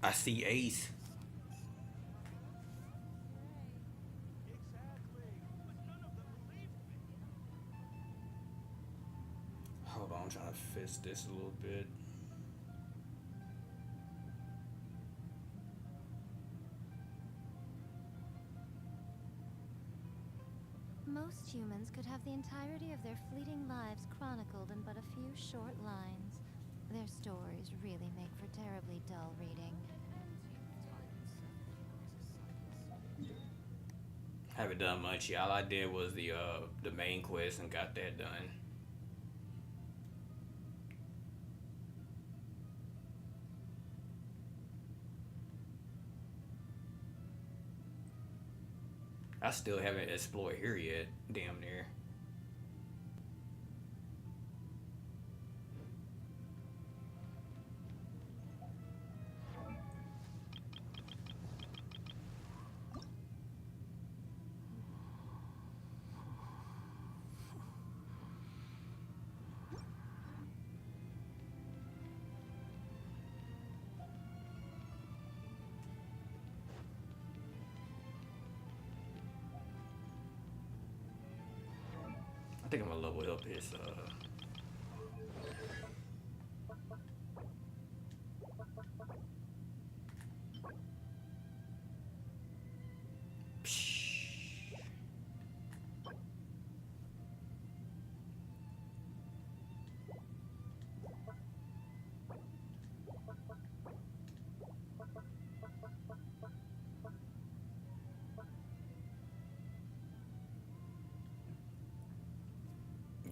I see Ace. Hold on, I'm trying to fix this a little bit. Most humans could have the entirety of their fleeting lives chronicled in but a few short lines. Their stories really make for terribly dull reading. Haven't done much yet. All I did was the main quest and got that done. I still haven't explored here yet. Damn near. I think I'm gonna level up his. Psh.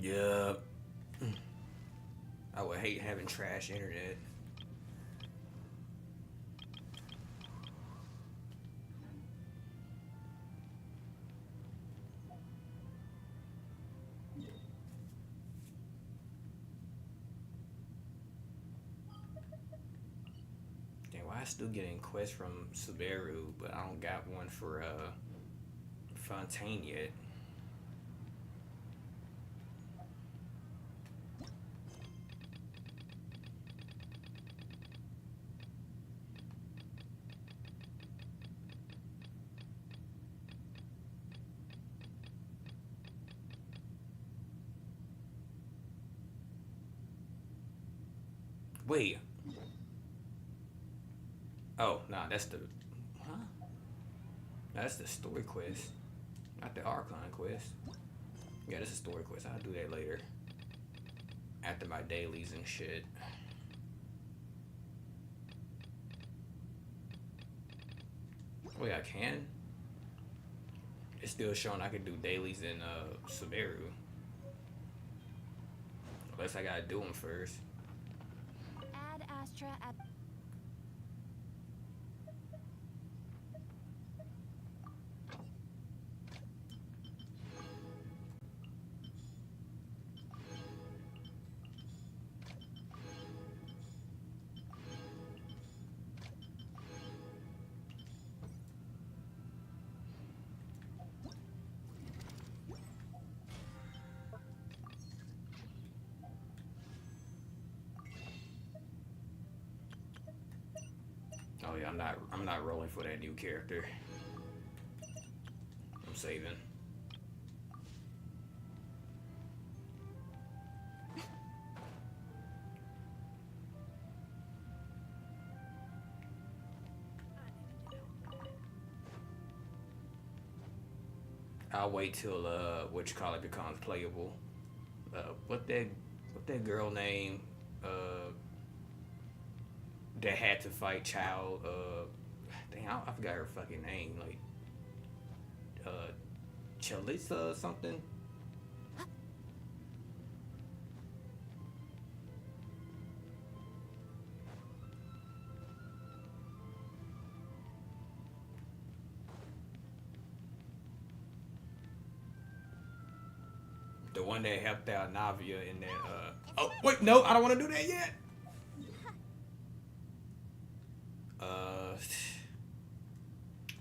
Yeah. I would hate having trash internet. Damn, why I still getting quests from Subaru, but I don't got one for Fontaine yet. Wait. Oh, nah, that's the. Huh? That's the story quest, not the Archon quest. Yeah, this is a story quest. I'll do that later. After my dailies and shit. Wait, I can? It's still showing I can do dailies in Subaru. Unless I gotta do them first. Add Astra at... Oh yeah, I'm not rolling for that new character. I'm saving. I'll wait till what you call it becomes playable. What that girl name? that had to fight child. Dang, I forgot her fucking name. Like, Chalisa or something. The one that helped out Navia in that. Oh wait, no, I don't want to do that yet.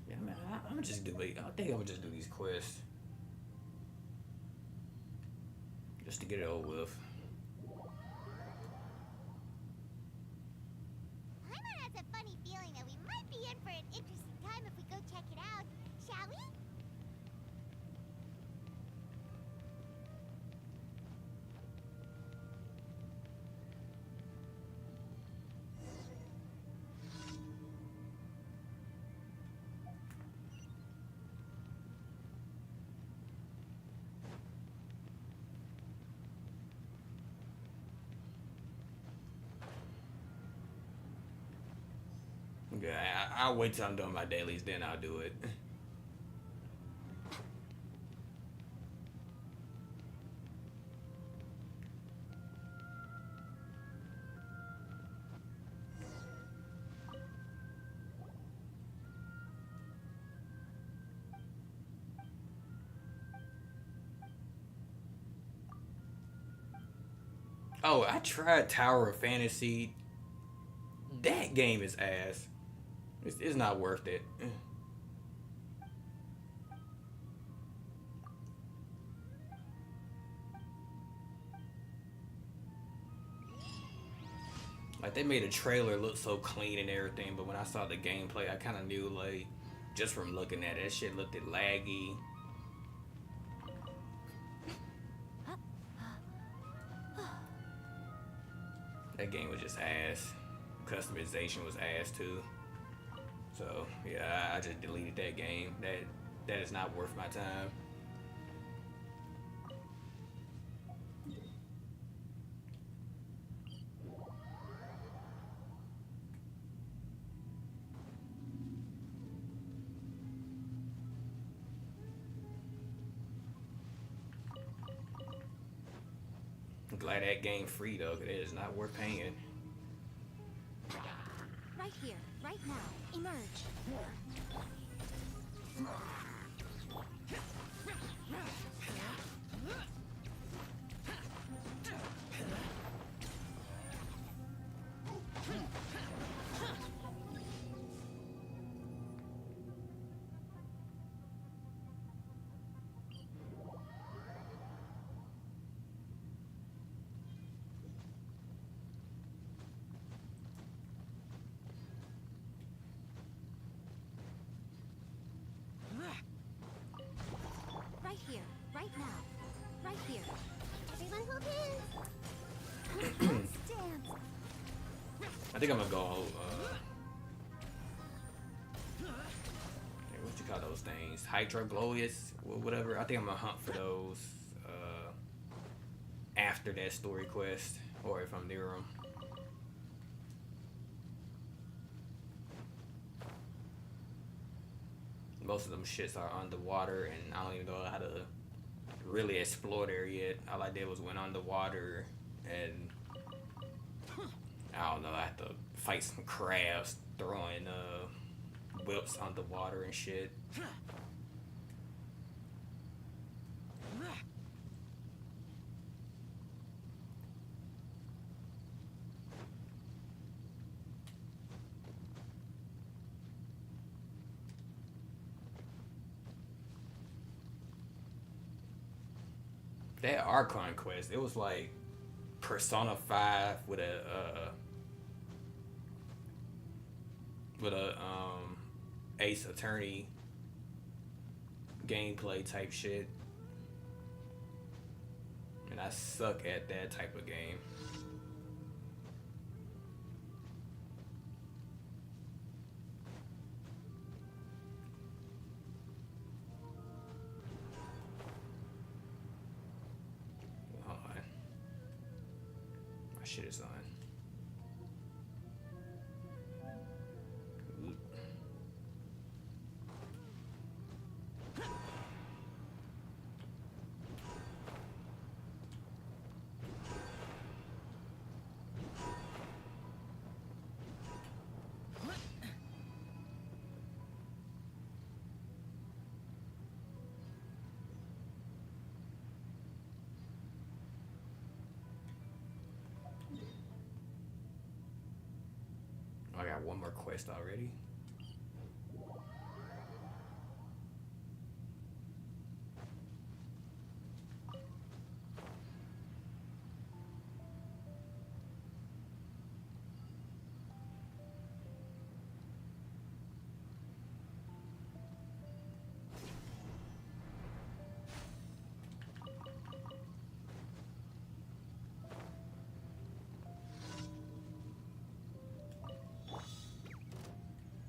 Yeah, man, I'm gonna just do it. I think I'm gonna just do these quests just to get it over with. Paimon has a funny feeling that we might be in for an interesting time if we go check it out. Shall we? Yeah, I'll wait till I'm done my dailies, then I'll do it. Oh, I tried Tower of Fantasy. That game is ass. It's not worth it. Like, they made a trailer look so clean and everything, but when I saw the gameplay, I kind of knew, like, just from looking at it, that shit looked laggy. That game was just ass. Customization was ass too. So yeah, I just deleted that game. That is not worth my time. I'm glad that game free though, cause it is not worth paying. Right here, right now. Emerge. Right here, right now. Right here. Everyone hold hands. Let's dance. I think I'm gonna go. What you call those things? Hydroglowis, whatever. I think I'm gonna hunt for those after that story quest, or if I'm near them. Most of them shits are underwater, and I don't even know how to really explore there yet. All I did was went underwater, and I don't know. I had to fight some crabs throwing whips underwater and shit. That Archon quest, it was like Persona 5 with a Ace Attorney gameplay type shit. And I suck at that type of game. Hold on. My shit is on. I got one more quest already.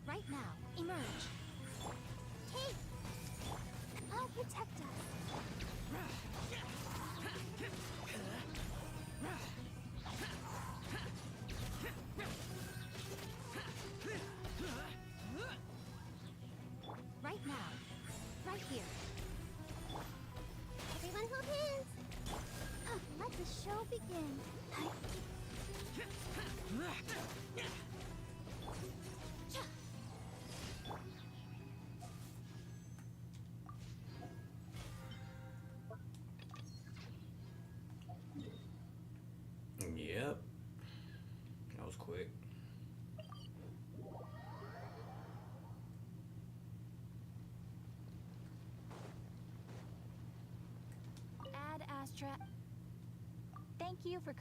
Right now, emerge. Hey! I'll protect us. Right now. Right here. Everyone hold hands. Let the show begin. Yep. That was quick. Ad Astra. Thank you for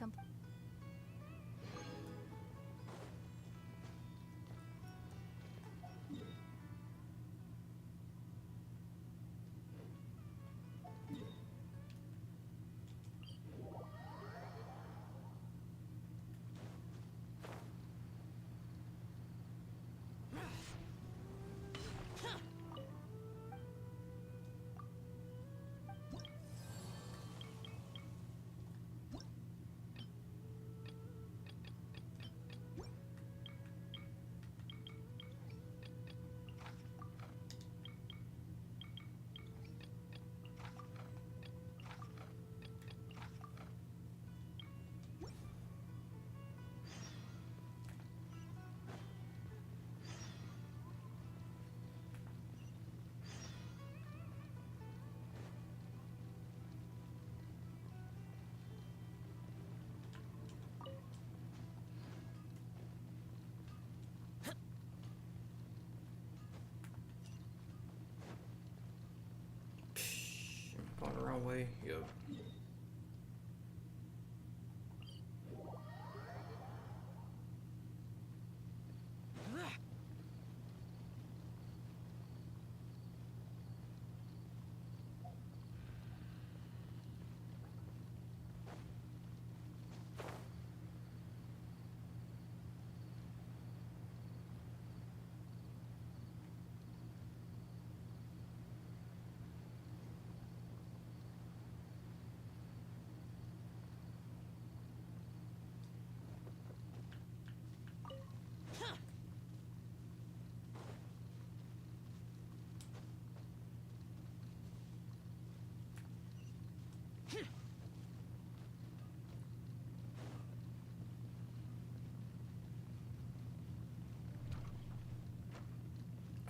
Going the wrong way? Yep.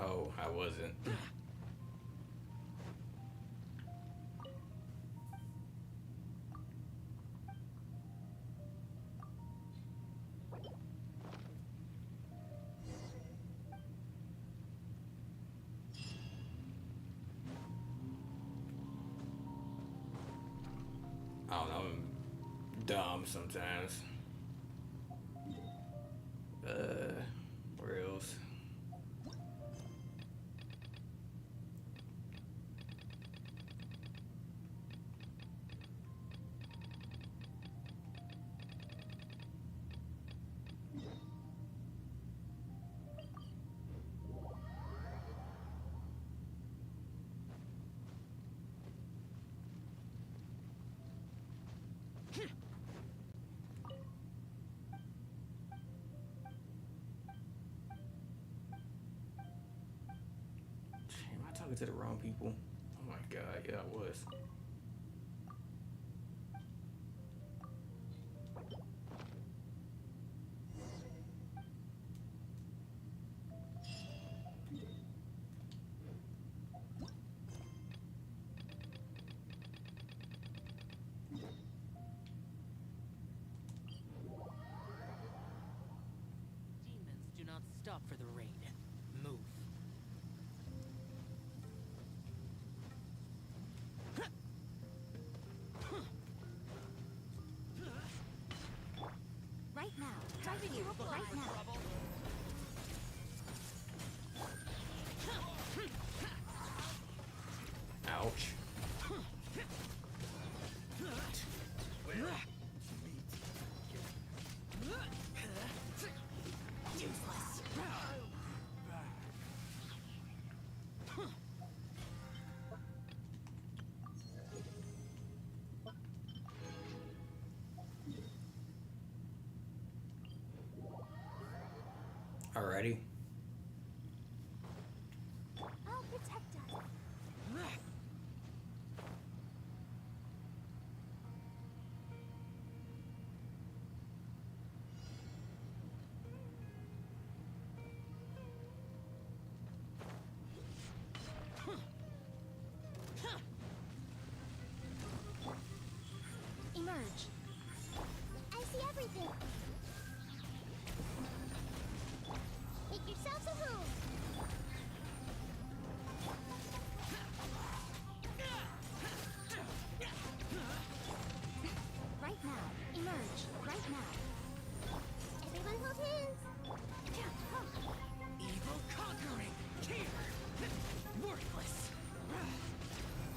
Oh, I wasn't. I don't know, I'm dumb sometimes. Where else? Am I talking to the wrong people? Oh my god, yeah, I was. stop for the rain. Move. Right now. Right here. Right now. Ouch. Useless. Alrighty. I'll protect us. Emerge. I see everything. Make yourselves a home. Right now. Emerge. Right now. Everyone hold hands. Evil conquering. Here. Worthless.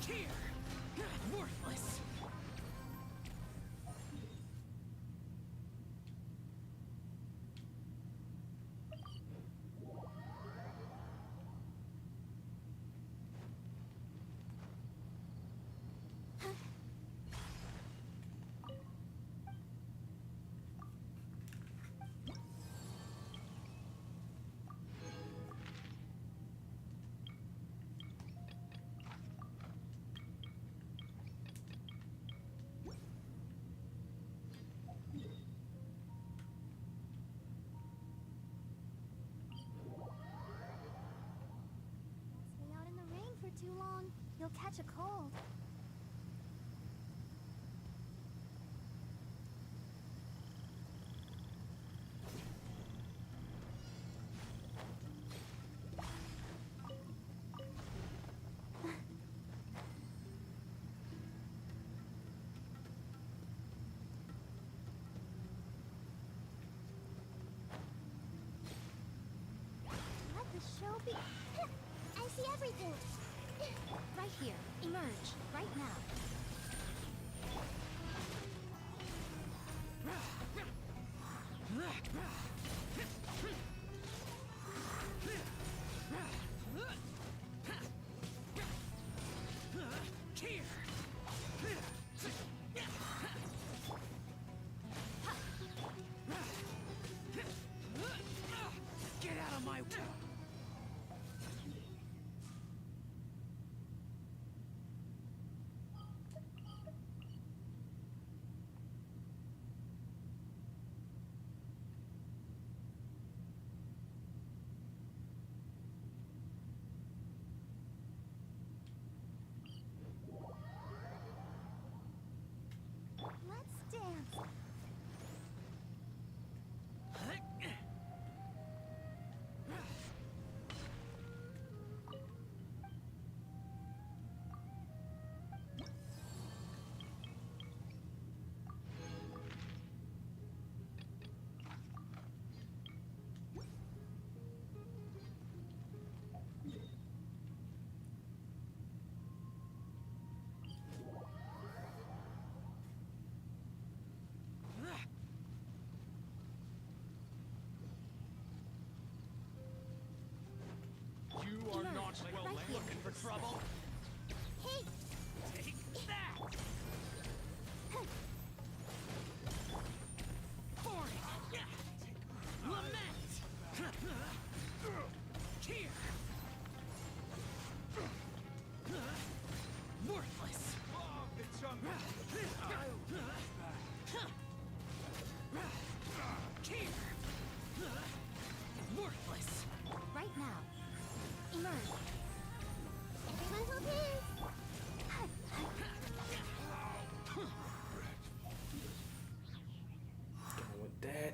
Here. Worthless. Stay out in the rain for too long. You'll catch a cold. Let the show be. I see everything. Right here. Emerge. Right now. Here. Get out of my way. Let's dance. You are not well right here. looking for trouble. Hey, Take that. Boring. Lament. Here. Worthless. Here. Worthless. Right now. Emerge. everyone hold hands. Going with that.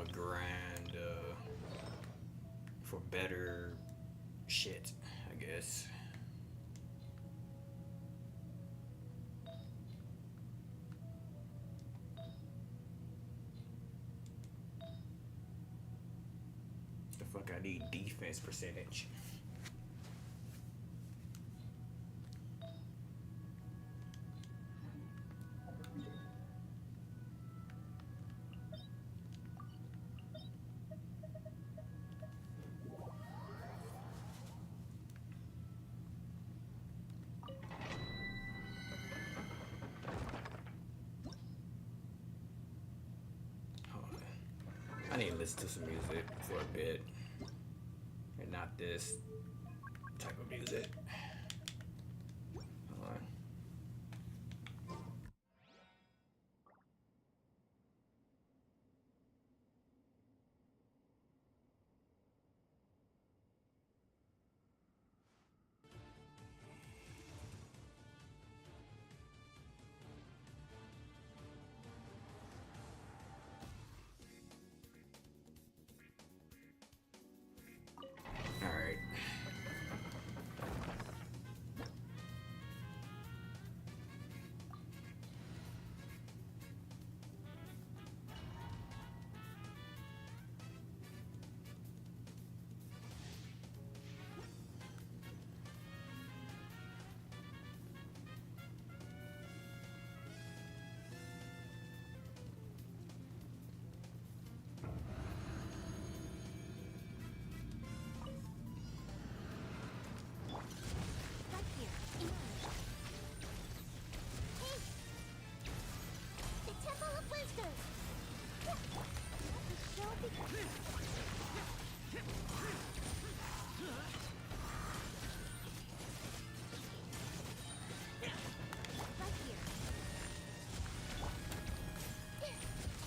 a grind for better shit, I guess. The fuck I need defense percentage. I need to listen to some music for a bit, and not this type of music. Hold on. All right. Right here. Emerge. Hey! The Temple of Wisdom! Show right here.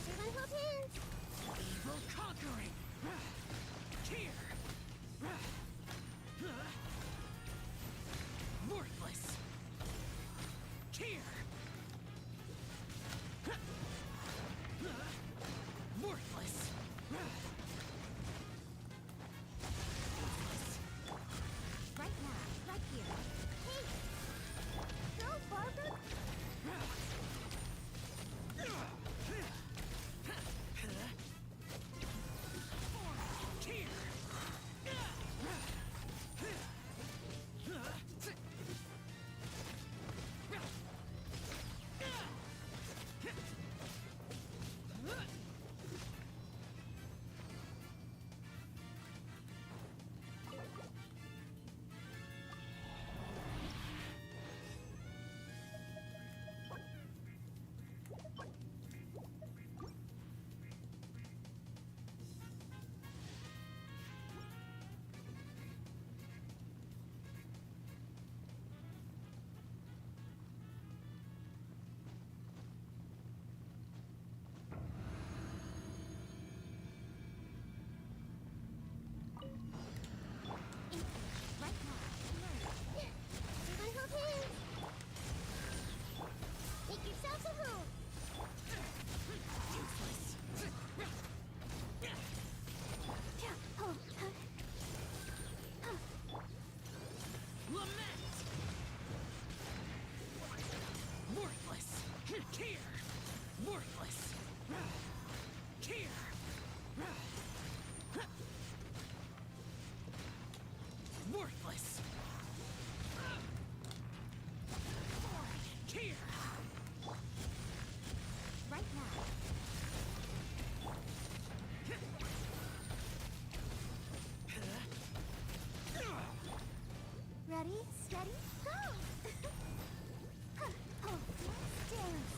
Everyone hold hands! Evil conquering. Here. Worthless. Here. Worthless. Right now. Right here. Hey! Go, Barber! Here. Right now. Emerge. Everyone hold hands! Make yourselves at home! Lament. Worthless. Here. Worthless. Here. Worthless. Here. Right now. Ready, steady, go! Oh, let's dance!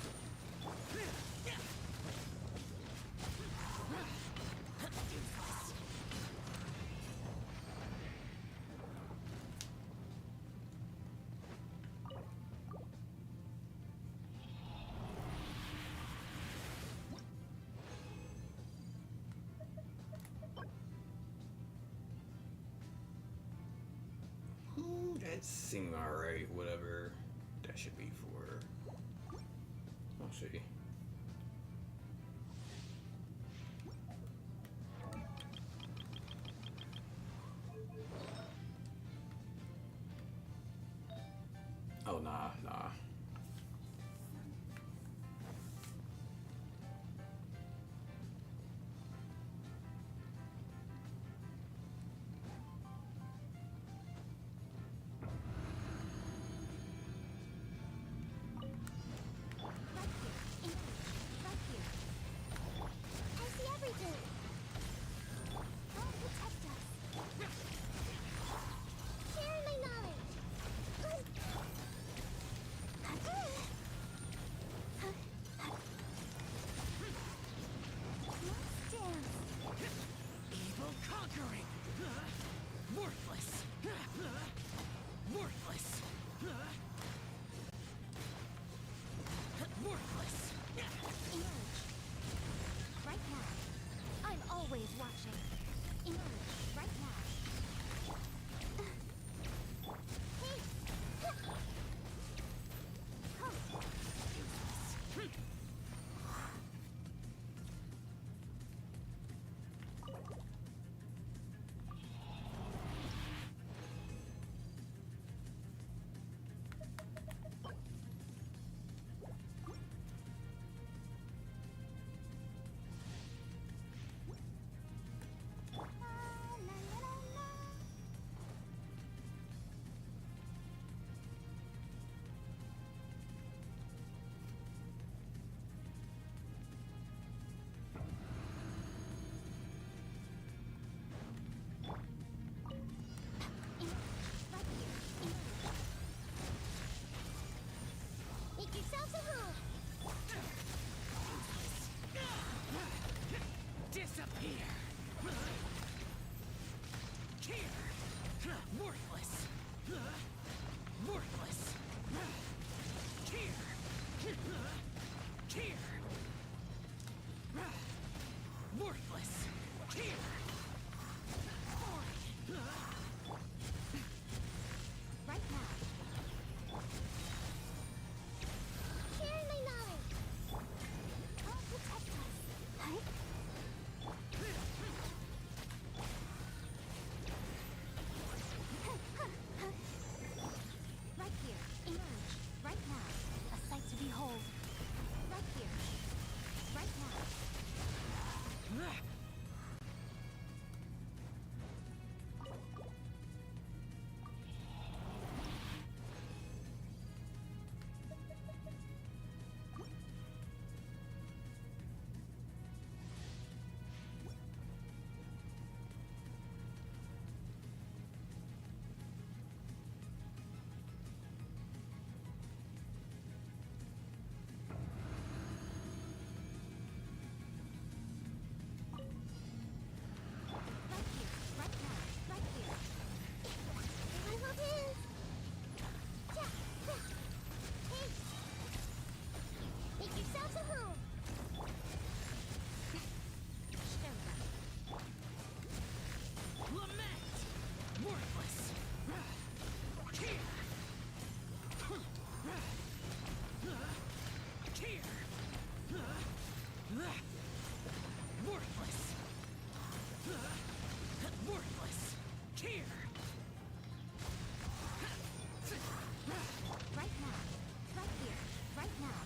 Ooh, that seemed alright. Whatever that should be for. Let's see. Here. Here. Worthless. Worthless. Here. Here. Worthless. Here. Right now. Sharing my knowledge. I'll protect us. Right? Right here. Emerge. Right now. A sight to behold. Right here. Right now. Right here. Right now. Right here. Everyone hold hands. Ja, ja. Hey. Make yourselves a home. Stemra. Lament. Worthless. Here. Here. Worthless. Worthless. Here. Right now. Right here. Right now.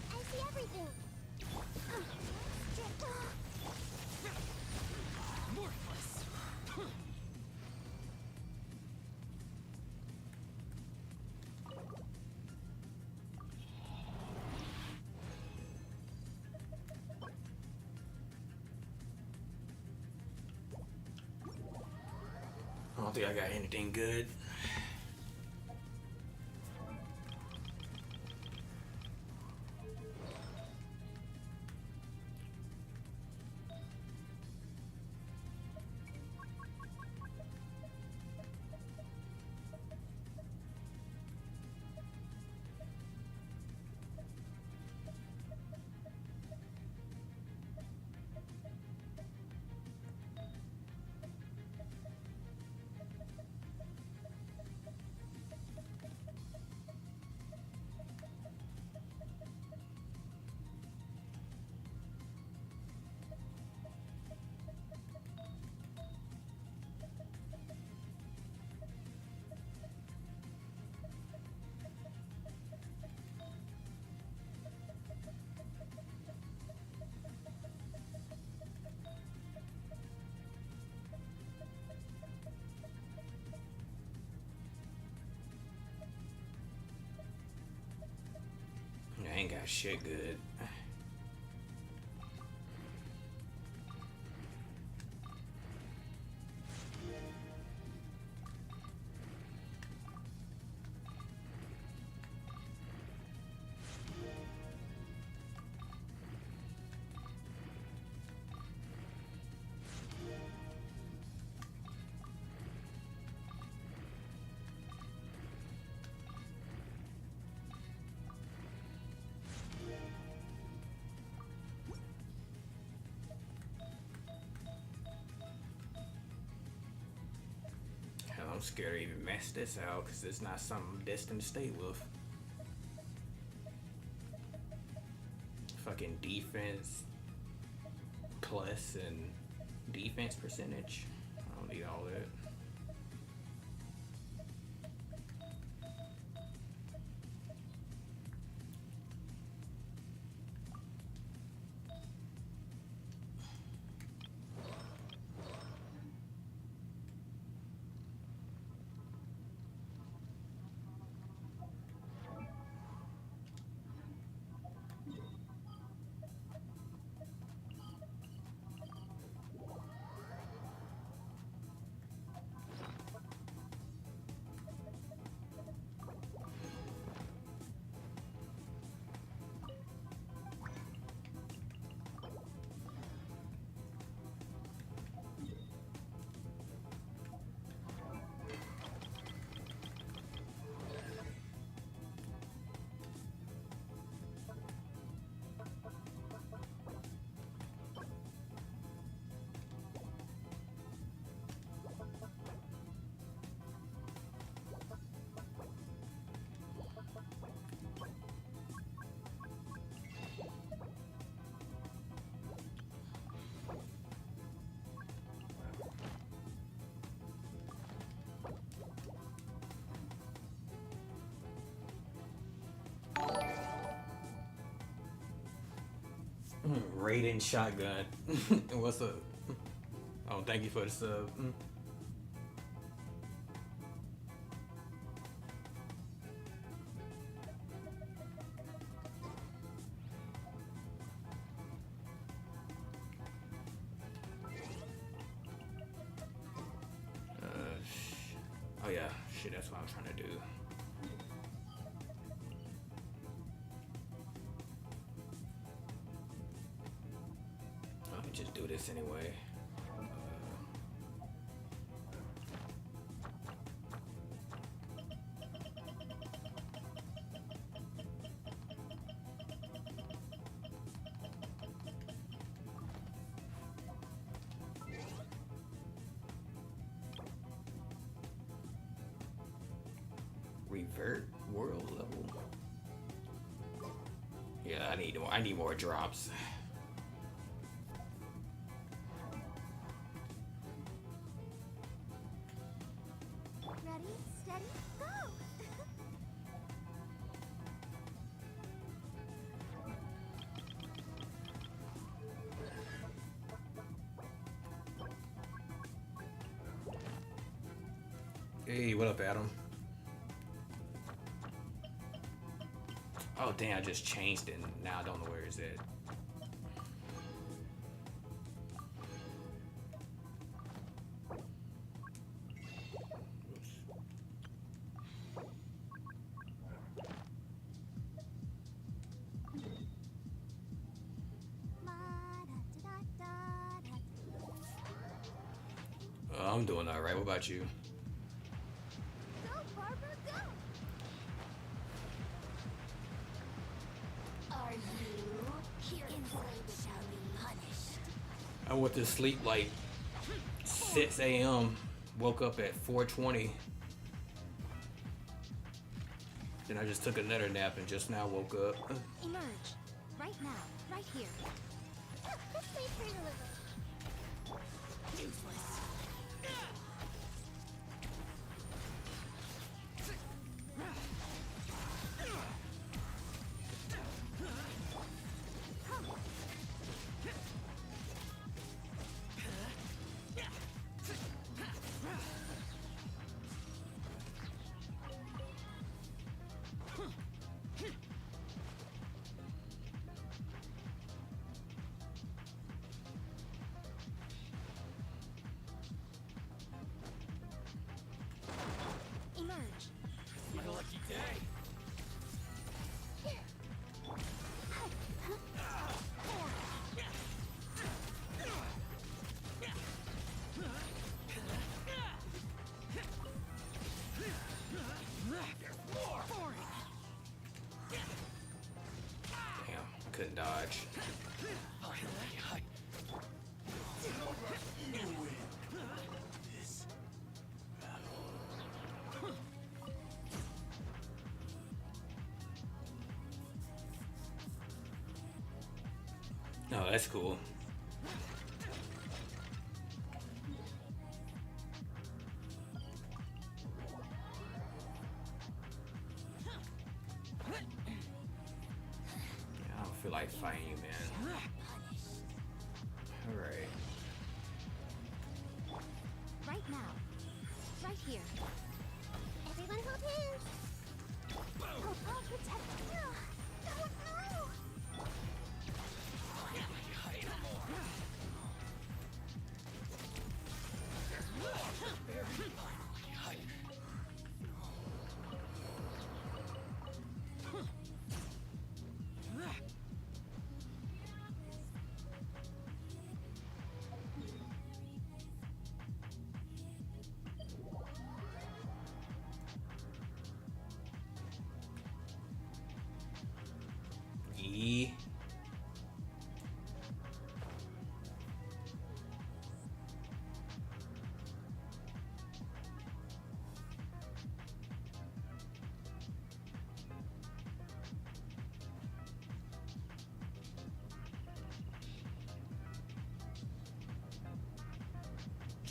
I see everything. Worthless. I don't think I got anything good. I ain't got shit good. Hell, I'm scared to even mess this out because it's not something I'm destined to stay with. Fucking defense plus and defense percentage. I don't need all that. Raiden shotgun. What's up? Oh, thank you for the sub. Oh yeah, shit, that's what I'm trying to do. I can just do this anyway. Revert world level. Yeah, I need more drops. Ready, steady, go! Hey, what up, Adam? Oh damn, I just changed it and now I don't know where it's at. I'm doing alright, what about you? Go, Barbara, go! Are you here? Inside shall be punished. I went to sleep like 6 a.m. Woke up at 4:20. Then I just took another nap and just now woke up. Emerge. Right now. Right here. Let's wait for delivery. Useless. Emerge. My lucky day. Damn, couldn't dodge. Oh, that's cool. I don't feel like fighting you, man. Alright. Right now. Right here. Everyone hold hands. Oh, I'll protect you. No, no. Yee.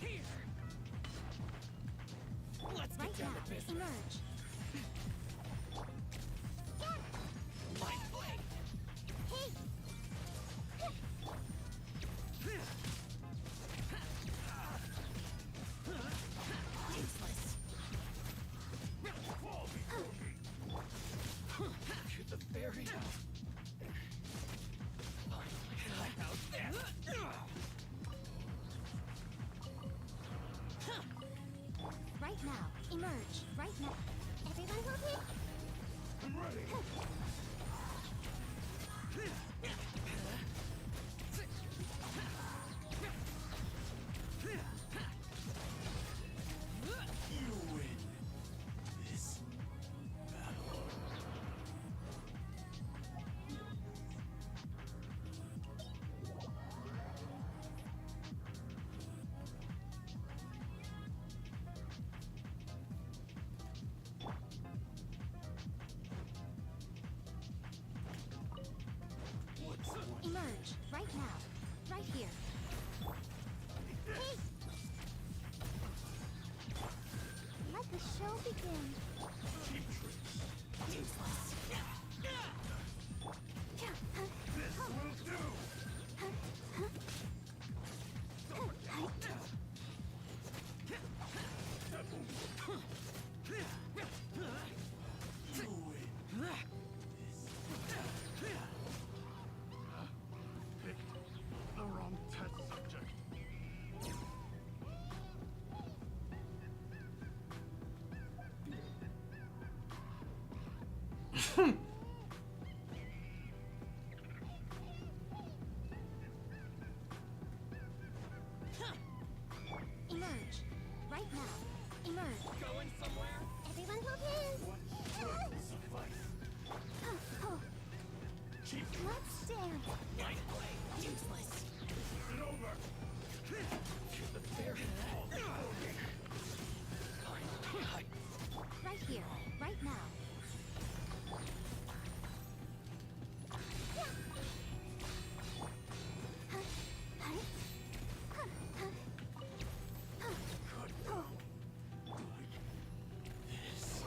Here. Let's get Right down now. to business. Emerge. Light blade. Hey. Emerge, right now. Right here. Hey! Let the show begin. Useless. This will do! Picked the wrong test subject. Emerge, right now. Emerge. Going somewhere? Everyone hold hands. Will suffice. Chief, Let's dance. night blade, useless. It over. To the very Right here, right now. This.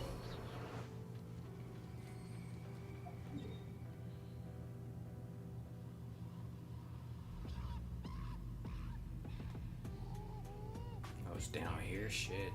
I was down here, shit.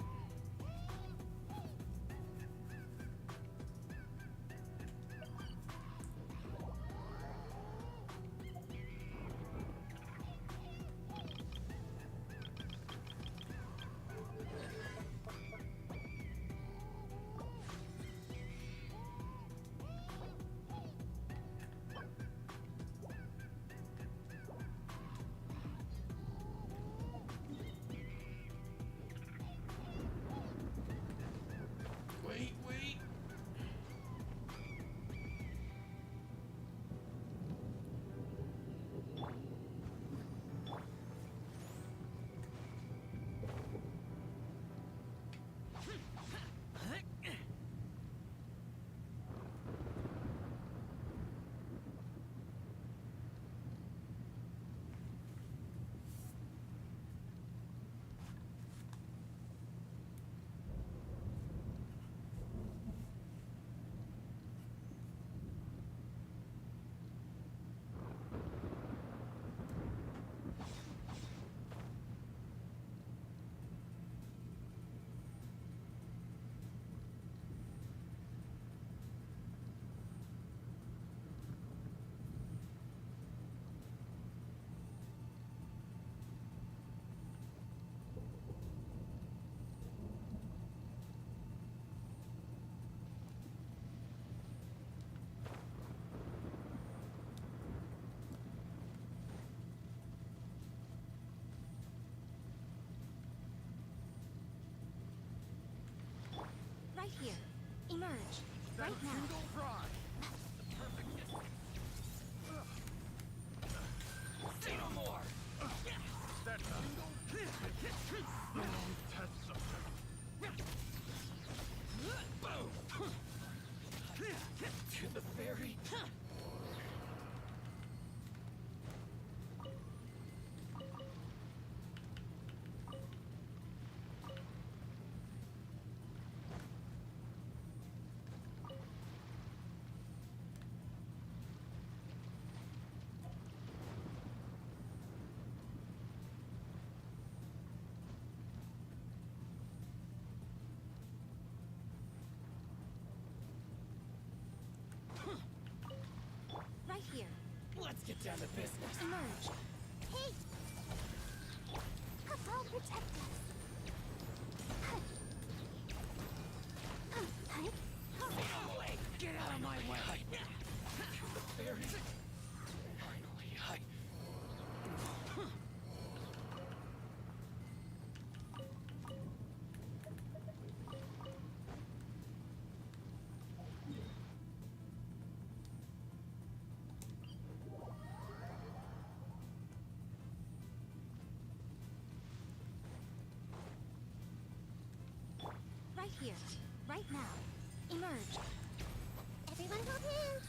Wait, wait. Right here. Emerge, right now. Single rod. The perfect distance. Say no more. That's Wrong test subject. Boom. To the very. right here. Let's get down to business. Emerge. Hey! I'll protect us. Get out of my way. To the very. Finally, Right here. Right now. Emerge. Everyone hold hands.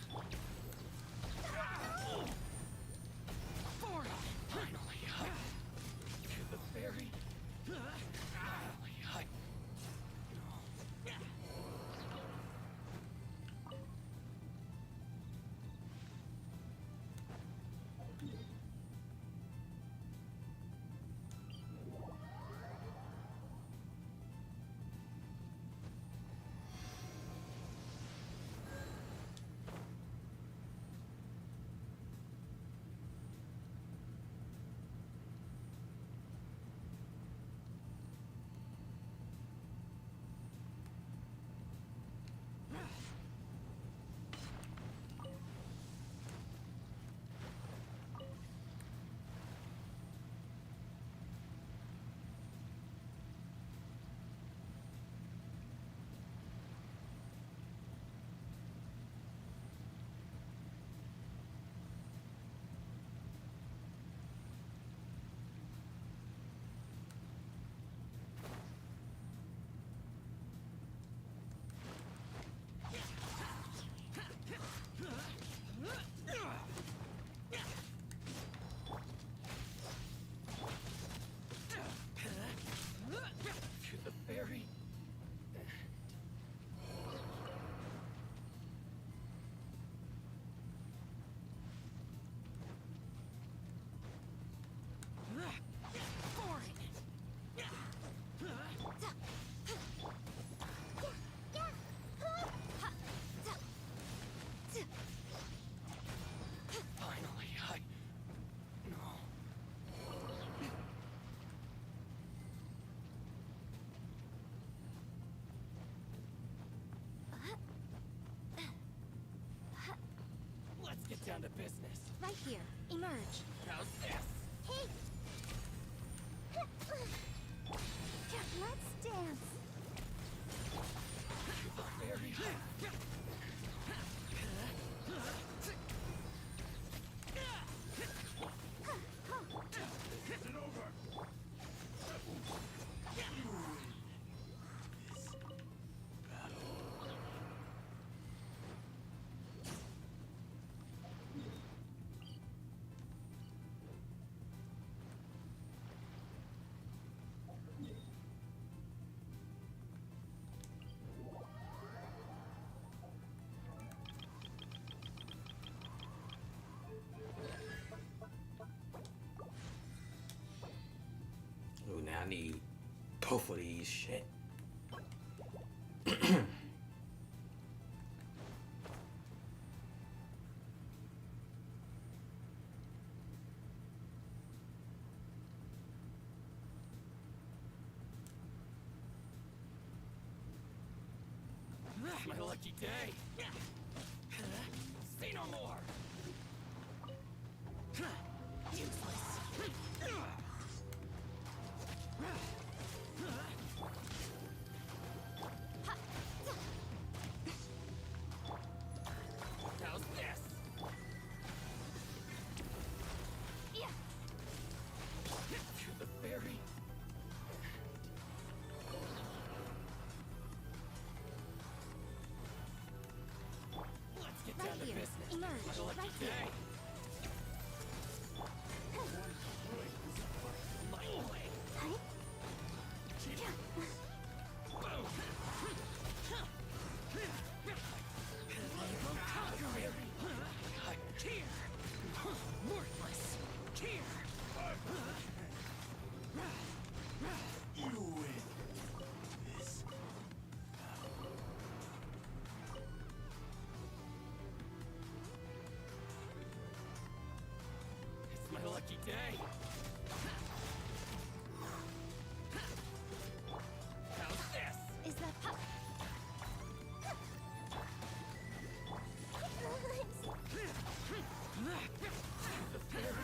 business. Right here. Emerge. How's this? Hey! Let's dance. Very It's over. Ooh, now I need both of these shit. My lucky day. Say no more. Useless. How's this? To the ferry. Let's get Right down to here. business. Emerge. My lucky Right here. day. My way. Cheer! Worthless! Cheer! You win. This. It's my lucky day. How's this? Is that pup? The ferry.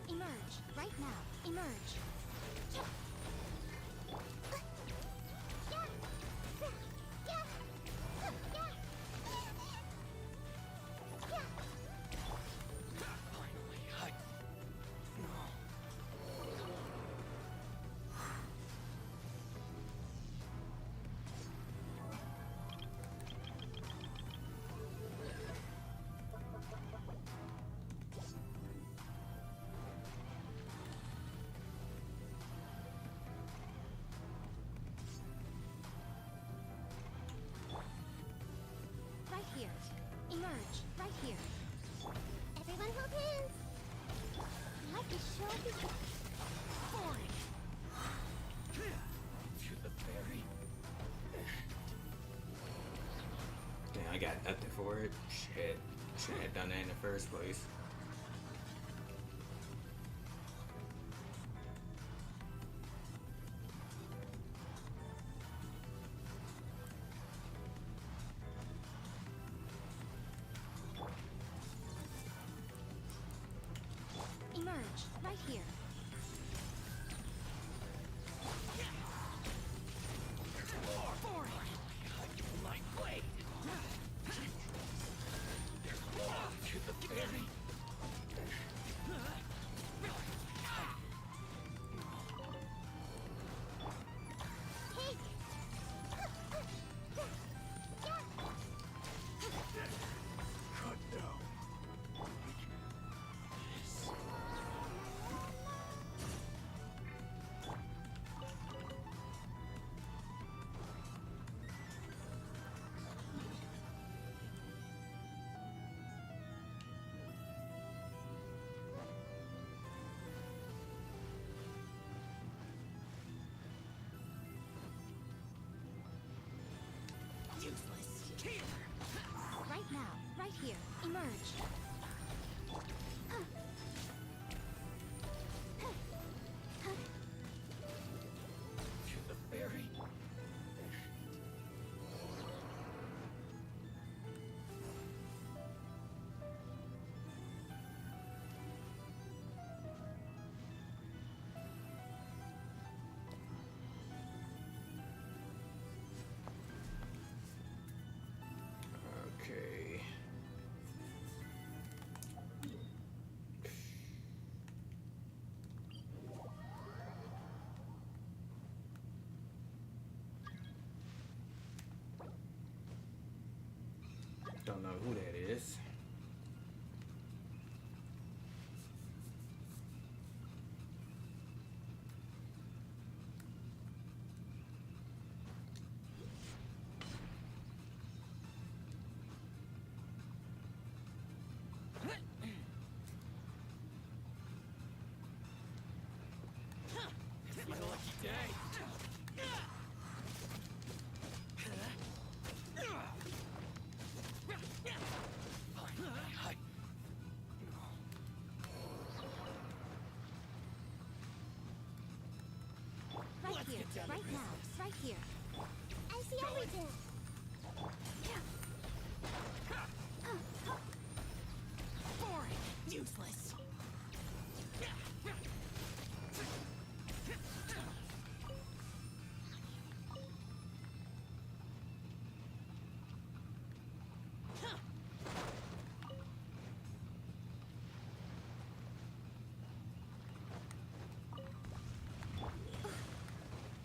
Emerge. Right now. Emerge. Finally, no. Right here. Emerge. Right here. Everyone hold hands. Life is short. Boring. To the ferry. Damn, I got nothing for it. Shit. Should have done that in the first place. Emerge. Right here. More boring. My blade. To the ferry. Hey! Cut down. Useless. Here. Right now. Right here. Emerge. To the ferry. Don't know who that is. It's my lucky day. Right Let's here, get down to right now, business. right here. I see everything. Boring. Useless.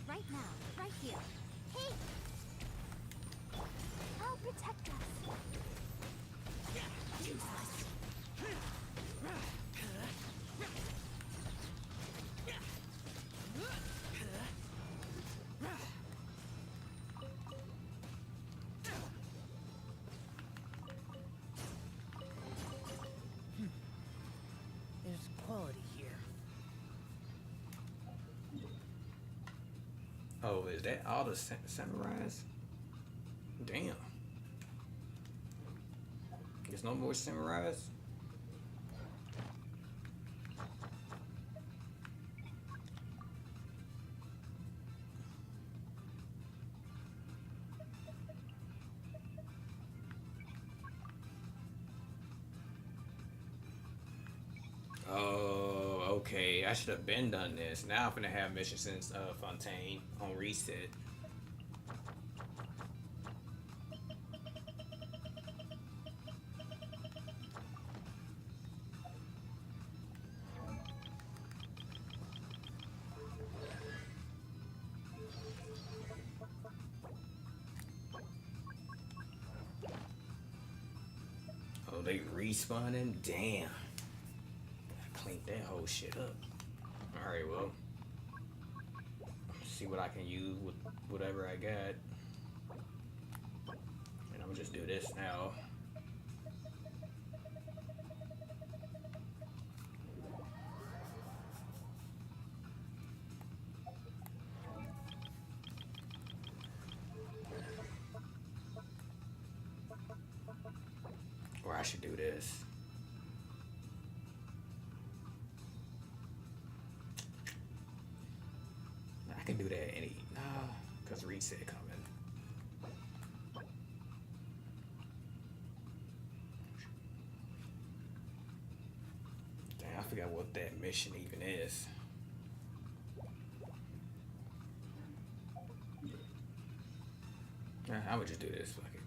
Right now, right here. Hey! I'll protect us. Useless. There's quality here. Oh, is that all the samurais? Damn. There's no more samurais? Oh, okay. I should have been done this. Now I'm gonna have missions since Fontaine on reset. Oh, they respawning? Damn. I cleaned that whole shit up. Alright, well. See what I can use with whatever I got. And I'm gonna just do this now. Or I should do this. I can do that any because reset coming. Damn, I forgot what that mission even is. I would just do this. Fuck it.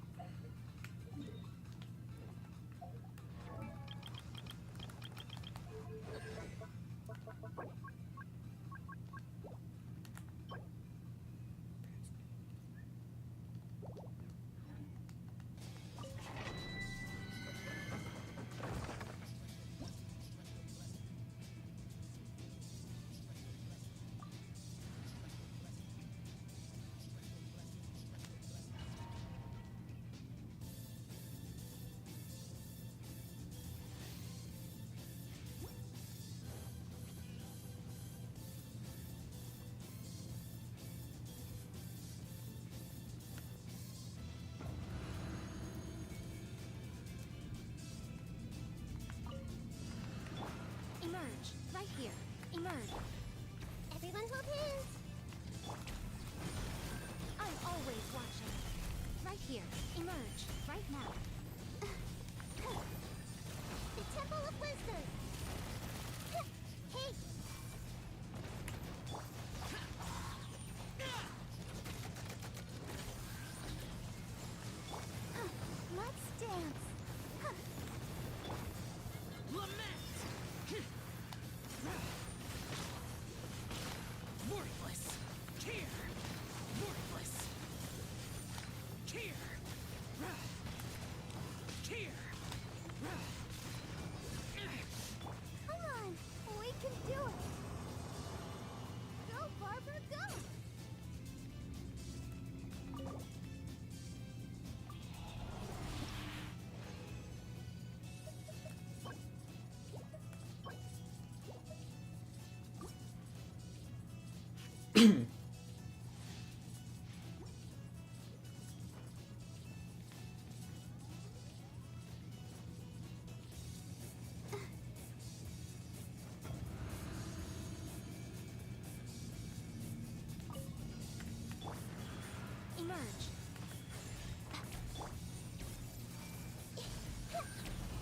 Emerge, right here. Emerge. Everyone hold hands. I'm always watching. Right here. Emerge, right now. The Temple of Wisdom. Hey! Let's dance. Lament! Worthless! Here! Worthless! Here! Emerge.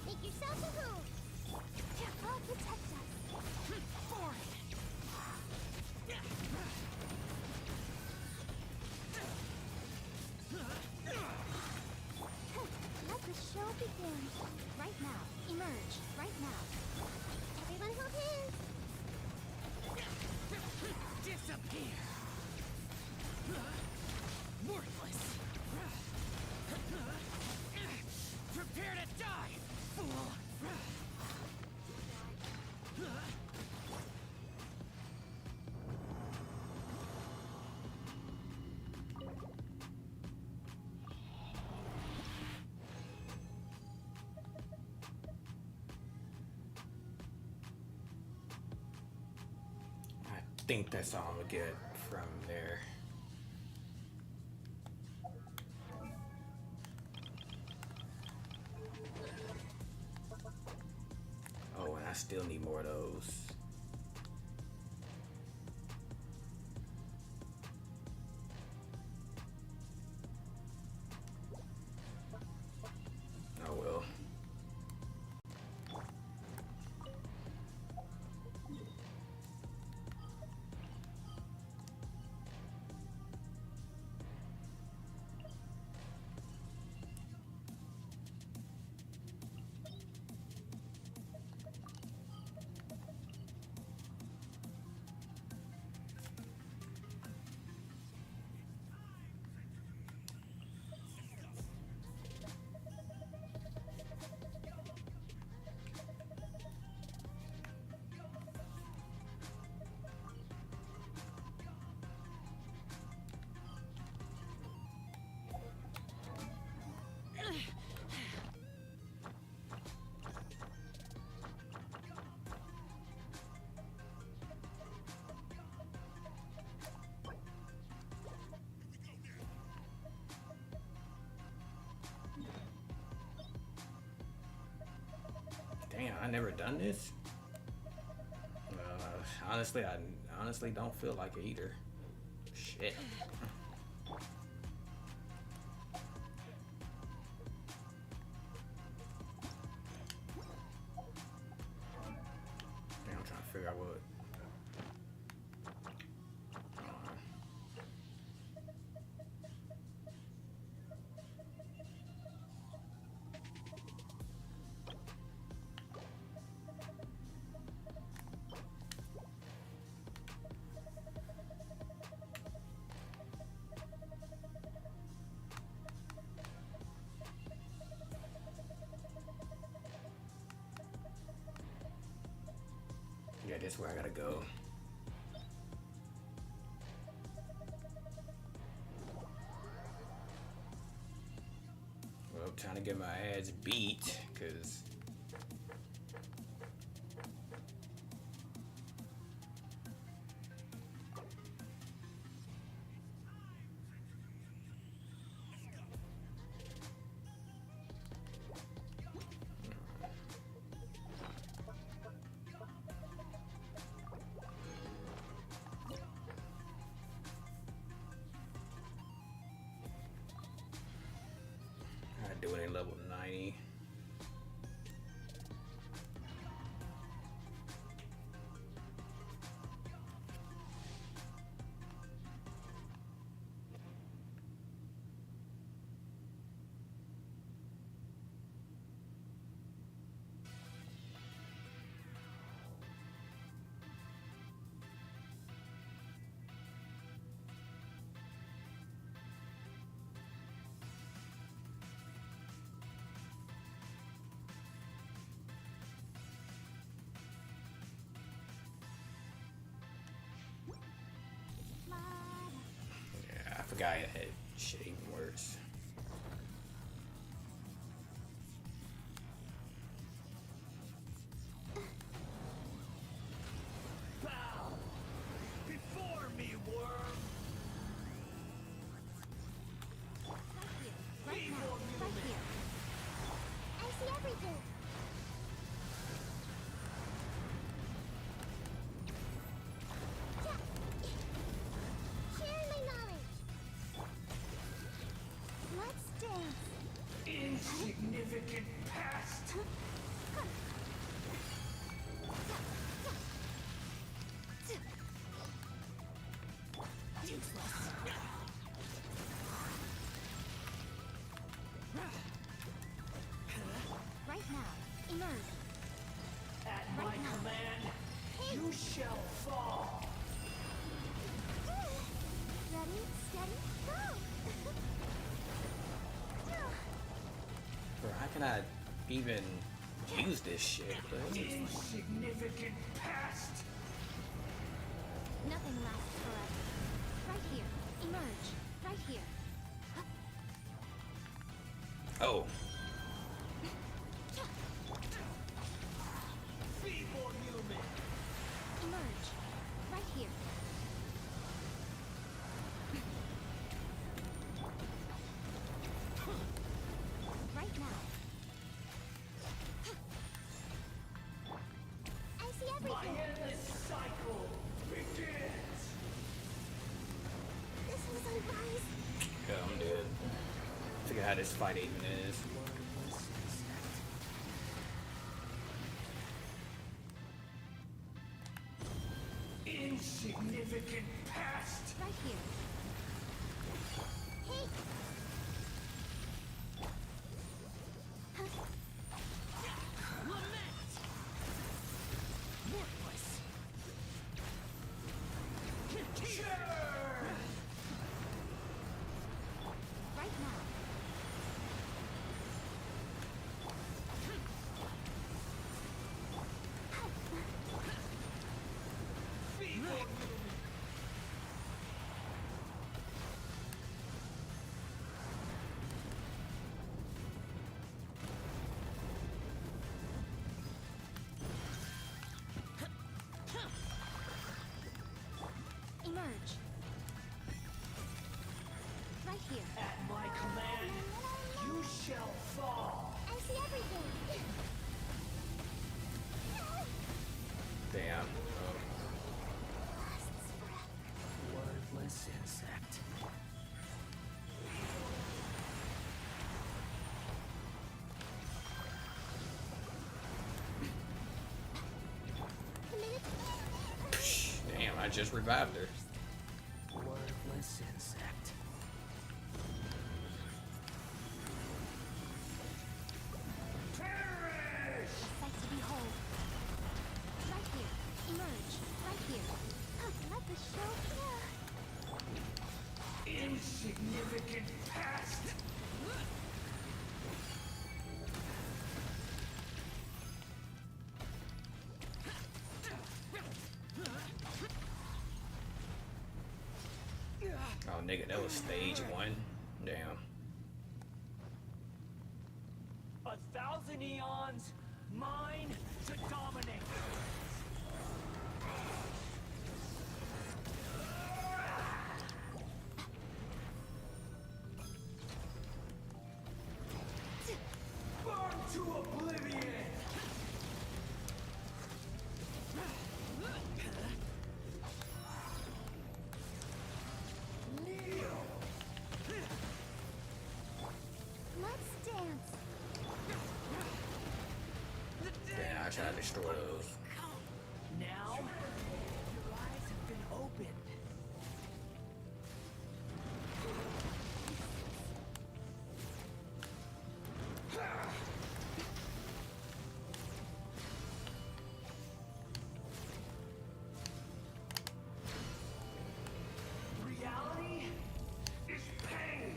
Make yourself a home. I'll protect us. Let the show begin. Right now. Emerge. Right now. Everyone hold hands. Disappear! Worthless! Prepare to die, fool! I think that's all I'm gonna get from there. Oh, and I still need more of those. Oh well. Damn, I never done this. Honestly, I honestly don't feel like it either. Shit. Damn, I'm trying to figure out what. Yeah, this is where I gotta go. Well, trying to get my ass beat, cause I do it in level 90. Yeah, I forgot it had shit even worse. Bow before me, world! Insignificant past. Useless. Right now. Emerge. At my command, you shall fall. Ready, steady, go! Bro, how can I even use this shit, bro? Insignificant past. Nothing lasts forever. Right here. Emerge. Right here. Oh, Feeble human. Emerge. Right here. Right now. I see My everything. endless cycle begins. This was unwise. yeah, I'm dead. Figure how this fight even is. Insignificant past. Right here. Hey! Lament. Worthless. Sure. Right now. Feeble human. Emerge. Right here. At my command, you shall fall. I see everything. Damn. Worthless insect. Damn, I just revived her. Worthless insect. Perish! A sight to behold. Right here. Emerge. Right here. Let the show. Insignificant past. Oh, nigga, that was stage 1. Damn. 1,000 eons, mine to dominate. Burn to oblivion. Kneel. Let's dance. Damn, I tried to destroy those. Now, your eyes have been opened. Reality is pain.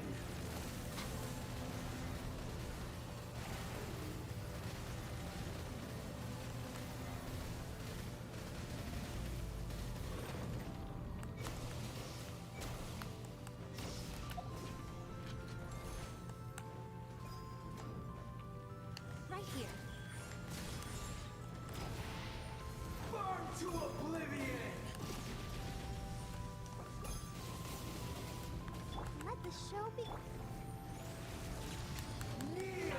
Right here. Burn to oblivion. Let the show be. Kneel.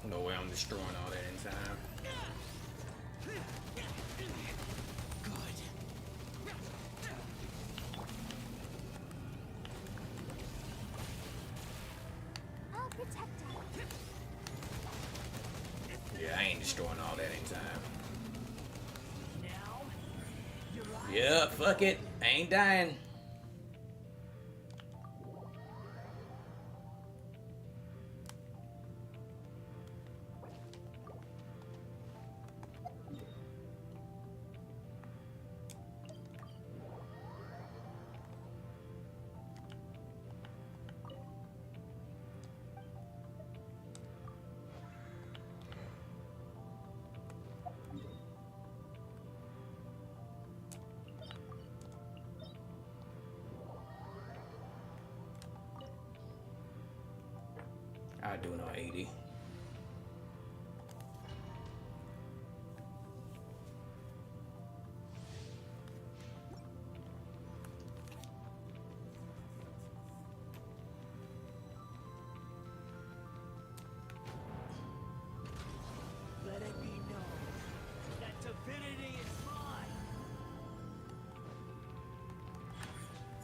No way I'm destroying all that in time. I'll protect her. Yeah, I ain't destroying all that in time. Now, your eyes. Yeah, fuck it. I ain't dying. I do know 80. Let it be known that divinity is mine.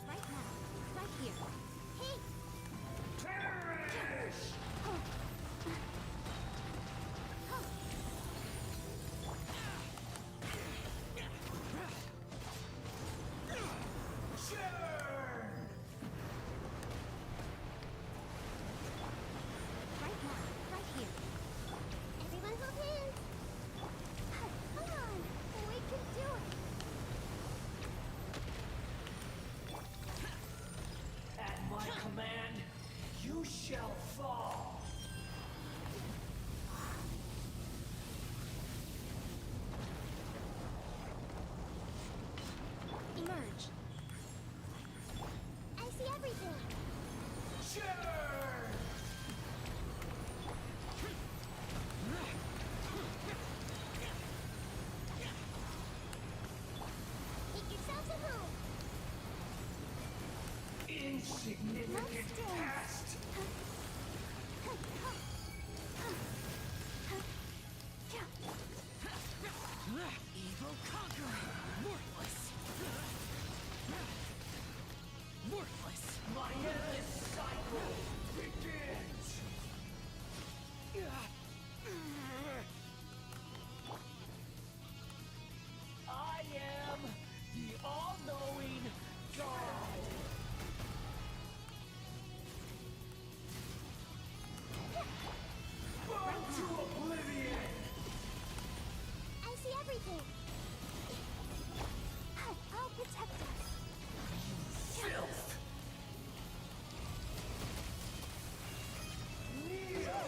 Right now. Right here. Hey! Perish! Churn! Right now. Right here. Everyone hold hands! Come on! We can do it! At my command, you shall fall. Emerge. I see everything! Churn! Take yourselves a home! Insignificant past. Evil conquering. Worthless. Worthless. My endless cycle begins. I am the all-knowing God. Burn to oblivion. I see everything! I'll protect us! Filth. Kneel.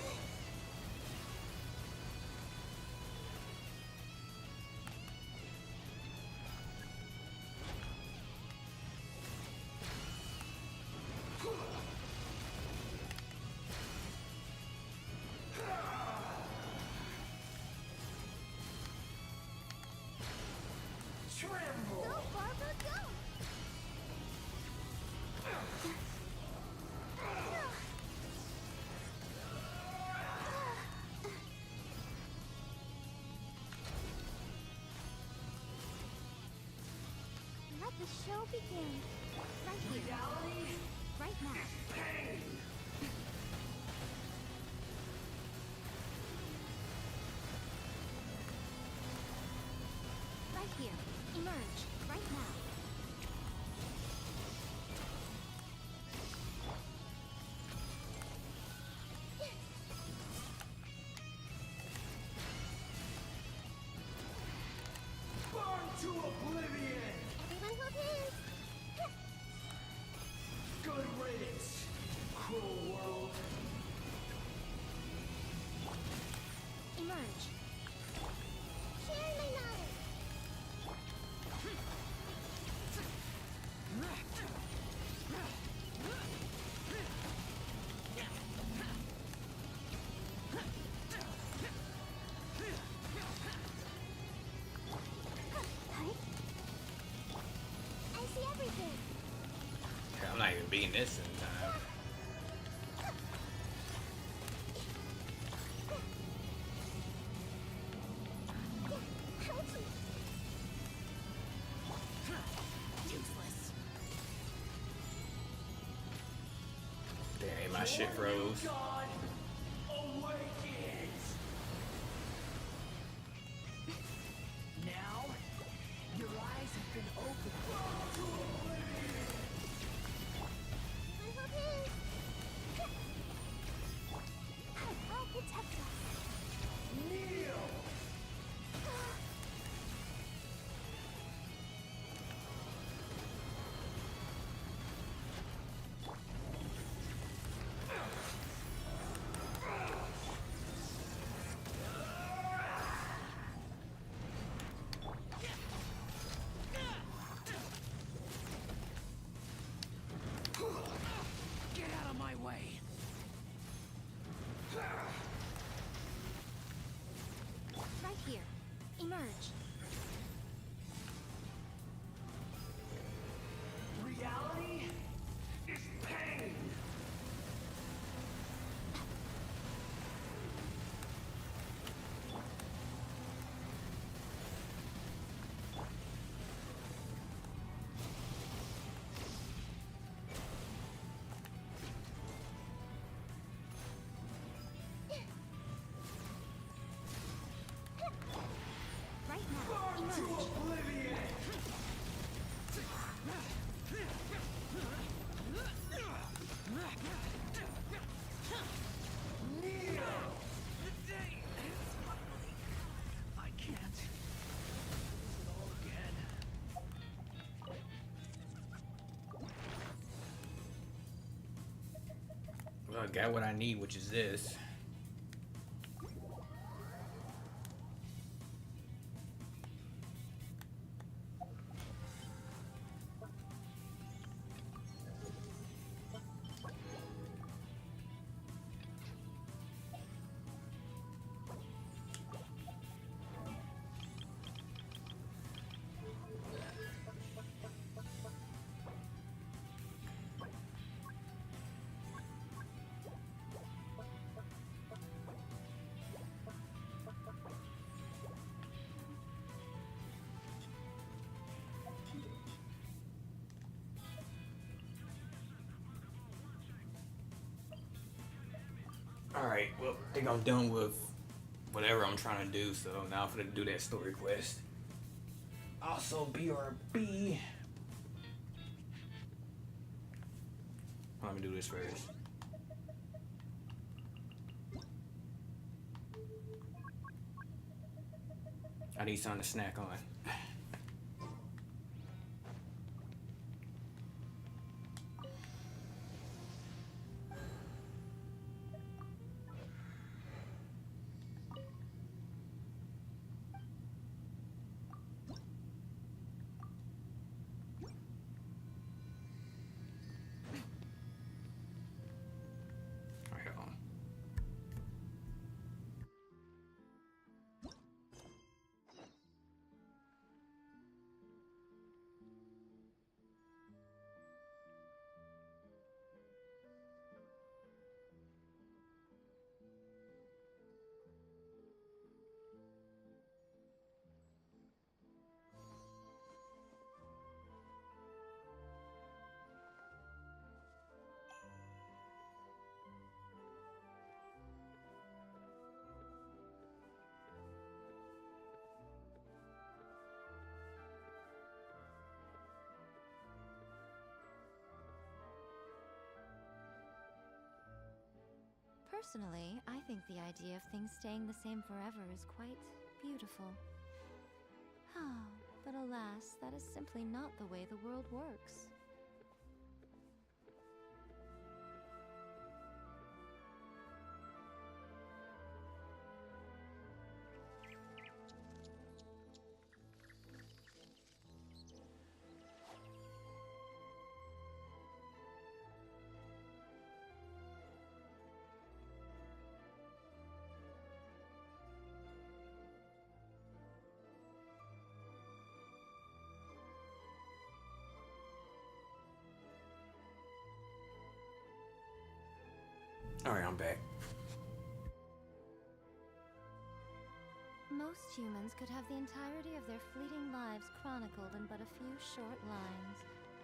Tremble. Go, Barbara, go! Let the show begin. Right here. Reality Right now. pain. Right here. Emerge. Right now. Burn to oblivion. Everyone hold hands! Good riddance, cruel world. Emerge. Share my knowledge! Hi. I see everything! I'm not even beating this in time. My shit froze. God awakens. Now, your eyes have been opened. I'll protect us. Kneel. Get out of my way. Right here. Emerge. Reality is pain. Right now. Emerge. Oblivion. Kneel. The day ends finally. I can't lose it all again. Well, I got what I need, which is this. Alright, well, I think I'm done with whatever I'm trying to do, so now I'm gonna do that story quest. Also, BRB. Let me do this first. I need something to snack on. Alright, hold on. Personally, I think the idea of things staying the same forever is quite beautiful. But alas, that is simply not the way the world works. Alright, I'm back. Most humans could have the entirety of their fleeting lives chronicled in but a few short lines.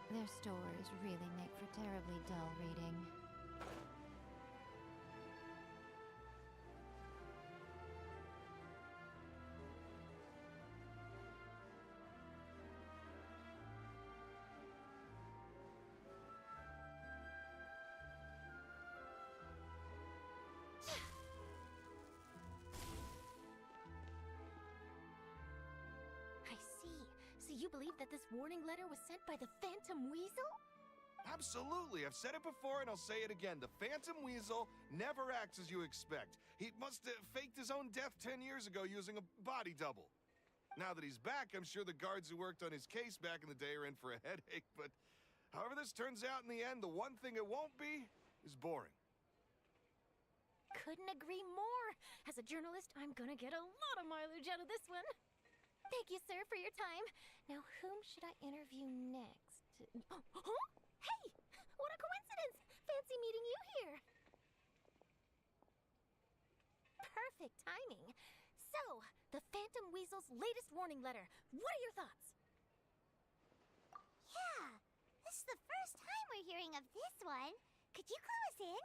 Their stories really make for terribly dull reading. you believe that this warning letter was sent by the Phantom Weasel? Absolutely. I've said it before and I'll say it again. The Phantom Weasel never acts as you expect. He must have faked his own death 10 years ago using a body double. Now that he's back, I'm sure the guards who worked on his case back in the day are in for a headache, but however this turns out in the end, the one thing it won't be is boring. Couldn't agree more. As a journalist, I'm gonna get a lot of mileage out of this one. Thank you, sir, for your time. Now, whom should I interview next? Huh? Hey! What a coincidence! Fancy meeting you here. Perfect timing. So, the Phantom Weasel's latest warning letter. What are your thoughts? Yeah, this is the first time we're hearing of this one. Could you clue us in?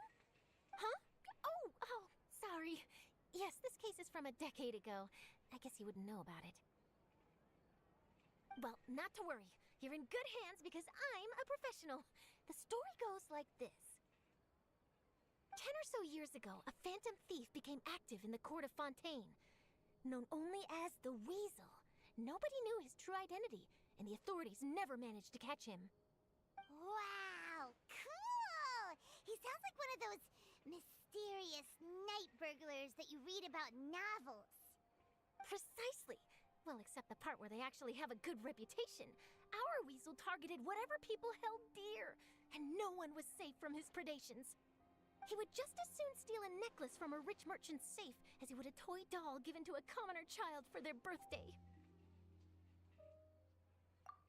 Huh? Oh, sorry. Yes, this case is from a decade ago. I guess you wouldn't know about it. Well, not to worry. You're in good hands because I'm a professional. The story goes like this. 10 or so years ago, a phantom thief became active in the court of Fontaine. Known only as the Weasel, nobody knew his true identity, and the authorities never managed to catch him. Wow, cool! He sounds like one of those mysterious night burglars that you read about in novels. Precisely. Well, except the part where they actually have a good reputation. Our Weasel targeted whatever people held dear, and no one was safe from his predations. He would just as soon steal a necklace from a rich merchant's safe as he would a toy doll given to a commoner child for their birthday.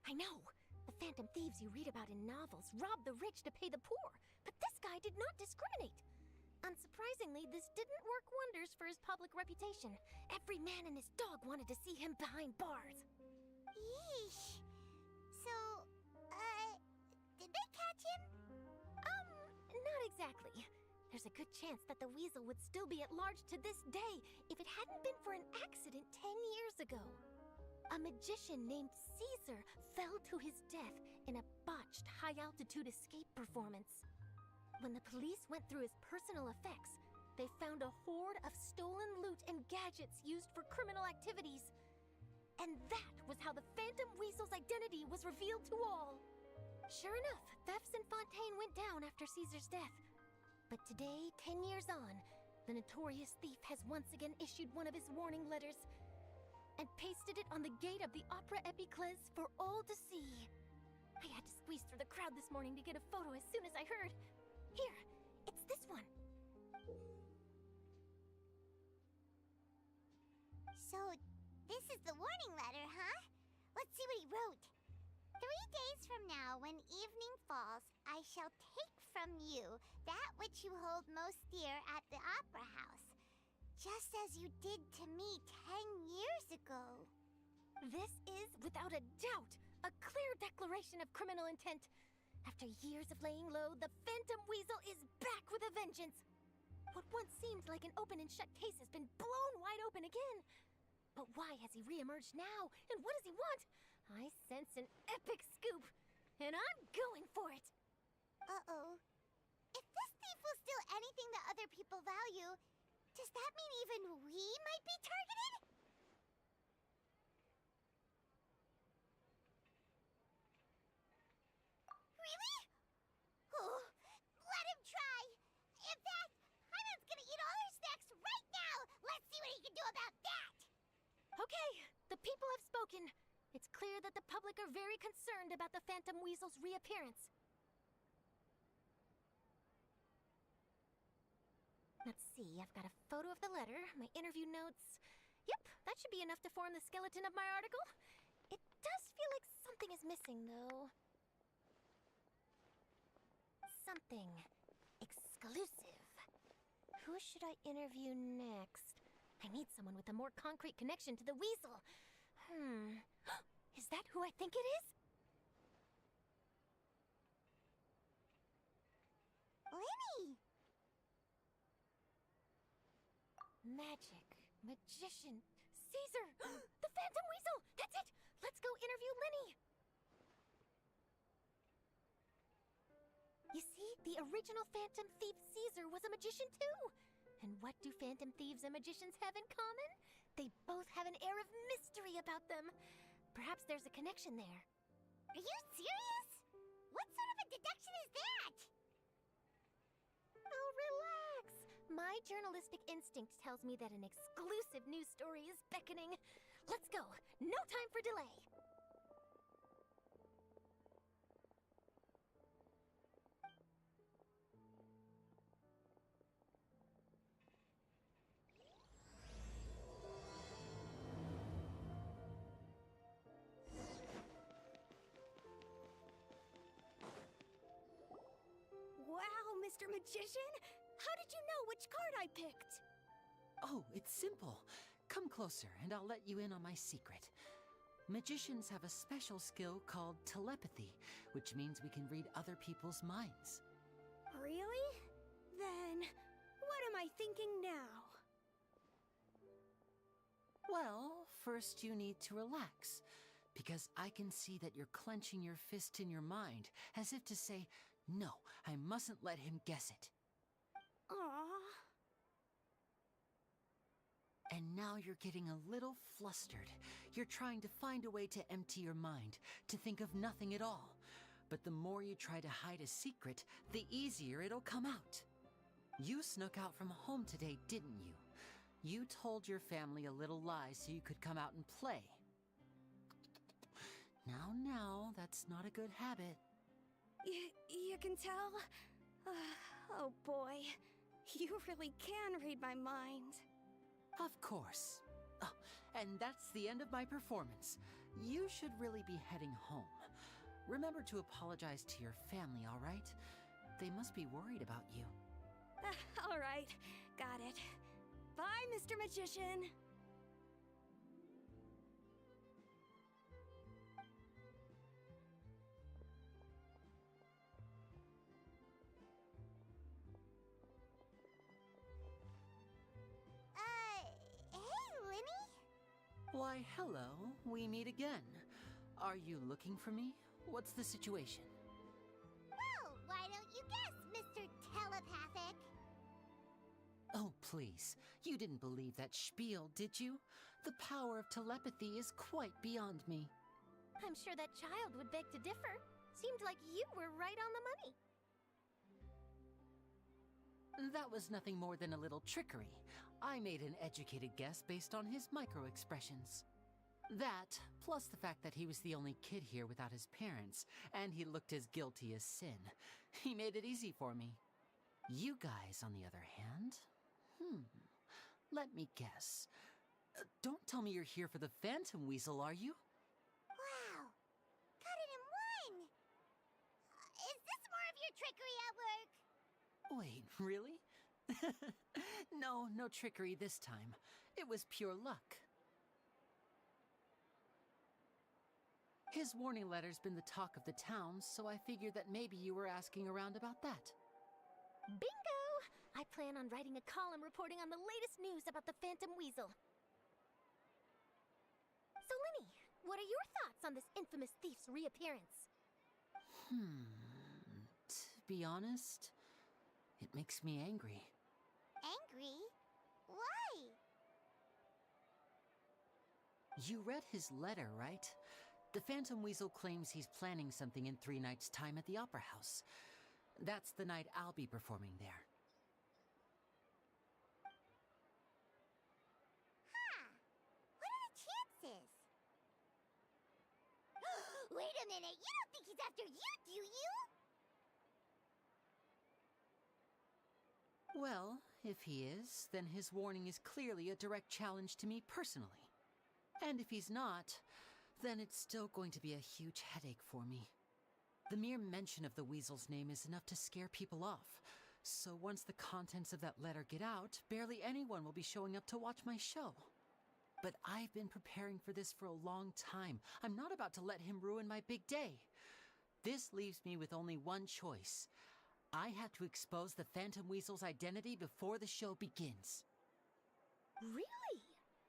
I know. The phantom thieves you read about in novels rob the rich to pay the poor, but this guy did not discriminate. Unsurprisingly, this didn't work wonders for his public reputation. Every man and his dog wanted to see him behind bars. Yeesh. So, did they catch him? Not exactly. There's a good chance that the Weasel would still be at large to this day if it hadn't been for an accident 10 years ago. A magician named Caesar fell to his death in a botched high-altitude escape performance. When the police went through his personal effects, they found a hoard of stolen loot and gadgets used for criminal activities. And that was how the Phantom Weasel's identity was revealed to all. Sure enough, thefts in Fontaine went down after Caesar's death. But today, 10 years on, the notorious thief has once again issued one of his warning letters and pasted it on the gate of the Opera Epiclese for all to see. I had to squeeze through the crowd this morning to get a photo as soon as I heard. Here, it's this one. So, this is the warning letter, huh? Let's see what he wrote. 3 days from now, when evening falls, I shall take from you that which you hold most dear at the Opera House, just as you did to me 10 years ago. This is, without a doubt, a clear declaration of criminal intent. After years of laying low, the Phantom Weasel is back with a vengeance. What once seemed like an open and shut case has been blown wide open again. But why has he reemerged now? And what does he want? I sense an epic scoop, and I'm going for it. Uh-oh. If this thief will steal anything that other people value, does that mean even we might be targeted? Really? Oh, let him try. In fact, Hyman's gonna eat all our snacks right now. Let's see what he can do about that. Okay, the people have spoken. It's clear that the public are very concerned about the Phantom Weasel's reappearance. Let's see, I've got a photo of the letter, my interview notes. Yep, that should be enough to form the skeleton of my article. It does feel like something is missing, though. Something exclusive. Who should I interview next? I need someone with a more concrete connection to the Weasel. Is that who I think it is? Lenny! Magic, magician, Caesar! The Phantom Weasel! That's it! Let's go interview Lenny! You see, the original Phantom Thief Caesar was a magician too! And what do Phantom Thieves and magicians have in common? They both have an air of mystery about them. Perhaps there's a connection there. Are you serious? What sort of a deduction is that? Oh, relax! My journalistic instinct tells me that an exclusive news story is beckoning. Let's go! No time for delay! Wow, Mr. Magician! How did you know which card I picked? Oh, it's simple. Come closer and I'll let you in on my secret. Magicians have a special skill called telepathy, which means we can read other people's minds. Really? Then, what am I thinking now? Well, first you need to relax, because I can see that you're clenching your fist in your mind, as if to say, no, I mustn't let him guess it. Aww. And now you're getting a little flustered. You're trying to find a way to empty your mind, to think of nothing at all. But the more you try to hide a secret, the easier it'll come out. You snuck out from home today, didn't you? You told your family a little lie so you could come out and play. Now, that's not a good habit. You can tell? Oh boy, you really can read my mind. Of course. Oh, and that's the end of my performance. You should really be heading home. Remember to apologize to your family, all right? They must be worried about you. All right, got it. Bye, Mr. Magician. Hey, Lenny? Why, hello. We meet again. Are you looking for me? What's the situation? Well, why don't you guess, Mr. Telepathic? Oh, please. You didn't believe that spiel, did you? The power of telepathy is quite beyond me. I'm sure that child would beg to differ. Seemed like you were right on the money. That was nothing more than a little trickery. I made an educated guess based on his micro-expressions. That, plus the fact that he was the only kid here without his parents, and he looked as guilty as sin. He made it easy for me. You guys, on the other hand... Let me guess. Don't tell me you're here for the Phantom Weasel, are you? Wow, got it in one! Is this more of your trickery at work? Wait, really? No trickery this time. It was pure luck. His warning letter's been the talk of the town, so I figured that maybe you were asking around about that. Bingo! I plan on writing a column reporting on the latest news about the Phantom Weasel. So, Lenny, what are your thoughts on this infamous thief's reappearance? To be honest, it makes me angry. Angry? Why? You read his letter, right? The Phantom Weasel claims he's planning something in 3 nights' time at the Opera House. That's the night I'll be performing there. What are the chances? Wait a minute, you don't think he's after you, do you? Well, if he is, then his warning is clearly a direct challenge to me personally. And if he's not, then it's still going to be a huge headache for me. The mere mention of the Weasel's name is enough to scare people off. So once the contents of that letter get out, barely anyone will be showing up to watch my show. But I've been preparing for this for a long time. I'm not about to let him ruin my big day. This leaves me with only one choice. I have to expose the Phantom Weasel's identity before the show begins. Really?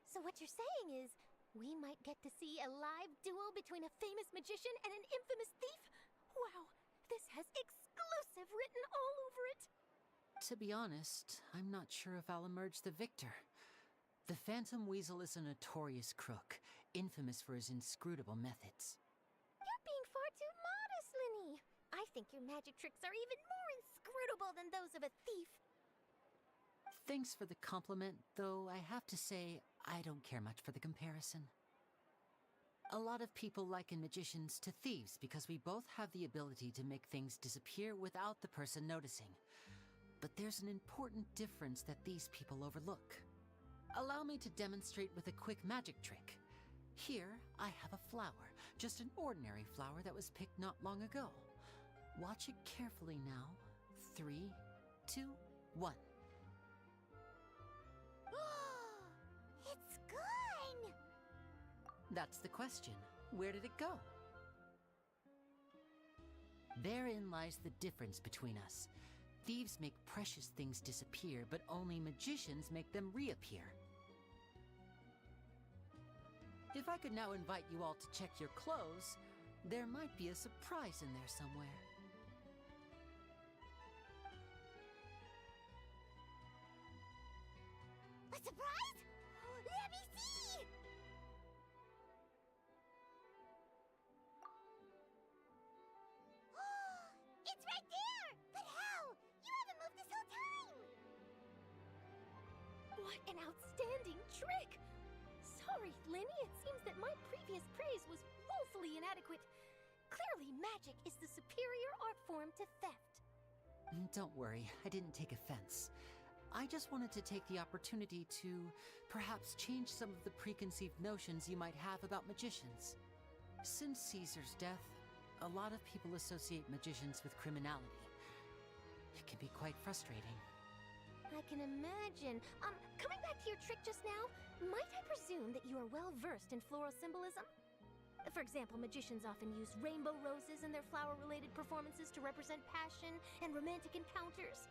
So what you're saying is, we might get to see a live duel between a famous magician and an infamous thief? Wow, this has exclusive written all over it. To be honest, I'm not sure if I'll emerge the victor. The Phantom Weasel is a notorious crook, infamous for his inscrutable methods. You're being far too modest, Linny. I think your magic tricks are even more inscrutable than those of a thief. Thanks for the compliment, though I have to say I don't care much for the comparison. A lot of people liken magicians to thieves because we both have the ability to make things disappear without the person noticing. But there's an important difference that these people overlook. Allow me to demonstrate with a quick magic trick. Here, I have a flower, just an ordinary flower that was picked not long ago. Watch it carefully now. 3, 2, 1. It's gone! That's the question. Where did it go? Therein lies the difference between us. Thieves make precious things disappear, but only magicians make them reappear. If I could now invite you all to check your clothes, there might be a surprise in there somewhere. A surprise? Let me see! It's right there! But how? You haven't moved this whole time! What an outstanding trick! Sorry, Linny, it seems that my previous praise was woefully inadequate. Clearly, magic is the superior art form to theft. Don't worry, I didn't take offense. I just wanted to take the opportunity to perhaps change some of the preconceived notions you might have about magicians. Since Caesar's death, a lot of people associate magicians with criminality. It can be quite frustrating. I can imagine. Coming back to your trick just now, might I presume that you are well versed in floral symbolism? For example, magicians often use rainbow roses in their flower-related performances to represent passion and romantic encounters.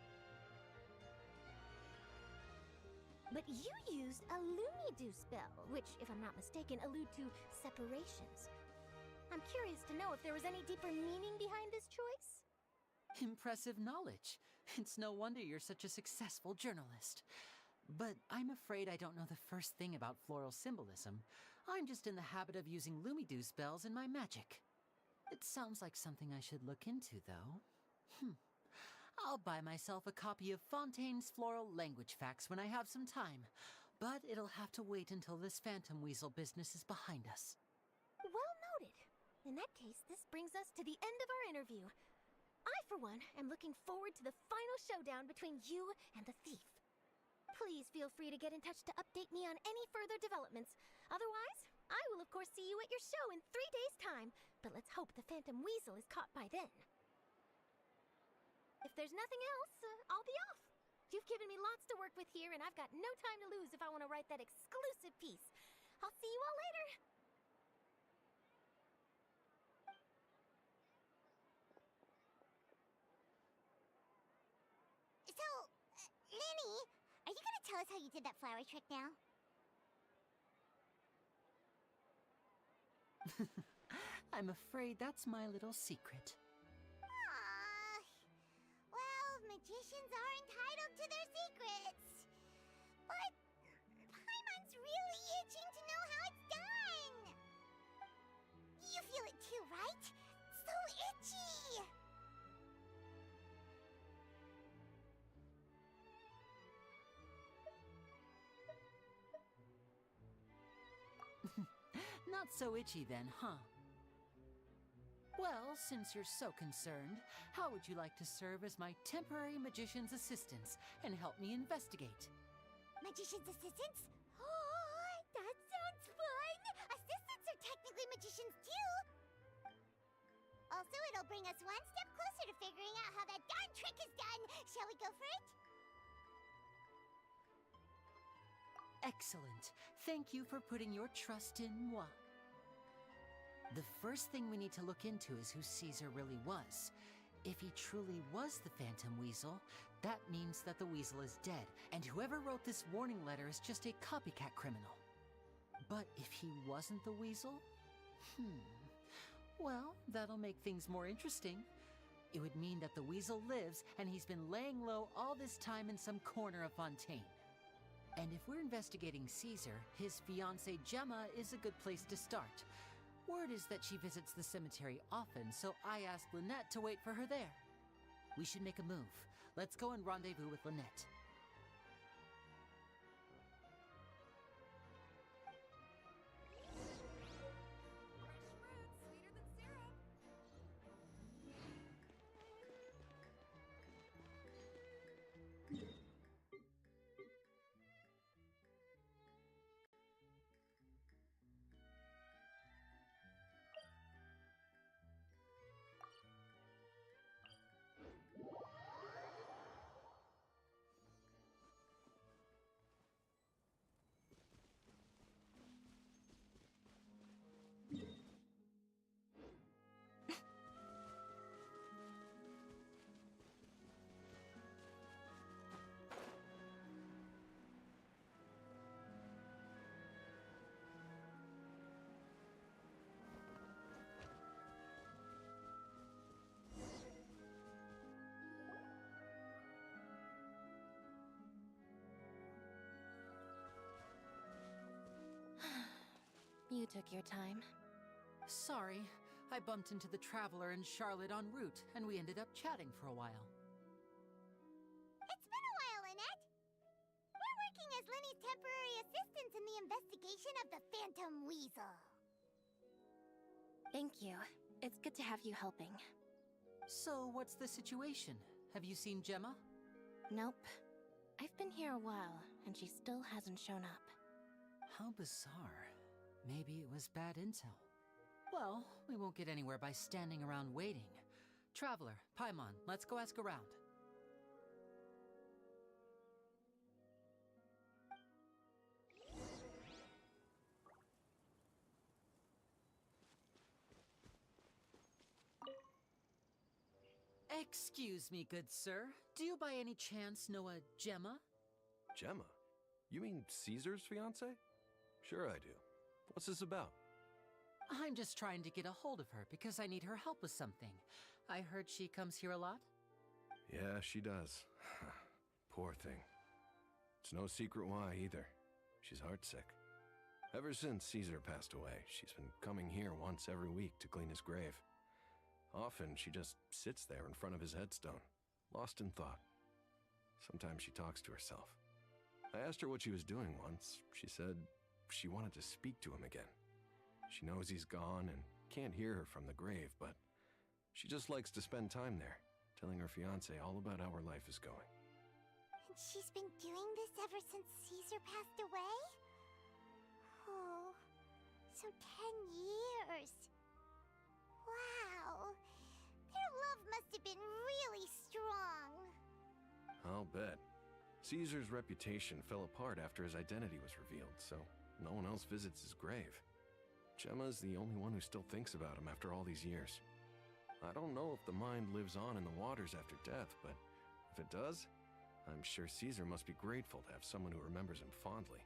But you used a Lumidu spell, which, if I'm not mistaken, allude to separations. I'm curious to know if there was any deeper meaning behind this choice? Impressive knowledge. It's no wonder you're such a successful journalist. But I'm afraid I don't know the first thing about floral symbolism. I'm just in the habit of using Lumidu spells in my magic. It sounds like something I should look into, though. I'll buy myself a copy of Fontaine's Floral Language Facts when I have some time. But it'll have to wait until this Phantom Weasel business is behind us. Well noted. In that case, this brings us to the end of our interview. I, for one, am looking forward to the final showdown between you and the thief. Please feel free to get in touch to update me on any further developments. Otherwise, I will of course see you at your show in 3 days' time, but let's hope the Phantom Weasel is caught by then. If there's nothing else, I'll be off. You've given me lots to work with here, and I've got no time to lose if I want to write that exclusive piece. I'll see you all later. So, Linny, are you gonna tell us how you did that flower trick now? I'm afraid that's my little secret. Aww. Well, magicians are entitled to their secrets. But Paimon's really itching to know how it's done. You feel it too, right? So itchy. Not so itchy then, huh? Well, since you're so concerned, how would you like to serve as my temporary magician's assistants and help me investigate? Magician's assistants? Oh, that sounds fun! Assistants are technically magicians too! Also, it'll bring us one step closer to figuring out how that darn trick is done! Shall we go for it? Excellent. Thank you for putting your trust in moi. The first thing we need to look into is who Caesar really was. If he truly was the Phantom Weasel, that means that the weasel is dead, and whoever wrote this warning letter is just a copycat criminal. But if he wasn't the weasel? Well, that'll make things more interesting. It would mean that the weasel lives, and he's been laying low all this time in some corner of Fontaine. And if we're investigating Caesar, his fiancée Gemma is a good place to start. Word is that she visits the cemetery often, so I asked Lynette to wait for her there. We should make a move. Let's go and rendezvous with Lynette. You took your time. Sorry, I bumped into the Traveler and Charlotte en route, and we ended up chatting for a while. It's been a while, Lynette. We're working as Lenny's temporary assistants in the investigation of the Phantom Weasel. Thank you. It's good to have you helping. So, what's the situation? Have you seen Gemma? Nope. I've been here a while, and she still hasn't shown up. How bizarre. Maybe it was bad intel. Well, we won't get anywhere by standing around waiting. Traveler, Paimon, let's go ask around. Excuse me, good sir. Do you by any chance know a Gemma? Gemma? You mean Caesar's fiancée? Sure I do. What's this about? I'm just trying to get a hold of her because I need her help with something. I heard she comes here a lot. Yeah, she does. Poor thing. It's no secret why either. She's heartsick. Ever since Caesar passed away, she's been coming here once every week to clean his grave. Often she just sits there in front of his headstone, lost in thought. Sometimes she talks to herself. I asked her what she was doing once. She said she wanted to speak to him again. She knows he's gone and can't hear her from the grave, but she just likes to spend time there, telling her fiancé all about how her life is going. And she's been doing this ever since Caesar passed away? Oh, so 10 years. Wow. Their love must have been really strong. I'll bet. Caesar's reputation fell apart after his identity was revealed, so no one else visits his grave. Gemma's the only one who still thinks about him after all these years. I don't know if the mind lives on in the waters after death, but if it does, I'm sure Caesar must be grateful to have someone who remembers him fondly.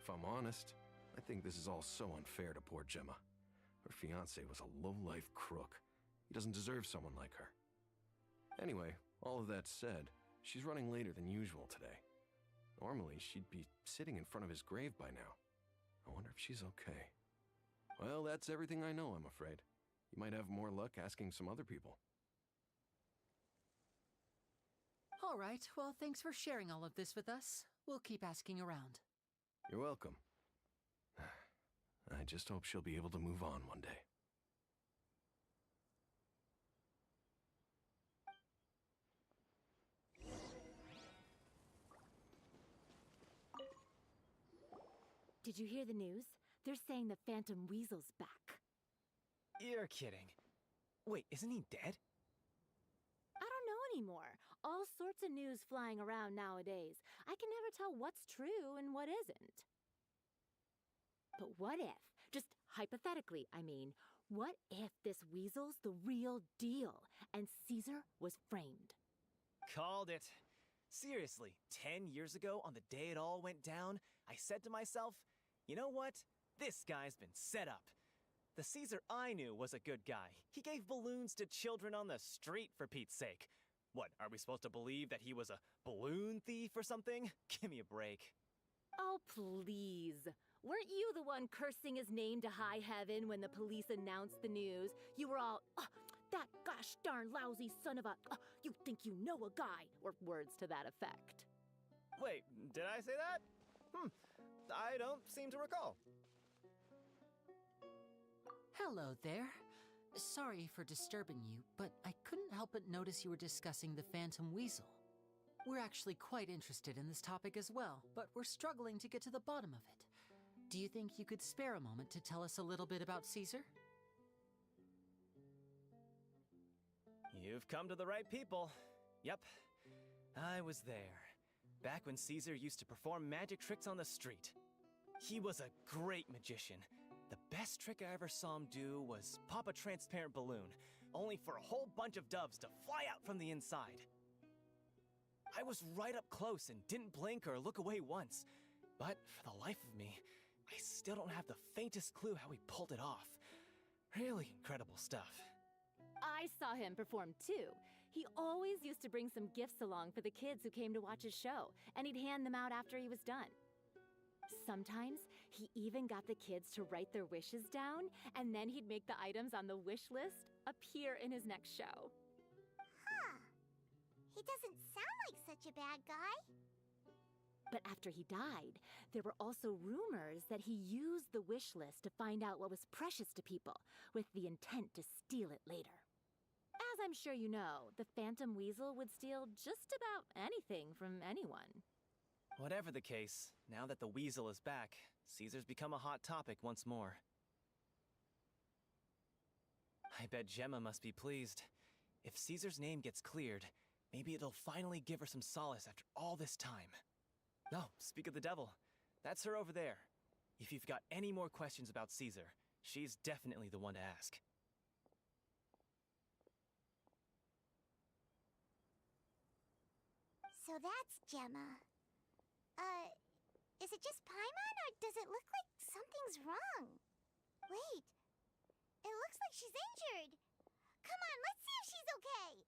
If I'm honest, I think this is all so unfair to poor Gemma. Her fiancé was a low-life crook. He doesn't deserve someone like her. Anyway, all of that said, she's running later than usual today. Normally, she'd be sitting in front of his grave by now. I wonder if she's okay. Well, that's everything I know, I'm afraid. You might have more luck asking some other people. All right, well, thanks for sharing all of this with us. We'll keep asking around. You're welcome. I just hope she'll be able to move on one day. Did you hear the news? They're saying the Phantom Weasel's back. You're kidding. Wait, isn't he dead? I don't know anymore. All sorts of news flying around nowadays. I can never tell what's true and what isn't. But what if, just hypothetically, I mean, what if this weasel's the real deal and Caesar was framed? Called it. Seriously, 10 years ago, on the day it all went down, I said to myself, you know what? This guy's been set up. The Caesar I knew was a good guy. He gave balloons to children on the street, for Pete's sake. What, are we supposed to believe that he was a balloon thief or something? Give me a break. Oh, please. Weren't you the one cursing his name to high heaven when the police announced the news? You were all, "Oh, that gosh darn lousy son of a, you think you know a guy," or words to that effect. Wait, did I say that? I don't seem to recall. Hello there. Sorry for disturbing you, but I couldn't help but notice you were discussing the Phantom Weasel. We're actually quite interested in this topic as well, but we're struggling to get to the bottom of it. Do you think you could spare a moment to tell us a little bit about Caesar? You've come to the right people. Yep, I was there. Back when Caesar used to perform magic tricks on the street. He was a great magician. The best trick I ever saw him do was pop a transparent balloon, only for a whole bunch of doves to fly out from the inside. I was right up close and didn't blink or look away once. But for the life of me, I still don't have the faintest clue how he pulled it off. Really incredible stuff. I saw him perform too. He always used to bring some gifts along for the kids who came to watch his show, and he'd hand them out after he was done. Sometimes he even got the kids to write their wishes down, and then he'd make the items on the wish list appear in his next show. Huh. He doesn't sound like such a bad guy. But after he died, there were also rumors that he used the wish list to find out what was precious to people, with the intent to steal it later. As I'm sure you know, the Phantom Weasel would steal just about anything from anyone. Whatever the case, now that the Weasel is back, Caesar's become a hot topic once more. I bet Gemma must be pleased. If Caesar's name gets cleared, maybe it'll finally give her some solace after all this time. Oh, speak of the devil. That's her over there. If you've got any more questions about Caesar, she's definitely the one to ask. So that's Gemma. Is it just Paimon, or does it look like something's wrong? Wait, it looks like she's injured. Come on, let's see if she's okay.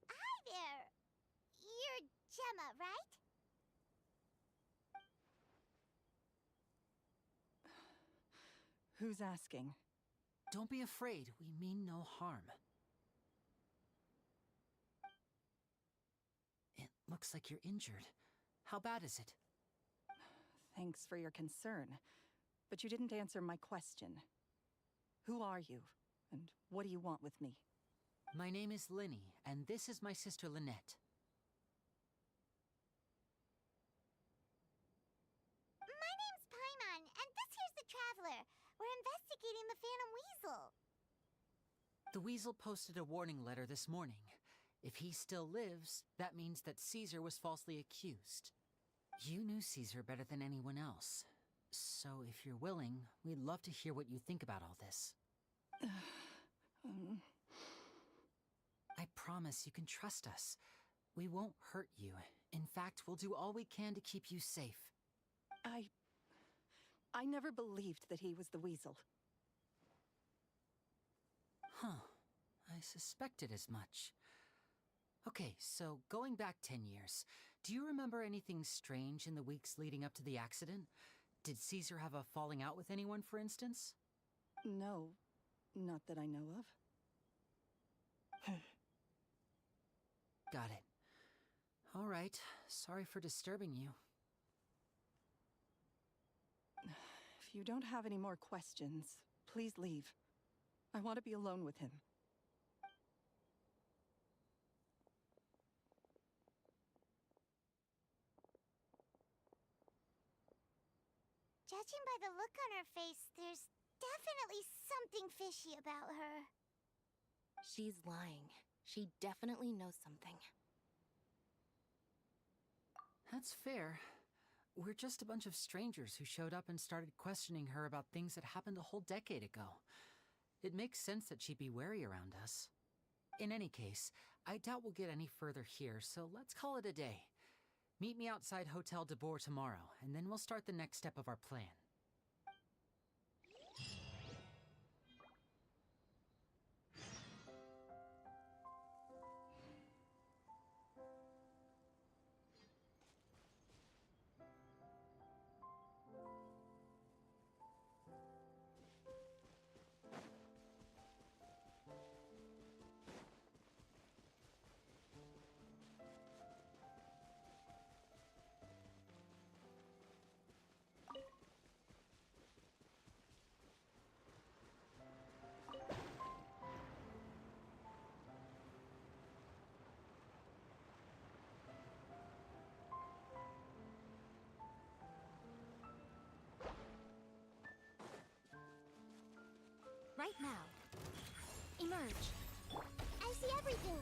Hi there. You're Gemma, right? Who's asking? Don't be afraid, we mean no harm. It looks like you're injured. How bad is it? Thanks for your concern, but you didn't answer my question. Who are you, and what do you want with me? My name is Linny, and this is my sister Lynette. My name's Paimon, and this here's the Traveler. We're investigating the Phantom Weasel. The Weasel posted a warning letter this morning. If he still lives, that means that Caesar was falsely accused. You knew Caesar better than anyone else. So if you're willing, we'd love to hear what you think about all this. I promise you can trust us. We won't hurt you. In fact, we'll do all we can to keep you safe. I never believed that he was the Weasel. Huh. I suspected as much. Okay, so going back 10 years, do you remember anything strange in the weeks leading up to the accident? Did Caesar have a falling out with anyone, for instance? No, not that I know of. Got it. All right, sorry for disturbing you. If you don't have any more questions, please leave. I want to be alone with him. Judging by the look on her face, there's definitely something fishy about her. She's lying. She definitely knows something. That's fair. We're just a bunch of strangers who showed up and started questioning her about things that happened a whole decade ago. It makes sense that she'd be wary around us. In any case, I doubt we'll get any further here, so let's call it a day. Meet me outside Hotel de Boer tomorrow, and then we'll start the next step of our plan. emerge. I see everything.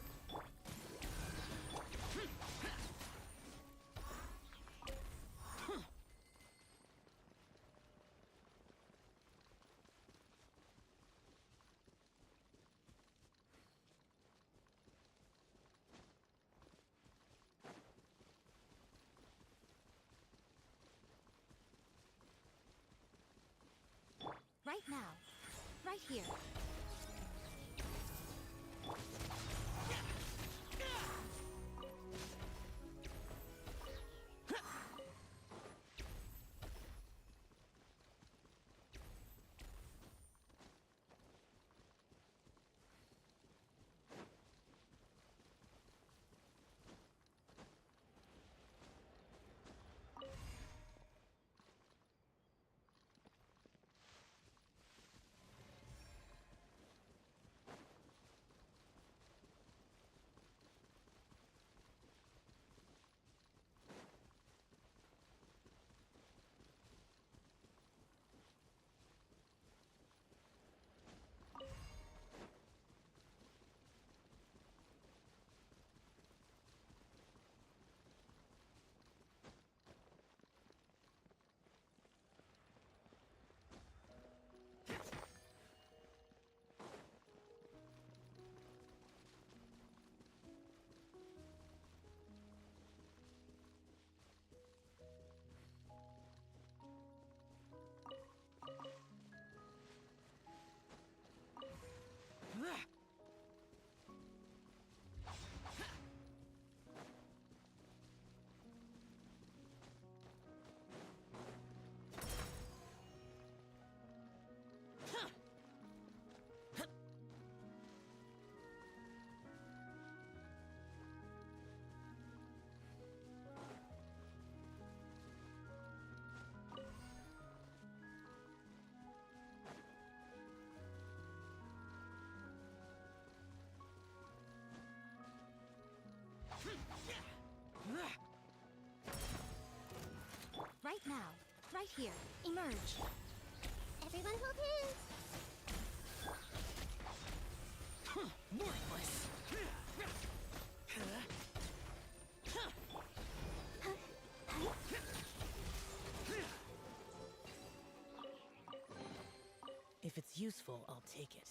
Right now. Right here. Right now. Right here. Emerge. Everyone hold hands. Worthless! If it's useful, I'll take it.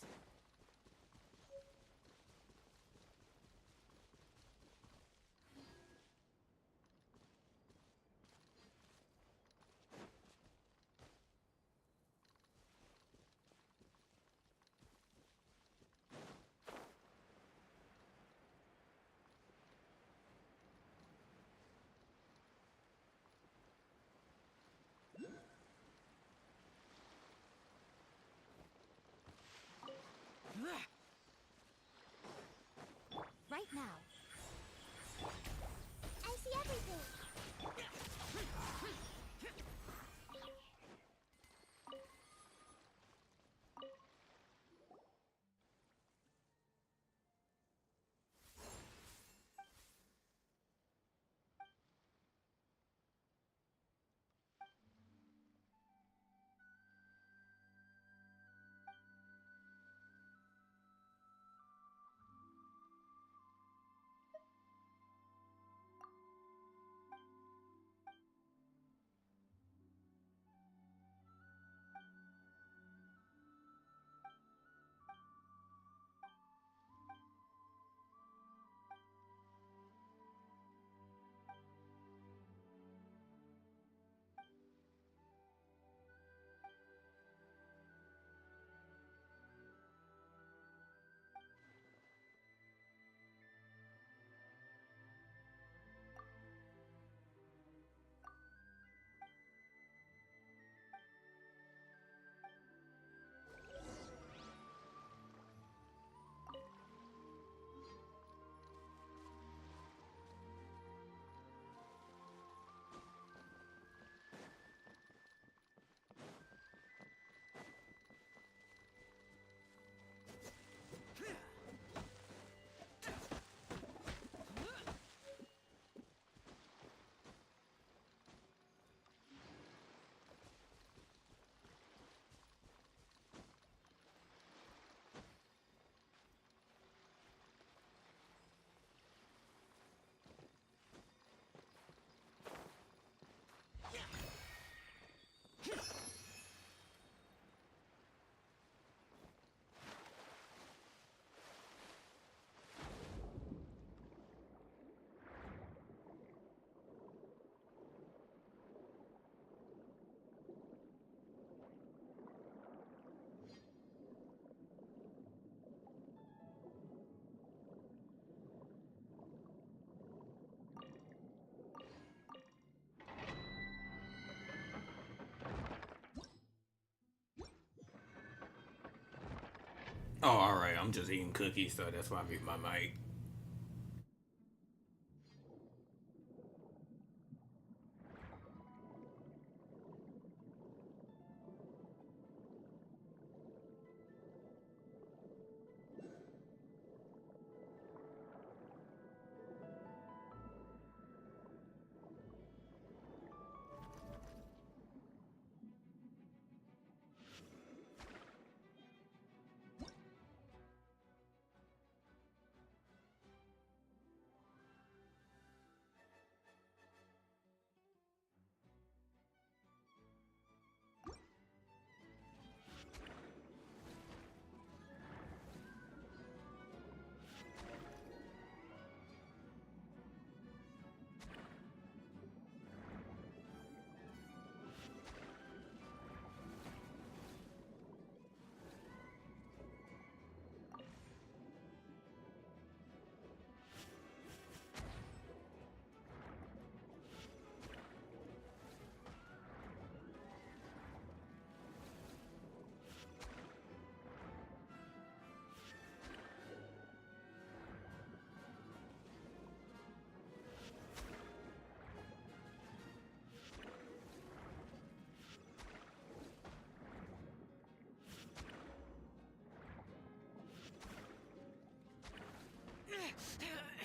I'm just eating cookies, so that's why I mute my mic.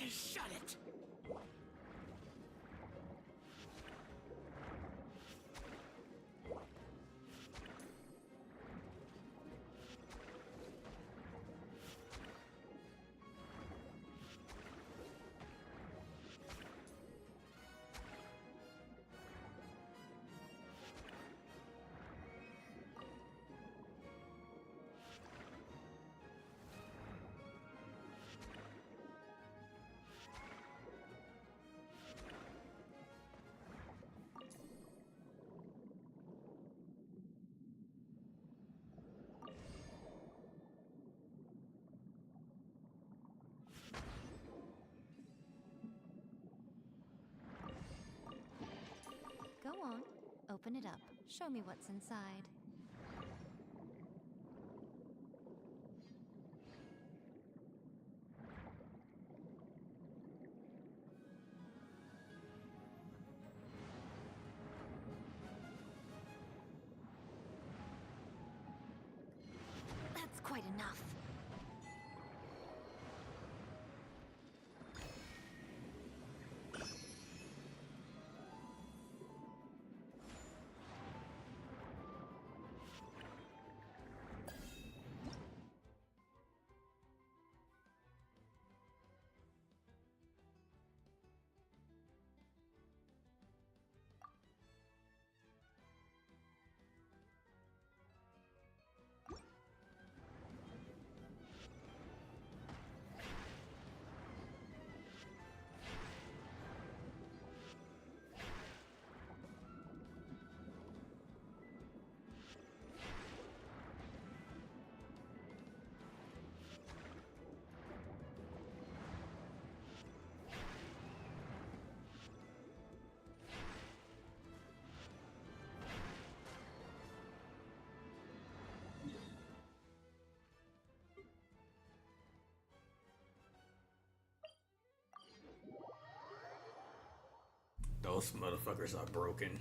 Shut it! Go on, open it up. Show me what's inside. That's quite enough. Those motherfuckers are broken.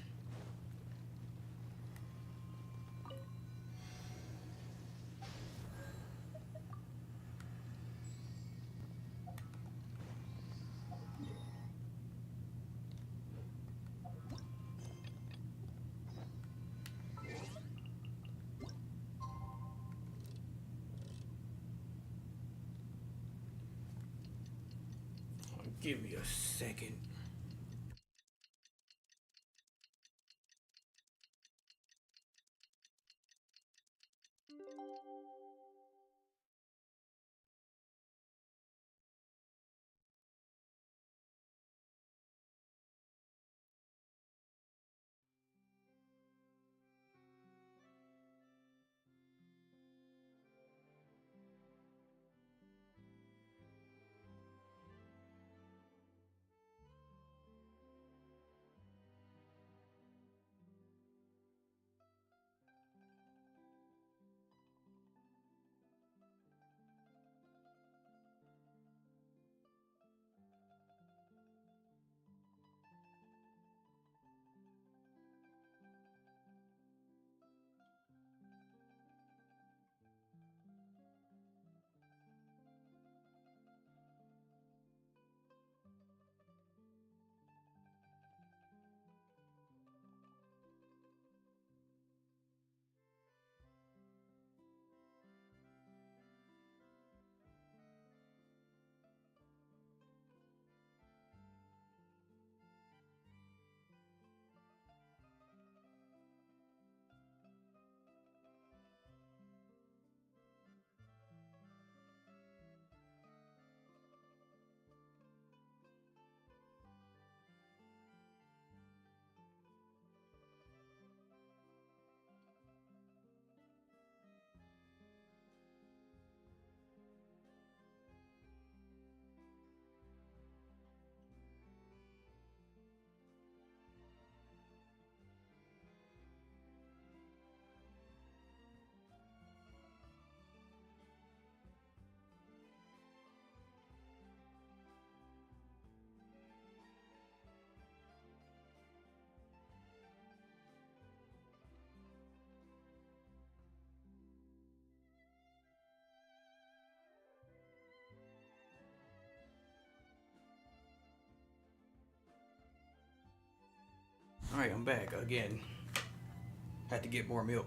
Give me a second. Alright, I'm back again. Had to get more milk.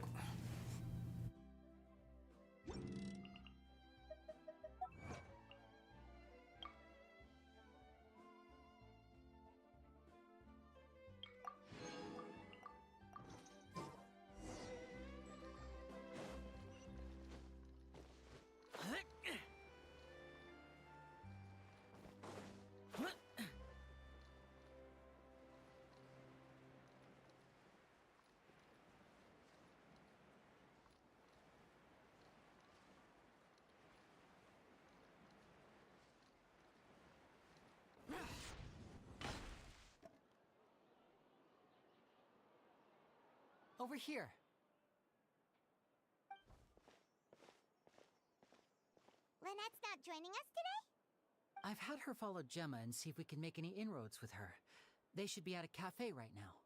Over here. Lynette's not joining us today? I've had her follow Gemma and see if we can make any inroads with her. They should be at a cafe right now.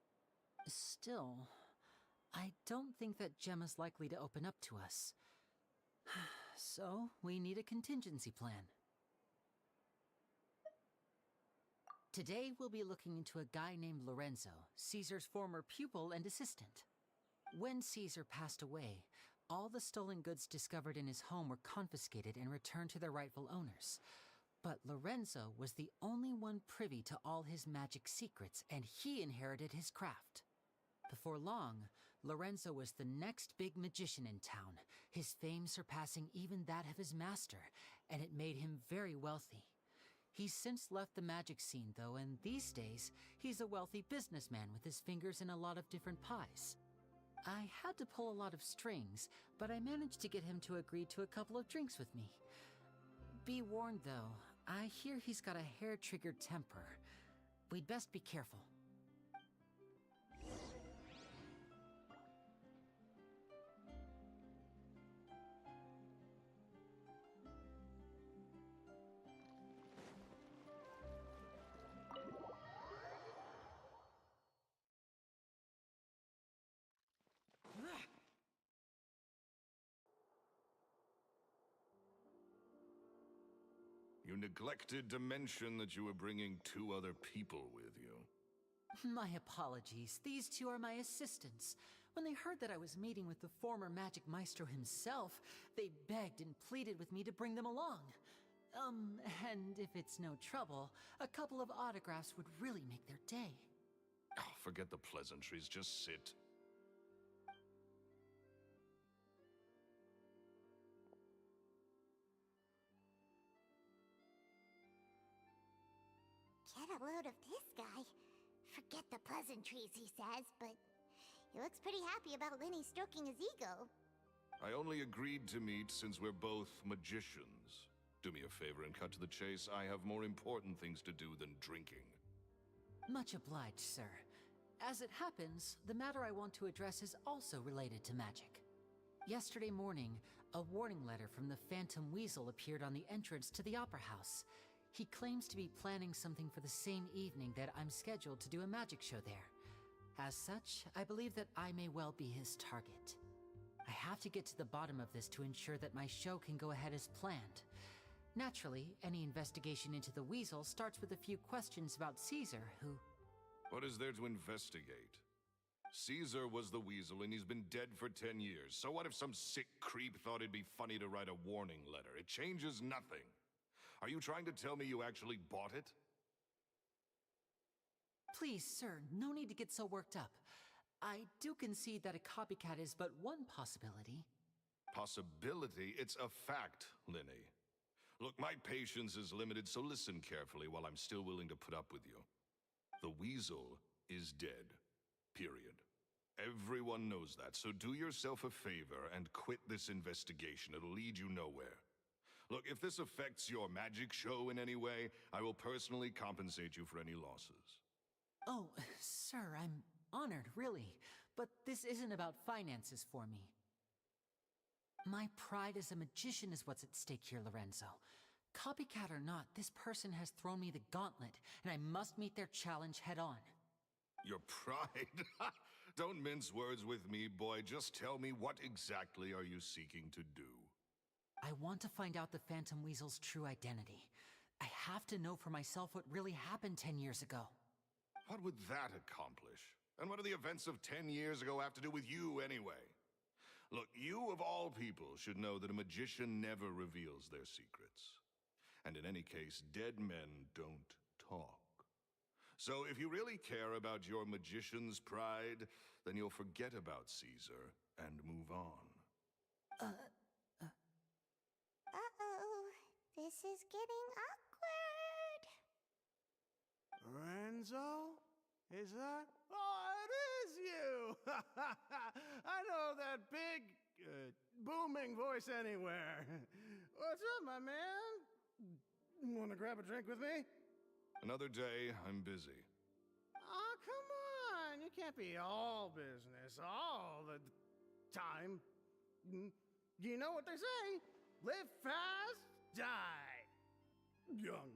Still, I don't think that Gemma's likely to open up to us. So, we need a contingency plan. Today, we'll be looking into a guy named Lorenzo, Caesar's former pupil and assistant. When Caesar passed away, all the stolen goods discovered in his home were confiscated and returned to their rightful owners. But Lorenzo was the only one privy to all his magic secrets, and he inherited his craft. Before long, Lorenzo was the next big magician in town, his fame surpassing even that of his master, and it made him very wealthy. He's since left the magic scene, though, and these days, he's a wealthy businessman with his fingers in a lot of different pies. I had to pull a lot of strings, but I managed to get him to agree to a couple of drinks with me. Be warned, though, I hear he's got a hair-triggered temper. We'd best be careful. You neglected to mention that you were bringing 2 other people with you. My apologies. These 2 are my assistants. When they heard that I was meeting with the former magic maestro himself, they begged and pleaded with me to bring them along. And if it's no trouble, a couple of autographs would really make their day. Oh, forget the pleasantries, just sit. Get a load of this guy. Forget the pleasantries, he says, but he looks pretty happy about Lenny stroking his ego. I only agreed to meet since we're both magicians. Do me a favor and cut to the chase. I have more important things to do than drinking. Much obliged, sir. As it happens, the matter I want to address is also related to magic. Yesterday morning, a warning letter from the Phantom Weasel appeared on the entrance to the Opera House. He claims to be planning something for the same evening that I'm scheduled to do a magic show there. As such, I believe that I may well be his target. I have to get to the bottom of this to ensure that my show can go ahead as planned. Naturally, any investigation into the Weasel starts with a few questions about Caesar, who... What is there to investigate? Caesar was the Weasel and he's been dead for 10 years. So what if some sick creep thought it'd be funny to write a warning letter? It changes nothing. Are you trying to tell me you actually bought it? Please, sir, no need to get so worked up. I do concede that a copycat is but one possibility. Possibility? It's a fact, Linny. Look, my patience is limited, so listen carefully while I'm still willing to put up with you. The Weasel is dead. Period. Everyone knows that, so do yourself a favor and quit this investigation. It'll lead you nowhere. Look, if this affects your magic show in any way, I will personally compensate you for any losses. Oh, sir, I'm honored, really. But this isn't about finances for me. My pride as a magician is what's at stake here, Lorenzo. Copycat or not, this person has thrown me the gauntlet, and I must meet their challenge head on. Your pride? Don't mince words with me, boy. Just tell me, what exactly are you seeking to do? I want to find out the Phantom Weasel's true identity. I have to know for myself what really happened 10 years ago. What would that accomplish? And what do the events of 10 years ago have to do with you, anyway? Look, you of all people should know that a magician never reveals their secrets. And in any case, dead men don't talk. So if you really care about your magician's pride, then you'll forget about Caesar and move on. Uh-oh. This is getting awkward. Lorenzo? Is that? Oh, it is you! I know that big, booming voice anywhere. What's up, my man? Want to grab a drink with me? Another day, I'm busy. Oh, come on. You can't be all business all the time. You know what they say? Live fast, die young.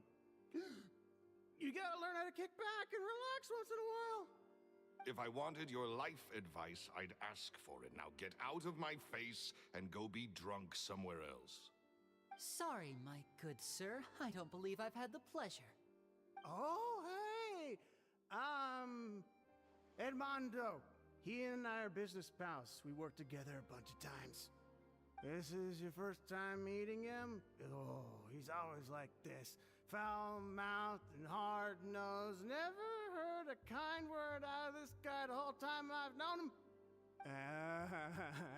You gotta learn how to kick back and relax once in a while. If I wanted your life advice, I'd ask for it. Now get out of my face and go be drunk somewhere else. Sorry, my good sir. I don't believe I've had the pleasure. Oh, hey! Edmondo. He and I are business pals. We worked together a bunch of times. This is your first time meeting him? Oh, he's always like this. Foul-mouthed and hard-nosed. Never heard a kind word out of this guy the whole time I've known him.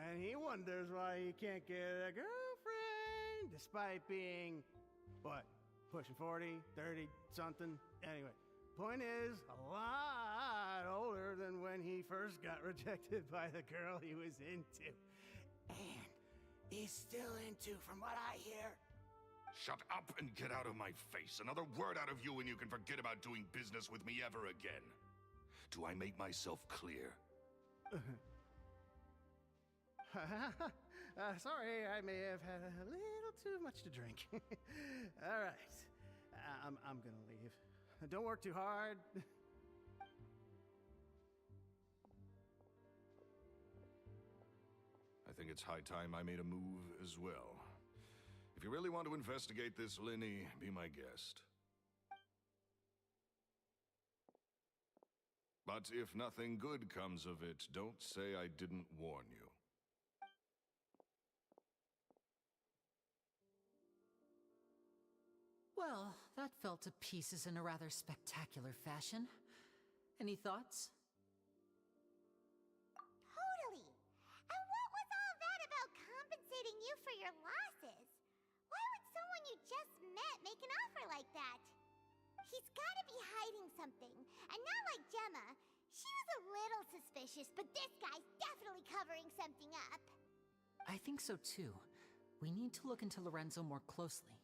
And he wonders why he can't get a girlfriend, despite being, what, pushing 40, 30, something? Anyway, point is, a lot older than when he first got rejected by the girl he was into. And he's still into, from what I hear. Shut up and get out of my face. Another word out of you and you can forget about doing business with me ever again. Do I make myself clear? Sorry, I may have had a little too much to drink. All right, I'm gonna leave. Don't work too hard. I think it's high time I made a move as well. If you really want to investigate this, Linny, be my guest. But if nothing good comes of it, don't say I didn't warn you. Well, that fell to pieces in a rather spectacular fashion. Any thoughts? Totally. And what was all that about compensating you for your losses? Why would someone you just met make an offer like that? He's gotta be hiding something. And not like Gemma. She was a little suspicious, but this guy's definitely covering something up. I think so too. We need to look into Lorenzo more closely.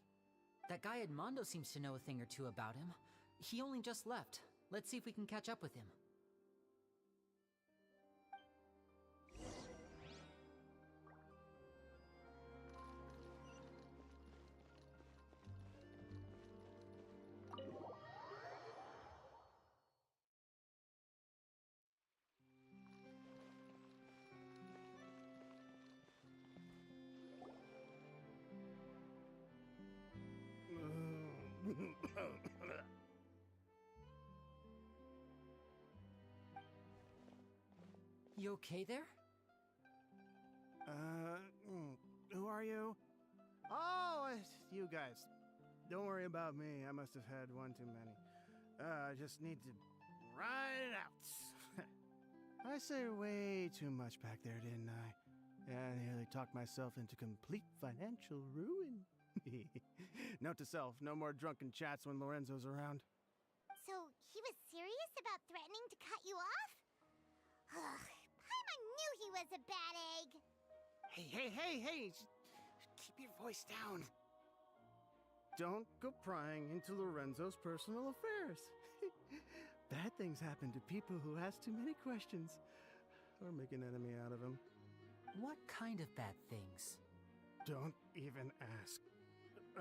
That guy Edmondo seems to know a thing or two about him. He only just left. Let's see if we can catch up with him. You okay there? Who are you? Oh, it's you guys. Don't worry about me. I must have had one too many. I just need to ride it out. I said way too much back there, didn't I? I nearly talked myself into complete financial ruin. Note to self, no more drunken chats when Lorenzo's around. So, he was serious about threatening to cut you off? Ugh, Paimon knew he was a bad egg. Hey, keep your voice down. Don't go prying into Lorenzo's personal affairs. Bad things happen to people who ask too many questions. Or make an enemy out of them. What kind of bad things? Don't even ask.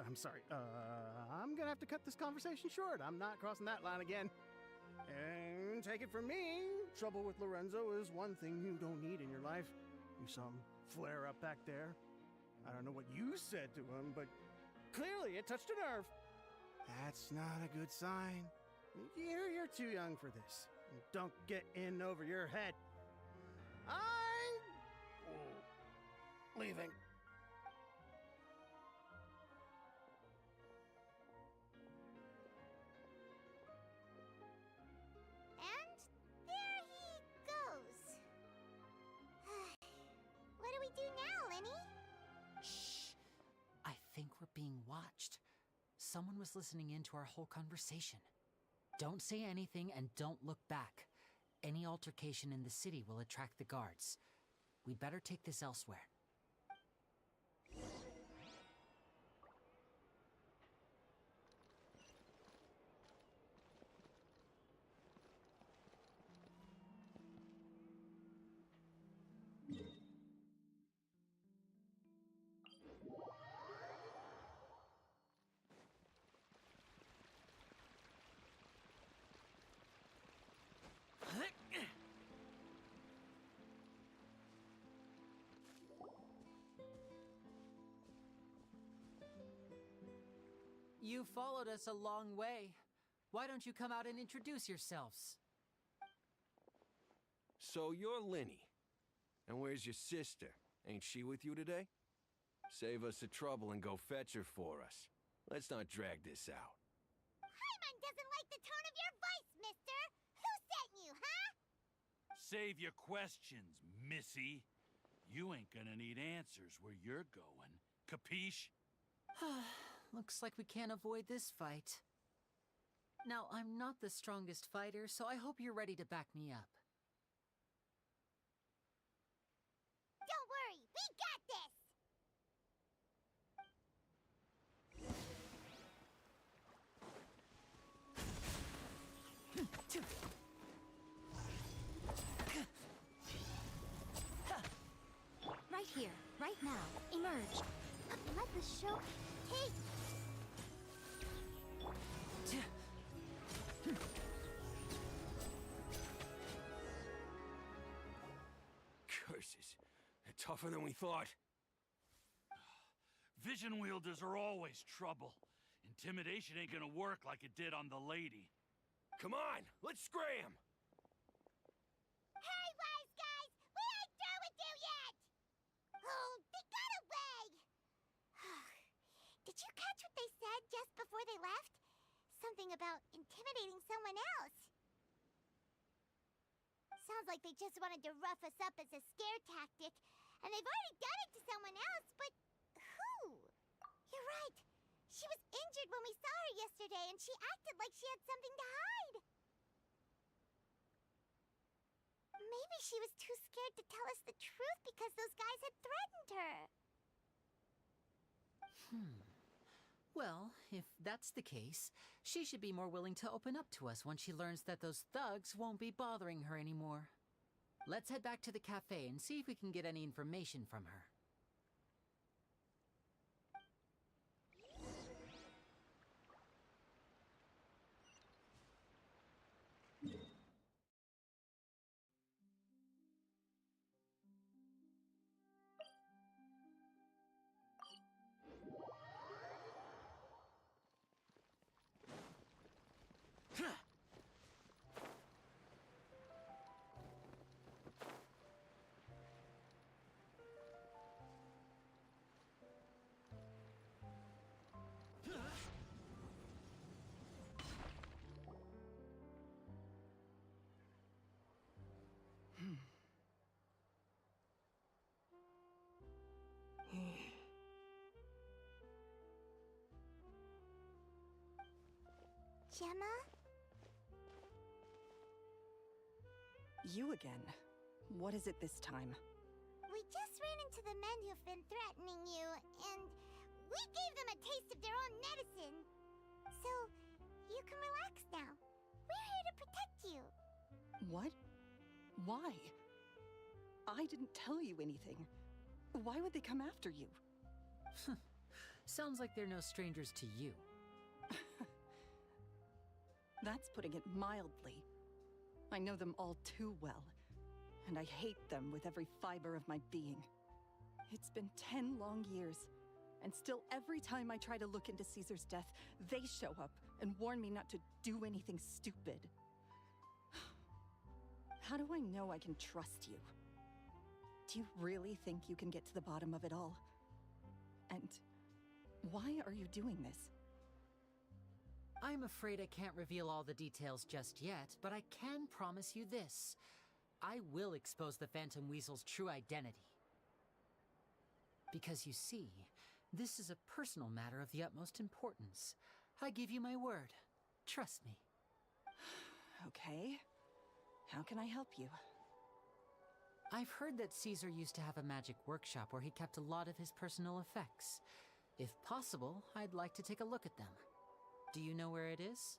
I'm sorry, I'm gonna have to cut this conversation short. I'm not crossing that line again. And take it from me, trouble with Lorenzo is one thing you don't need in your life. You saw him flare up back there. I don't know what you said to him, but clearly it touched a nerve. That's not a good sign. You're too young for this. Don't get in over your head. I'm leaving. And there he goes. What do we do now, Lenny? Shh. I think we're being watched. Someone was listening in to our whole conversation. Don't say anything and don't look back. Any altercation in the city will attract the guards. We'd better take this elsewhere. You followed us a long way. Why don't you come out and introduce yourselves? So you're Lenny. And where's your sister? Ain't she with you today? Save us the trouble and go fetch her for us. Let's not drag this out. Paimon doesn't like the tone of your voice, mister! Who sent you, huh? Save your questions, missy. You ain't gonna need answers where you're going. Capiche? Looks like we can't avoid this fight. Now, I'm not the strongest fighter, so I hope you're ready to back me up. Don't worry, we got this! Right here, right now. Emerge. Let the show take. Curses. They're tougher than we thought. Vision wielders are always trouble. Intimidation ain't gonna work like it did on the lady. Come on, let's scram! Hey, wise guys! We ain't through with you yet! Oh, they got away! Did you catch what they said just before they left? Something about intimidating someone else. Sounds like they just wanted to rough us up as a scare tactic, and they've already done it to someone else, but who? You're right. She was injured when we saw her yesterday, and she acted like she had something to hide. Maybe she was too scared to tell us the truth because those guys had threatened her. Well, if that's the case, she should be more willing to open up to us once she learns that those thugs won't be bothering her anymore. Let's head back to the cafe and see if we can get any information from her. Gemma? You again. What is it this time? We just ran into the men who've been threatening you, and we gave them a taste of their own medicine. So, you can relax now. We're here to protect you. What? Why? I didn't tell you anything. Why would they come after you? Sounds like they're no strangers to you. That's putting it mildly. I know them all too well, and I hate them with every fiber of my being. It's been 10 long years, and still every time I try to look into Caesar's death, they show up, and warn me not to do anything stupid. How do I know I can trust you? Do you really think you can get to the bottom of it all? And why are you doing this? I'm afraid I can't reveal all the details just yet, but I can promise you this. I will expose the Phantom Weasel's true identity. Because you see, this is a personal matter of the utmost importance. I give you my word. Trust me. Okay. How can I help you? I've heard that Caesar used to have a magic workshop where he kept a lot of his personal effects. If possible, I'd like to take a look at them. Do you know where it is?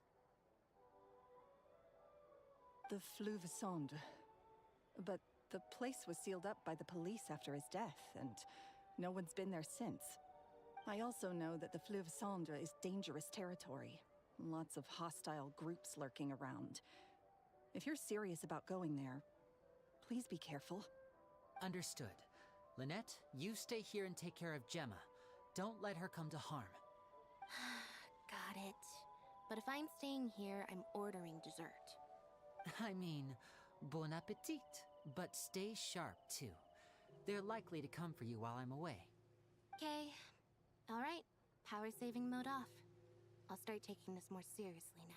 The Fleuve Cendre. But the place was sealed up by the police after his death, and no one's been there since. I also know that the Fleuve Cendre is dangerous territory. Lots of hostile groups lurking around. If you're serious about going there, please be careful. Understood. Lynette, you stay here and take care of Gemma. Don't let her come to harm. Got it. But if I'm staying here, I'm ordering dessert. I mean, bon appetit. But stay sharp, too. They're likely to come for you while I'm away. Okay. Alright. Power saving mode off. I'll start taking this more seriously now.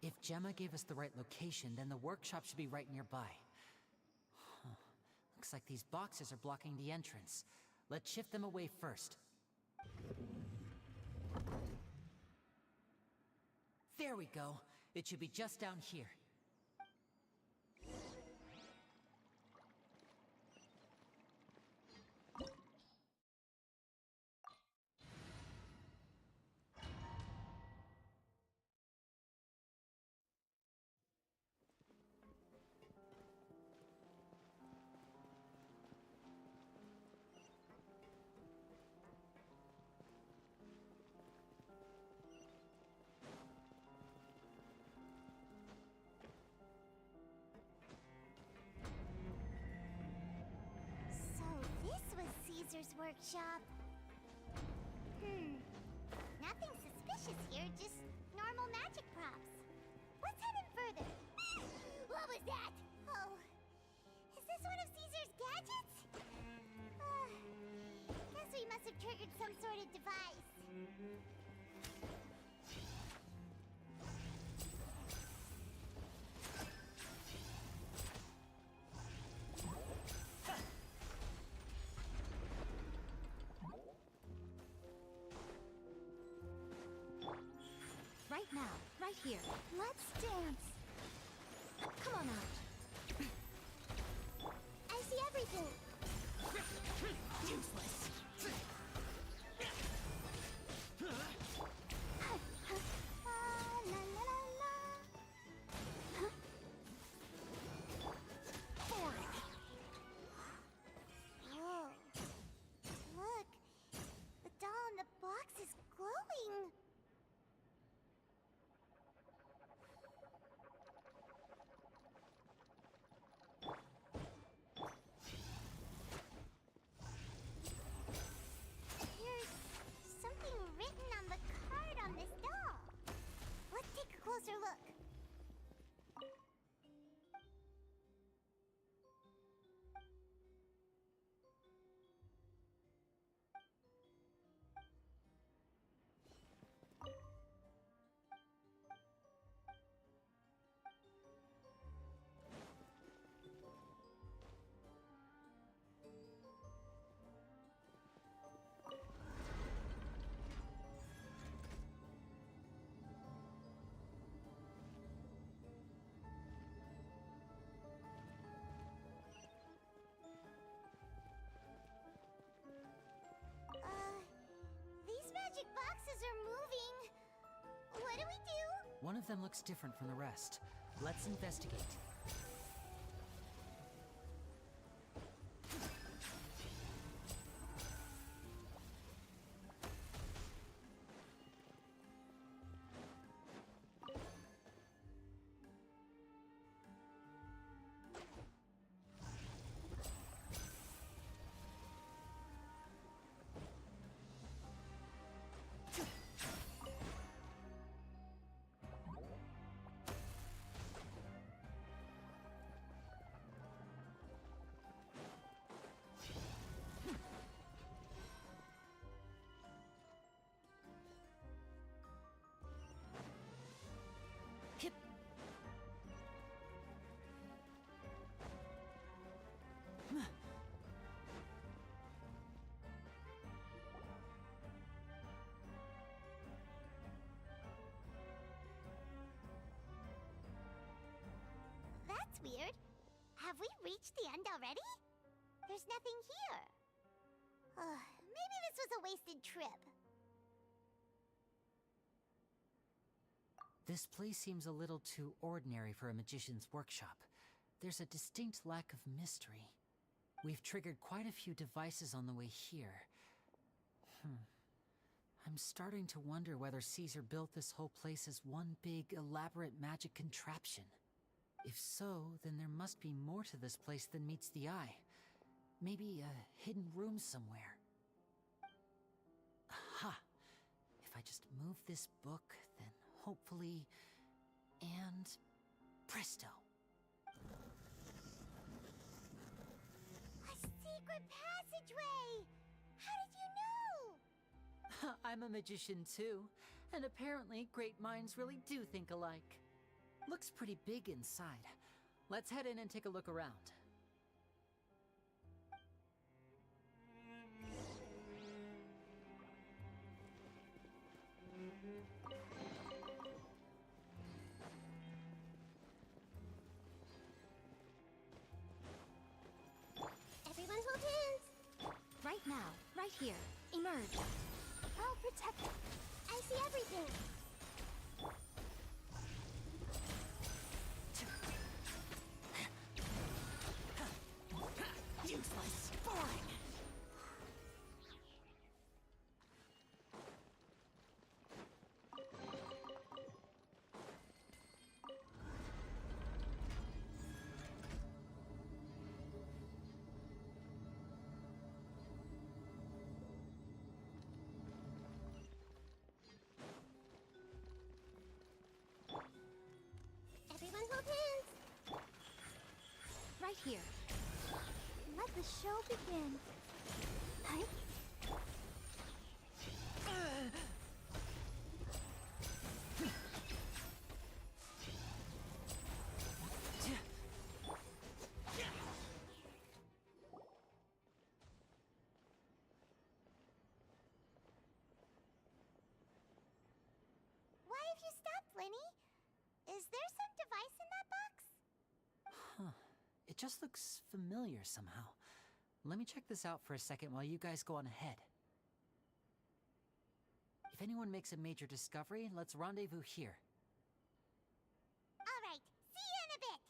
If Gemma gave us the right location, then the workshop should be right nearby. Huh. Looks like these boxes are blocking the entrance. Let's shift them away first. There we go. It should be just down here. So this was Caesar's workshop. Nothing suspicious here, just normal magic props. Let's head in further. What was that? Oh, is this one of Caesar's gadgets? Guess we must have triggered some sort of device. Right now, right here. Let's dance. Come on out. I see everything. Useless. La la la la. Boring. Oh, look. The doll in the box is glowing. One of them looks different from the rest. Let's investigate. That's weird. Have we reached the end already? There's nothing here. Maybe this was a wasted trip. This place seems a little too ordinary for a magician's workshop. There's a distinct lack of mystery. We've triggered quite a few devices on the way here. I'm starting to wonder whether Caesar built this whole place as one big, elaborate magic contraption. If so, then there must be more to this place than meets the eye. Maybe a hidden room somewhere. Aha! If I just move this book, then hopefully... and... presto! A secret passageway! How did you know? I'm a magician too, and apparently great minds really do think alike. Looks pretty big inside. Let's head in and take a look around. Everyone hold hands! Right now, right here. Emerge. I'll protect it. I see everything. Useless sparring! Everyone hold hands! Right here. Let the show begin. Hi. Why have you stopped, Lenny? Is there some device in that box? Huh. It just looks familiar somehow. Let me check this out for a second while you guys go on ahead. If anyone makes a major discovery, let's rendezvous here. All right, see you in a bit.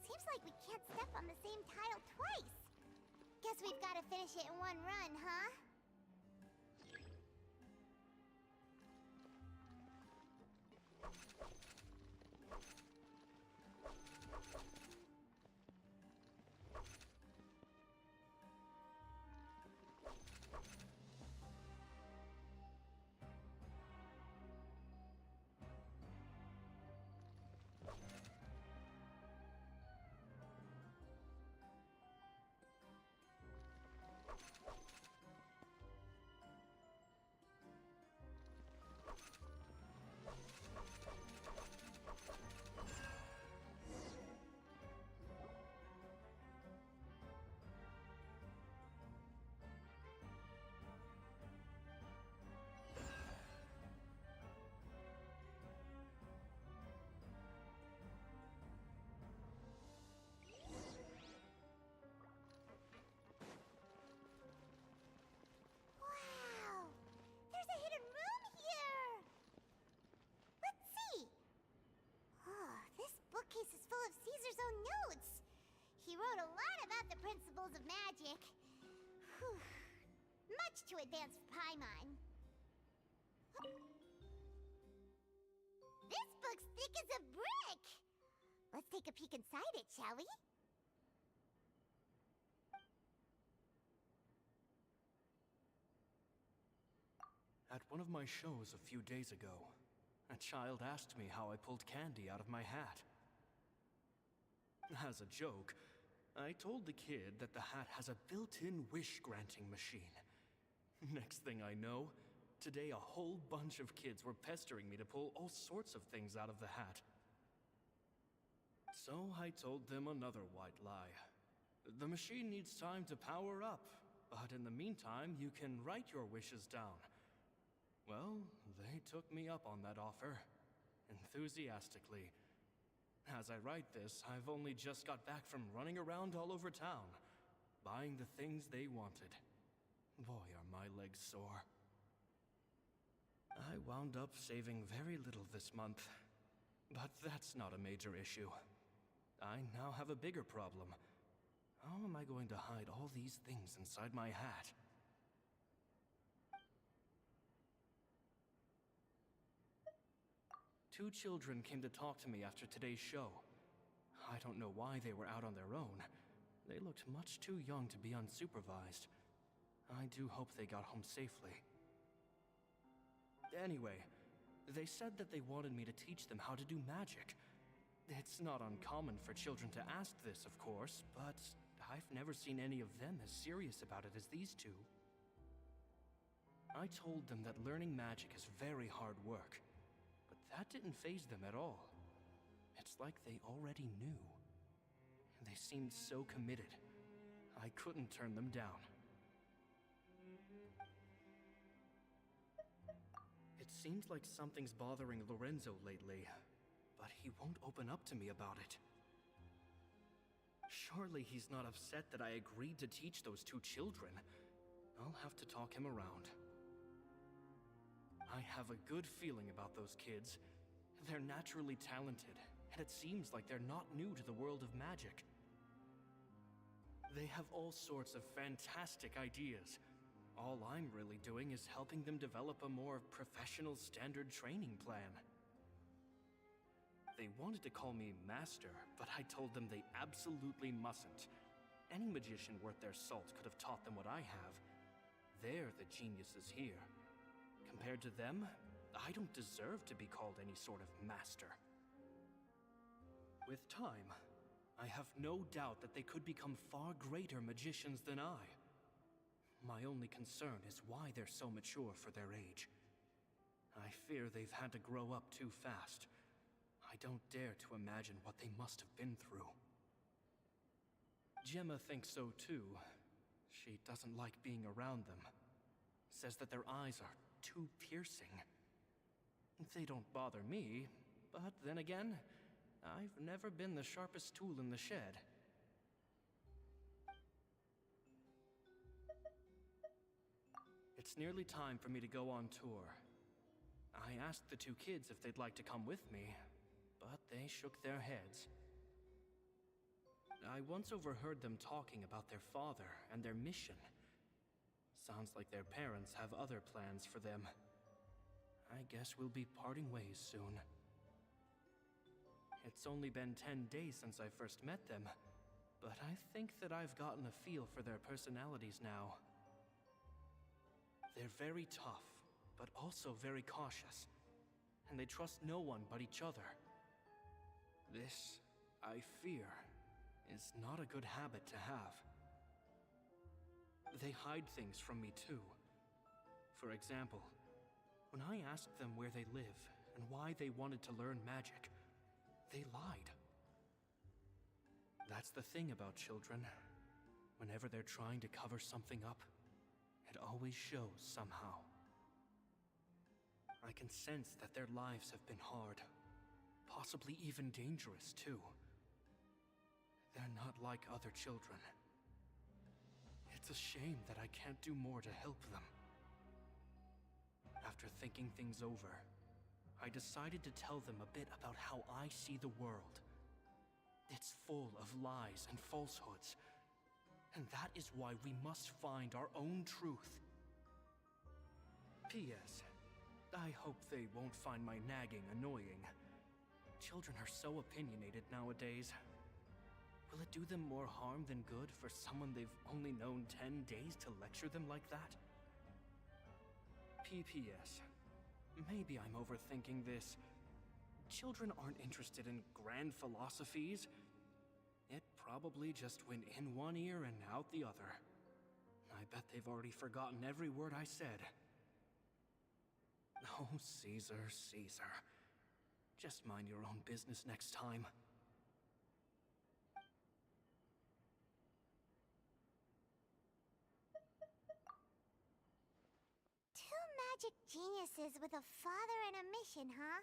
Seems like we can't step on the same tile twice. Guess we've got to finish it in one run, huh? Wow! There's a hidden room here! Let's see! Oh, this bookcase is full of Caesar's own notes. He wrote a lot about the principles of magic. Whew. Much too advanced for Paimon. This book's thick as a brick! Let's take a peek inside it, shall we? At one of my shows a few days ago, a child asked me how I pulled candy out of my hat. As a joke, I told the kid that the hat has a built-in wish-granting machine. Next thing I know, today a whole bunch of kids were pestering me to pull all sorts of things out of the hat. So I told them another white lie. The machine needs time to power up, but in the meantime, you can write your wishes down. Well, they took me up on that offer, enthusiastically. As I write this, I've only just got back from running around all over town, buying the things they wanted. Boy, are my legs sore. I wound up saving very little this month, but that's not a major issue. I now have a bigger problem. How am I going to hide all these things inside my hat? Two children came to talk to me after today's show. I don't know why they were out on their own. They looked much too young to be unsupervised. I do hope they got home safely. Anyway, they said that they wanted me to teach them how to do magic. It's not uncommon for children to ask this, of course, but I've never seen any of them as serious about it as these two. I told them that learning magic is very hard work. That didn't faze them at all. It's like they already knew. They seemed so committed. I couldn't turn them down. It seems like something's bothering Lorenzo lately, but he won't open up to me about it. Surely he's not upset that I agreed to teach those two children. I'll have to talk him around. I have a good feeling about those kids. They're naturally talented, and it seems like they're not new to the world of magic. They have all sorts of fantastic ideas. All I'm really doing is helping them develop a more professional standard training plan. They wanted to call me Master, but I told them they absolutely mustn't. Any magician worth their salt could have taught them what I have. They're the geniuses here. Compared to them, I don't deserve to be called any sort of master. With time, I have no doubt that they could become far greater magicians than I. My only concern is why they're so mature for their age. I fear they've had to grow up too fast. I don't dare to imagine what they must have been through. Gemma thinks so too. She doesn't like being around them. Says that their eyes are too piercing. They don't bother me, but then again, I've never been the sharpest tool in the shed. It's nearly time for me to go on tour. I asked the two kids if they'd like to come with me, but they shook their heads. I once overheard them talking about their father and their mission. Sounds like their parents have other plans for them. I guess we'll be parting ways soon. it's only been 10 days since I first met them, but I think that I've gotten a feel for their personalities now. They're very tough, but also very cautious, and they trust no one but each other. This, I fear, is not a good habit to have. They hide things from me too. For example, when I asked them where they live and why they wanted to learn magic, they lied. That's the thing about children. Whenever they're trying to cover something up, it always shows somehow. I can sense that their lives have been hard, possibly even dangerous too. They're not like other children. It's a shame that I can't do more to help them. After thinking things over, I decided to tell them a bit about how I see the world. It's full of lies and falsehoods, and that is why we must find our own truth. P.S. I hope they won't find my nagging annoying. Children are so opinionated nowadays. Will it do them more harm than good for someone they've only known 10 days to lecture them like that? P.P.S. Maybe I'm overthinking this. Children aren't interested in grand philosophies. It probably just went in one ear and out the other. I bet they've already forgotten every word I said. Oh, Caesar, Caesar. Just mind your own business next time. Two magic geniuses with a father and a mission, huh?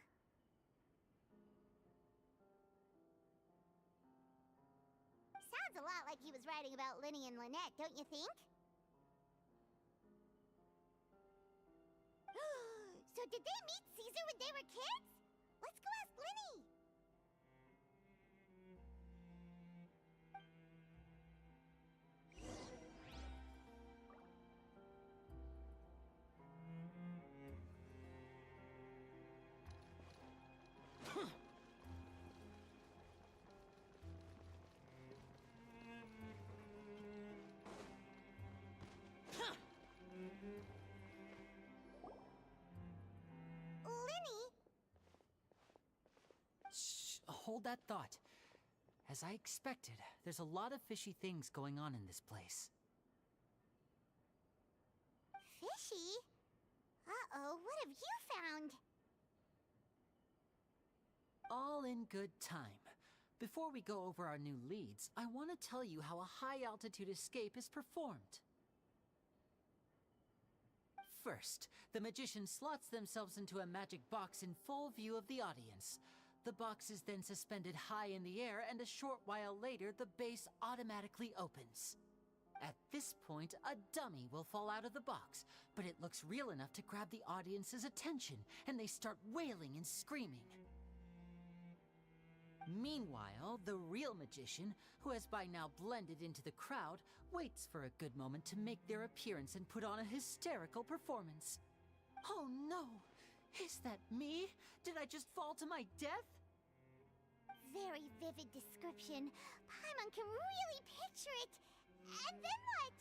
Sounds a lot like he was writing about Linny and Lynette, don't you think? So did they meet Caesar when they were kids? Let's go ask Linny! Hold that thought. As I expected, there's a lot of fishy things going on in this place. Fishy? Uh-oh, what have you found? All in good time. Before we go over our new leads, I want to tell you how a high-altitude escape is performed. First, the magician slots themselves into a magic box in full view of the audience. The box is then suspended high in the air, and a short while later, the base automatically opens. At this point, a dummy will fall out of the box, but it looks real enough to grab the audience's attention, and they start wailing and screaming. Meanwhile, the real magician, who has by now blended into the crowd, waits for a good moment to make their appearance and put on a hysterical performance. Oh no! Is that me? Did I just fall to my death? Very vivid description. Paimon can really picture it. And then what?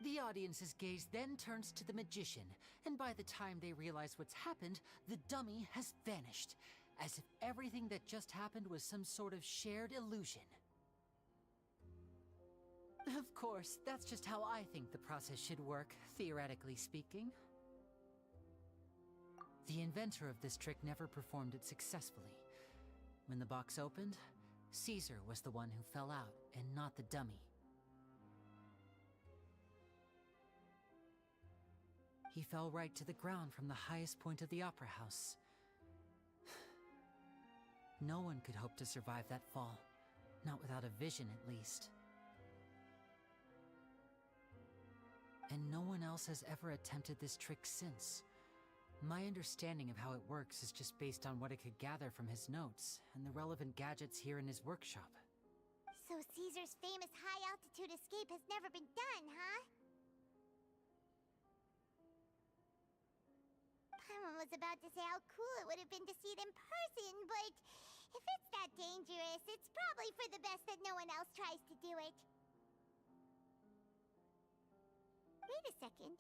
The audience's gaze then turns to the magician, and by the time they realize what's happened, the dummy has vanished, as if everything that just happened was some sort of shared illusion. Of course, that's just how I think the process should work, theoretically speaking. The inventor of this trick never performed it successfully. When the box opened, Caesar was the one who fell out, and not the dummy. He fell right to the ground from the highest point of the opera house. No one could hope to survive that fall, not without a vision at least. And no one else has ever attempted this trick since. My understanding of how it works is just based on what I could gather from his notes and the relevant gadgets here in his workshop. So Caesar's famous high-altitude escape has never been done, huh? Paimon was about to say how cool it would have been to see it in person, but if it's that tries to do it. Wait a second.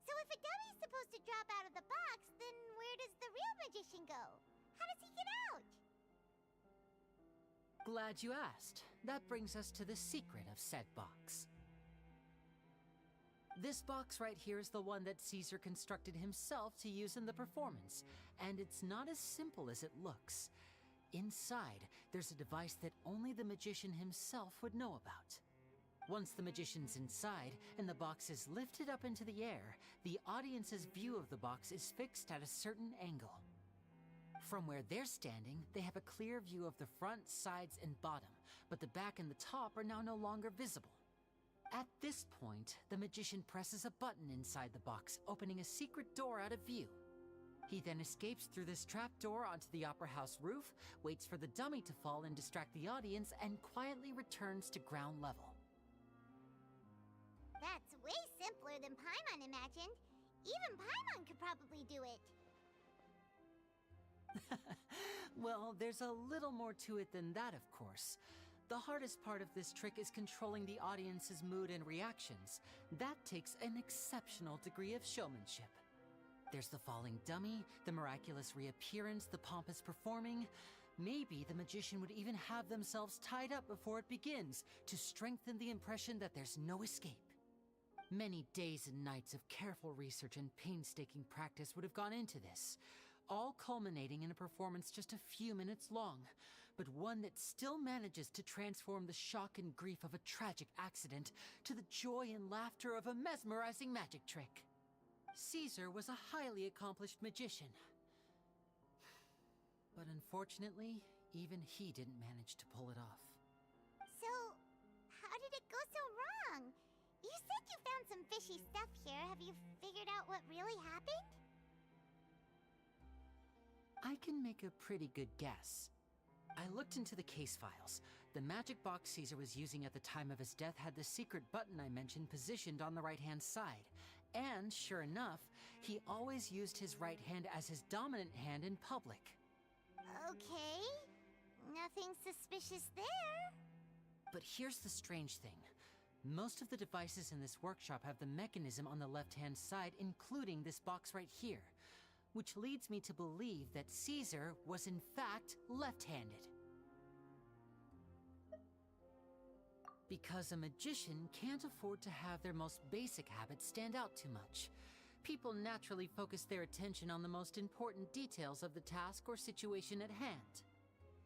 So if a dummy's supposed to drop out of the box, then where does the real magician go? How does he get out? Glad you asked. That brings us to the secret of said box. This box right here is the one that Caesar constructed himself to use in the performance, and it's not as simple as it looks. Inside, there's a device that only the magician himself would know about. Once the magician's inside and the box is lifted up into the air, the audience's view of the box is fixed at a certain angle. From where they're standing, they have a clear view of the front, sides, and bottom, but the back and the top are now no longer visible. At this point, the magician presses a button inside the box, opening a secret door out of view. He then escapes through this trap door onto the opera house roof, waits for the dummy to fall and distract the audience, and quietly returns to ground level. That's way simpler than Paimon imagined. Even Paimon could probably do it. Well, there's a little more to it than that, of course. The hardest part of this trick is controlling the audience's mood and reactions. That takes an exceptional degree of showmanship. There's the falling dummy, the miraculous reappearance, the pompous performing. Maybe the magician would even have themselves tied up before it begins to strengthen the impression that there's no escape. Many days and nights of careful research and painstaking practice would have gone into this, all culminating in a performance just a few minutes long, but one that still manages to transform the shock and grief of a tragic accident to the joy and laughter of a mesmerizing magic trick. Caesar was a highly accomplished magician. But unfortunately, even he didn't manage to pull it off. So, how did it go so wrong? You said you found some fishy stuff here. Have you figured out what really happened? I can make a pretty good guess. I looked into the case files. The magic box Caesar was using at the time of his death had the secret button I mentioned positioned on the right-hand side. And, sure enough, he always used his right hand as his dominant hand in public. Okay. Nothing suspicious there. But here's the strange thing. Most of the devices in this workshop have the mechanism on the left-hand side, including this box right here, which leads me to believe that Caesar was in fact left-handed. Because a magician can't afford to have their most basic habits stand out too much. People naturally focus their attention on the most important details of the task or situation at hand.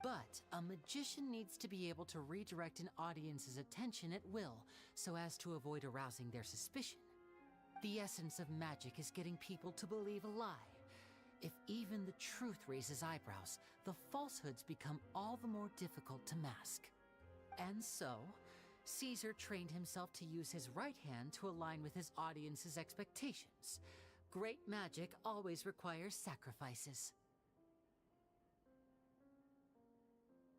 But a magician needs to be able to redirect an audience's attention at will, so as to avoid arousing their suspicion. The essence of magic is getting people to believe a lie. If even the truth raises eyebrows, the falsehoods become all the more difficult to mask. And so, Caesar trained himself to use his right hand to align with his audience's expectations. Great magic always requires sacrifices.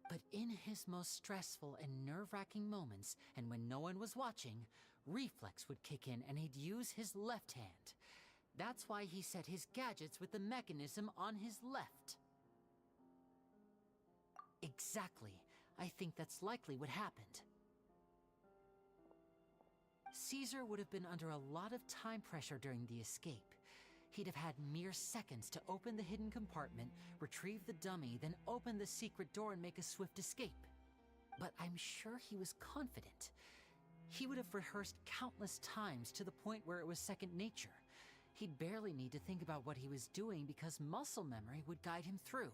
But in his most stressful and nerve-wracking moments, and when no one was watching, reflex would kick in and he'd use his left hand. That's why he set his gadgets with the mechanism on his left. Exactly. I think that's likely what happened. Caesar would have been under a lot of time pressure during the escape. He'd have had mere seconds to open the hidden compartment, retrieve the dummy, then open the secret door and make a swift escape. But I'm sure he was confident. He would have rehearsed countless times to the point where it was second nature. He'd barely need to think about what he was doing because muscle memory would guide him through.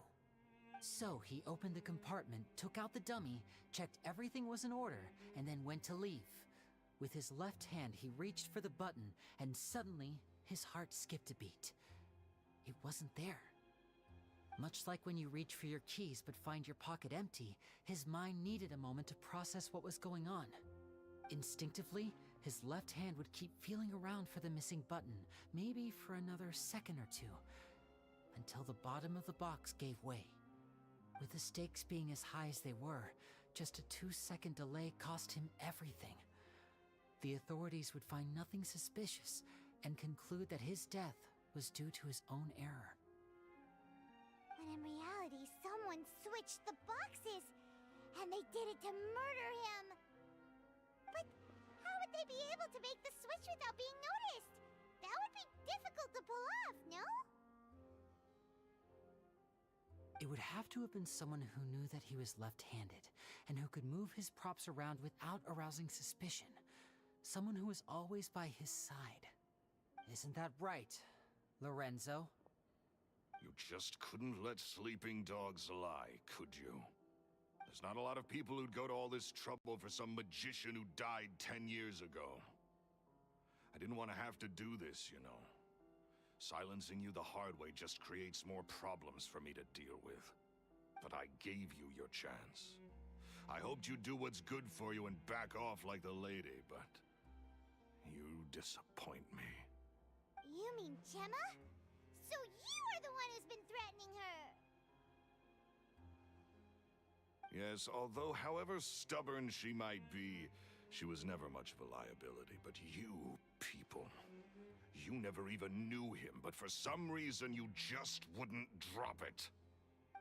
So he opened the compartment, took out the dummy, checked everything was in order, and then went to leave. With his left hand, he reached for the button, and suddenly, his heart skipped a beat. It wasn't there. Much like when you reach for your keys but find your pocket empty, his mind needed a moment to process what was going on. Instinctively, his left hand would keep feeling around for the missing button, maybe for another second or two, until the bottom of the box gave way. With the stakes being as high as they were, just a 2-second delay cost him everything. The authorities would find nothing suspicious and conclude that his death was due to his own error. When in reality, someone switched the boxes, and they did it to murder him. would they be able to make the switch without being noticed? That would be difficult to pull off, no? It would have to have been someone who knew that he was left-handed, and who could move his props around without arousing suspicion. Someone who was always by his side. Isn't that right, Lorenzo? You just couldn't let sleeping dogs lie, could you? There's not a lot of people who'd go to all this trouble for some magician who died 10 years ago. I didn't want to have to do this, you know. Silencing you the hard way just creates more problems for me to deal with. But I gave you your chance. I hoped you'd do what's good for you and back off like the lady, but you disappoint me. You mean Gemma? So you are the one who's been threatening her! Yes, although however stubborn she might be, she was never much of a liability. But you people, you never even knew him, but for some reason you just wouldn't drop it.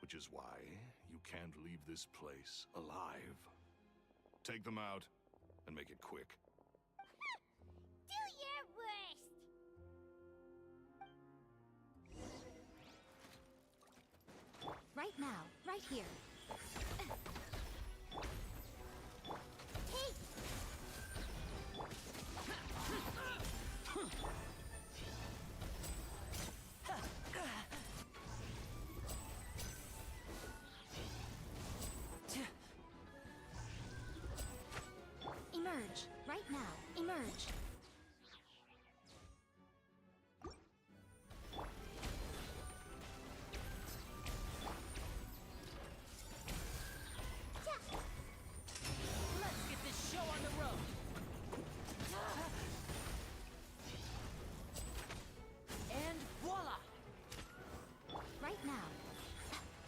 Which is why you can't leave this place alive. Take them out, and make it quick. Do your worst! Right now, right here. Hey! Emerge. Right now. Emerge. Let's get this show on the road! And voila! Right now.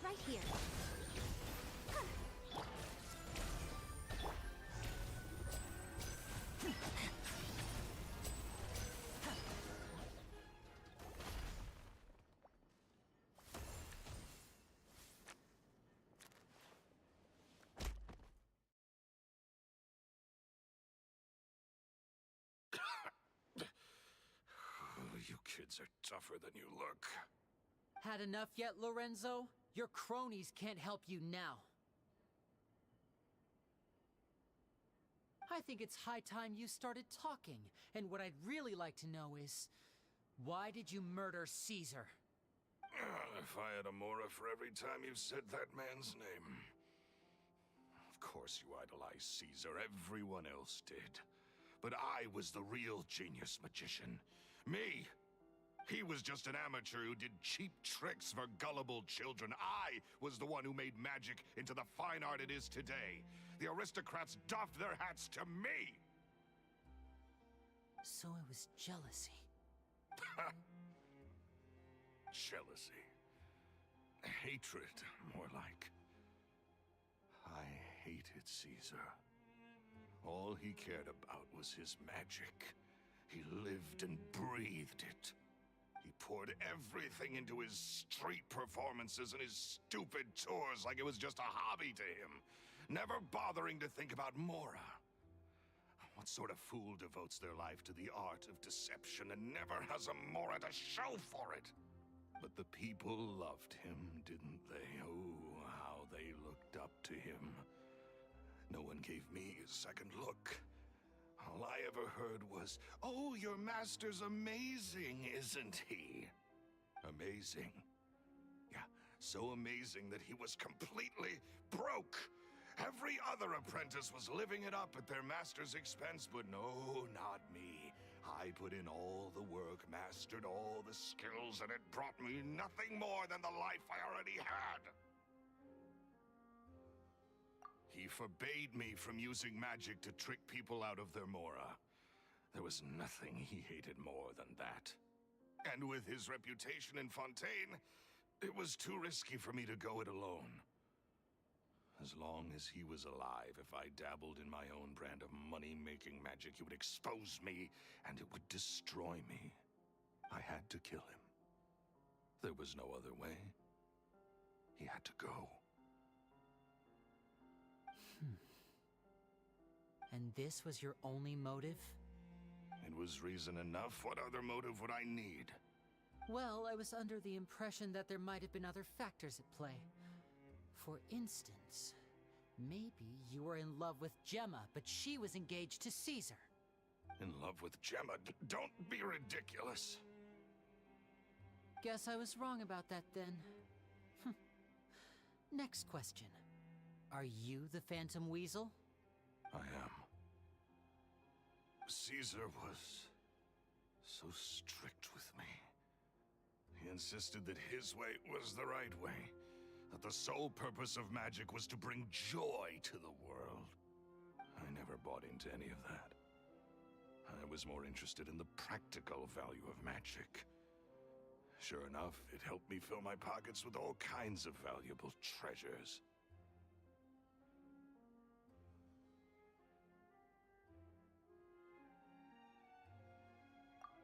Right here. You kids are tougher than you look. Had enough yet, Lorenzo? Your cronies can't help you now. I think it's high time you started talking, and what I'd really like to know is, why did you murder Caesar? If I had a mora for every time you said that man's name. Of course you idolized Caesar, everyone else did. But I was the real genius magician. Me! He was just an amateur who did cheap tricks for gullible children. I was the one who made magic into the fine art it is today. The aristocrats doffed their hats to me! So it was jealousy. Jealousy. Hatred, more like. I hated Caesar. All he cared about was his magic. He lived and breathed it. He poured everything into his street performances and his stupid tours like it was just a hobby to him, never bothering to think about Mora. What sort of fool devotes their life to the art of deception and never has a Mora to show for it? But the people loved him, didn't they? Oh, how they looked up to him. No one gave me a second look. All I ever heard was, "Oh, your master's amazing, isn't he?" Amazing. Yeah, so amazing that he was completely broke. Every other apprentice was living it up at their master's expense, but no, not me. I put in all the work, mastered all the skills, and it brought me nothing more than the life I already had. He forbade me from using magic to trick people out of their Mora. There was nothing he hated more than that. And with his reputation in Fontaine, it was too risky for me to go it alone. As long as he was alive, if I dabbled in my own brand of money-making magic, he would expose me, and it would destroy me. I had to kill him. There was no other way. He had to go. And this was your only motive? It was reason enough. What other motive would I need? Well, I was under the impression that there might have been other factors at play. For instance, maybe you were in love with Gemma, but she was engaged to Caesar. In love with Gemma? Don't be ridiculous. Guess I was wrong about that then. Next question. Are you the Phantom Weasel? I am. Caesar was so strict with me. He insisted that his way was the right way, that the sole purpose of magic was to bring joy to the world. I never bought into any of that. I was more interested in the practical value of magic. Sure enough, it helped me fill my pockets with all kinds of valuable treasures.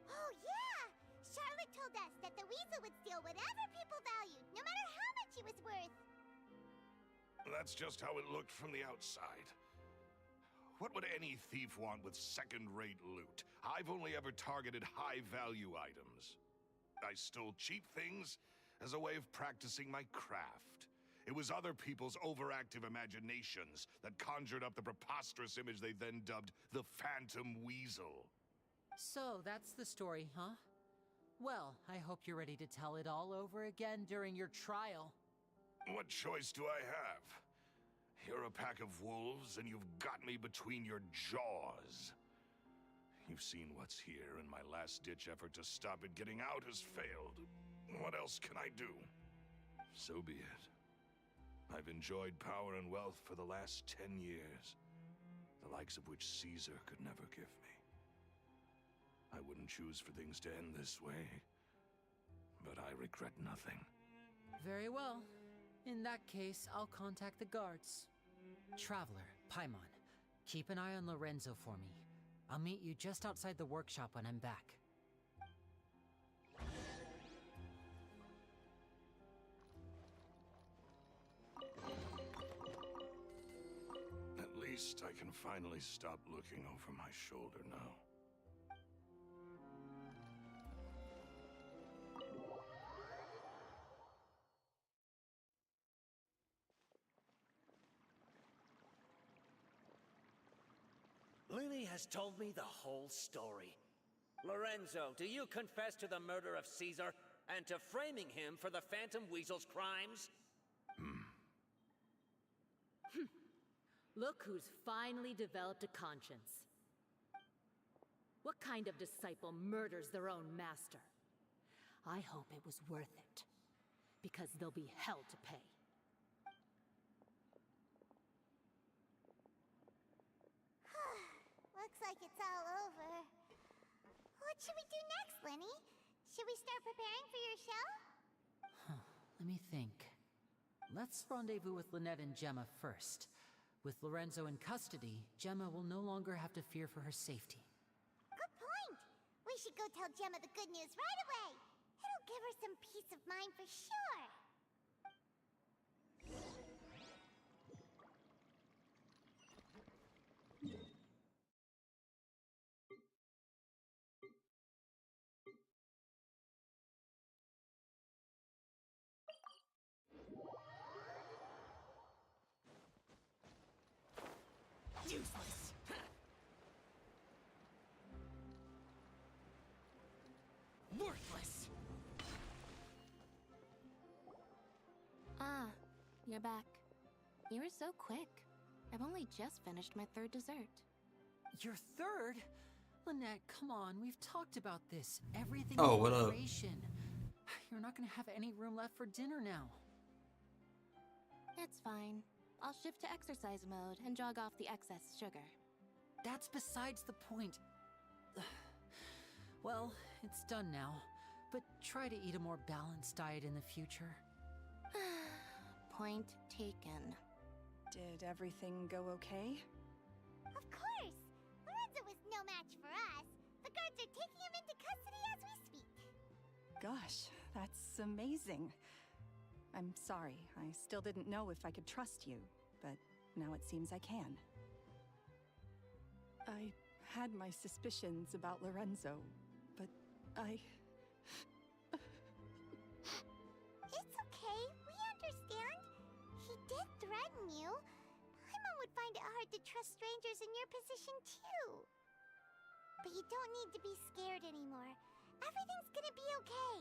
Oh, yeah! Charlotte told us that the weasel would steal whatever people valued, no matter how much it was worth. That's just how it looked from the outside. What would any thief want with second-rate loot? I've only ever targeted high-value items. I stole cheap things as a way of practicing my craft. It was other people's overactive imaginations that conjured up the preposterous image they then dubbed the Phantom Weasel. So, that's the story, huh? Well, I hope you're ready to tell it all over again during your trial. What choice do I have? You're a pack of wolves, and you've got me between your jaws. You've seen what's here, and my last-ditch effort to stop it getting out has failed. What else can I do? So be it. I've enjoyed power and wealth for the last 10 years, the likes of which Caesar could never give me. I wouldn't choose for things to end this way, but I regret nothing. Very well. In that case, I'll contact the guards. Traveler, Paimon, keep an eye on Lorenzo for me. I'll meet you just outside the workshop when I'm back. At least I can finally stop looking over my shoulder now. Lily has told me the whole story. Lorenzo, do you confess to the murder of Caesar and to framing him for the Phantom Weasel's crimes? Look who's finally developed a conscience. What kind of disciple murders their own master? I hope it was worth it, because there'll be hell to pay. Looks like it's all over. What should we do next, Lenny? Should we start preparing for your show? Let me think. Let's rendezvous with Lynette and Gemma first. With Lorenzo in custody, Gemma will no longer have to fear for her safety. Good point! We should go tell Gemma the good news right away. It'll give her some peace of mind for sure. Useless! Worthless! Ah, you're back. You were so quick. I've only just finished my third dessert. Your third? Lynette, come on, we've talked about this. Everything Oh, in what up? moderation. You're not gonna have any room left for dinner now. It's fine. I'll shift to exercise mode and jog off the excess sugar. That's besides the point. Well, it's done now, but try to eat a more balanced diet in the future. Point taken. Did everything go okay? Of course! Lorenzo was no match for us. The guards are taking him into custody as we speak. Gosh, that's amazing. I'm sorry, I still didn't know if I could trust you, but now it seems I can. I had my suspicions about Lorenzo, but I... It's okay, we understand. He did threaten you. Paimon would find it hard to trust strangers in your position, too. But you don't need to be scared anymore. Everything's gonna be okay.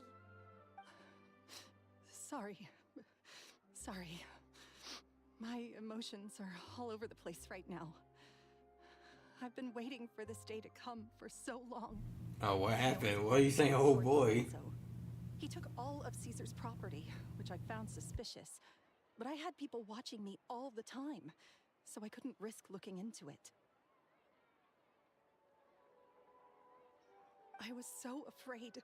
Sorry. Sorry. My emotions are all over the place right now. I've been waiting for this day to come for so long. Oh, what happened? What are you saying, oh boy? He took all of Caesar's property, which I found suspicious. But I had people watching me all the time, so I couldn't risk looking into it. I was so afraid.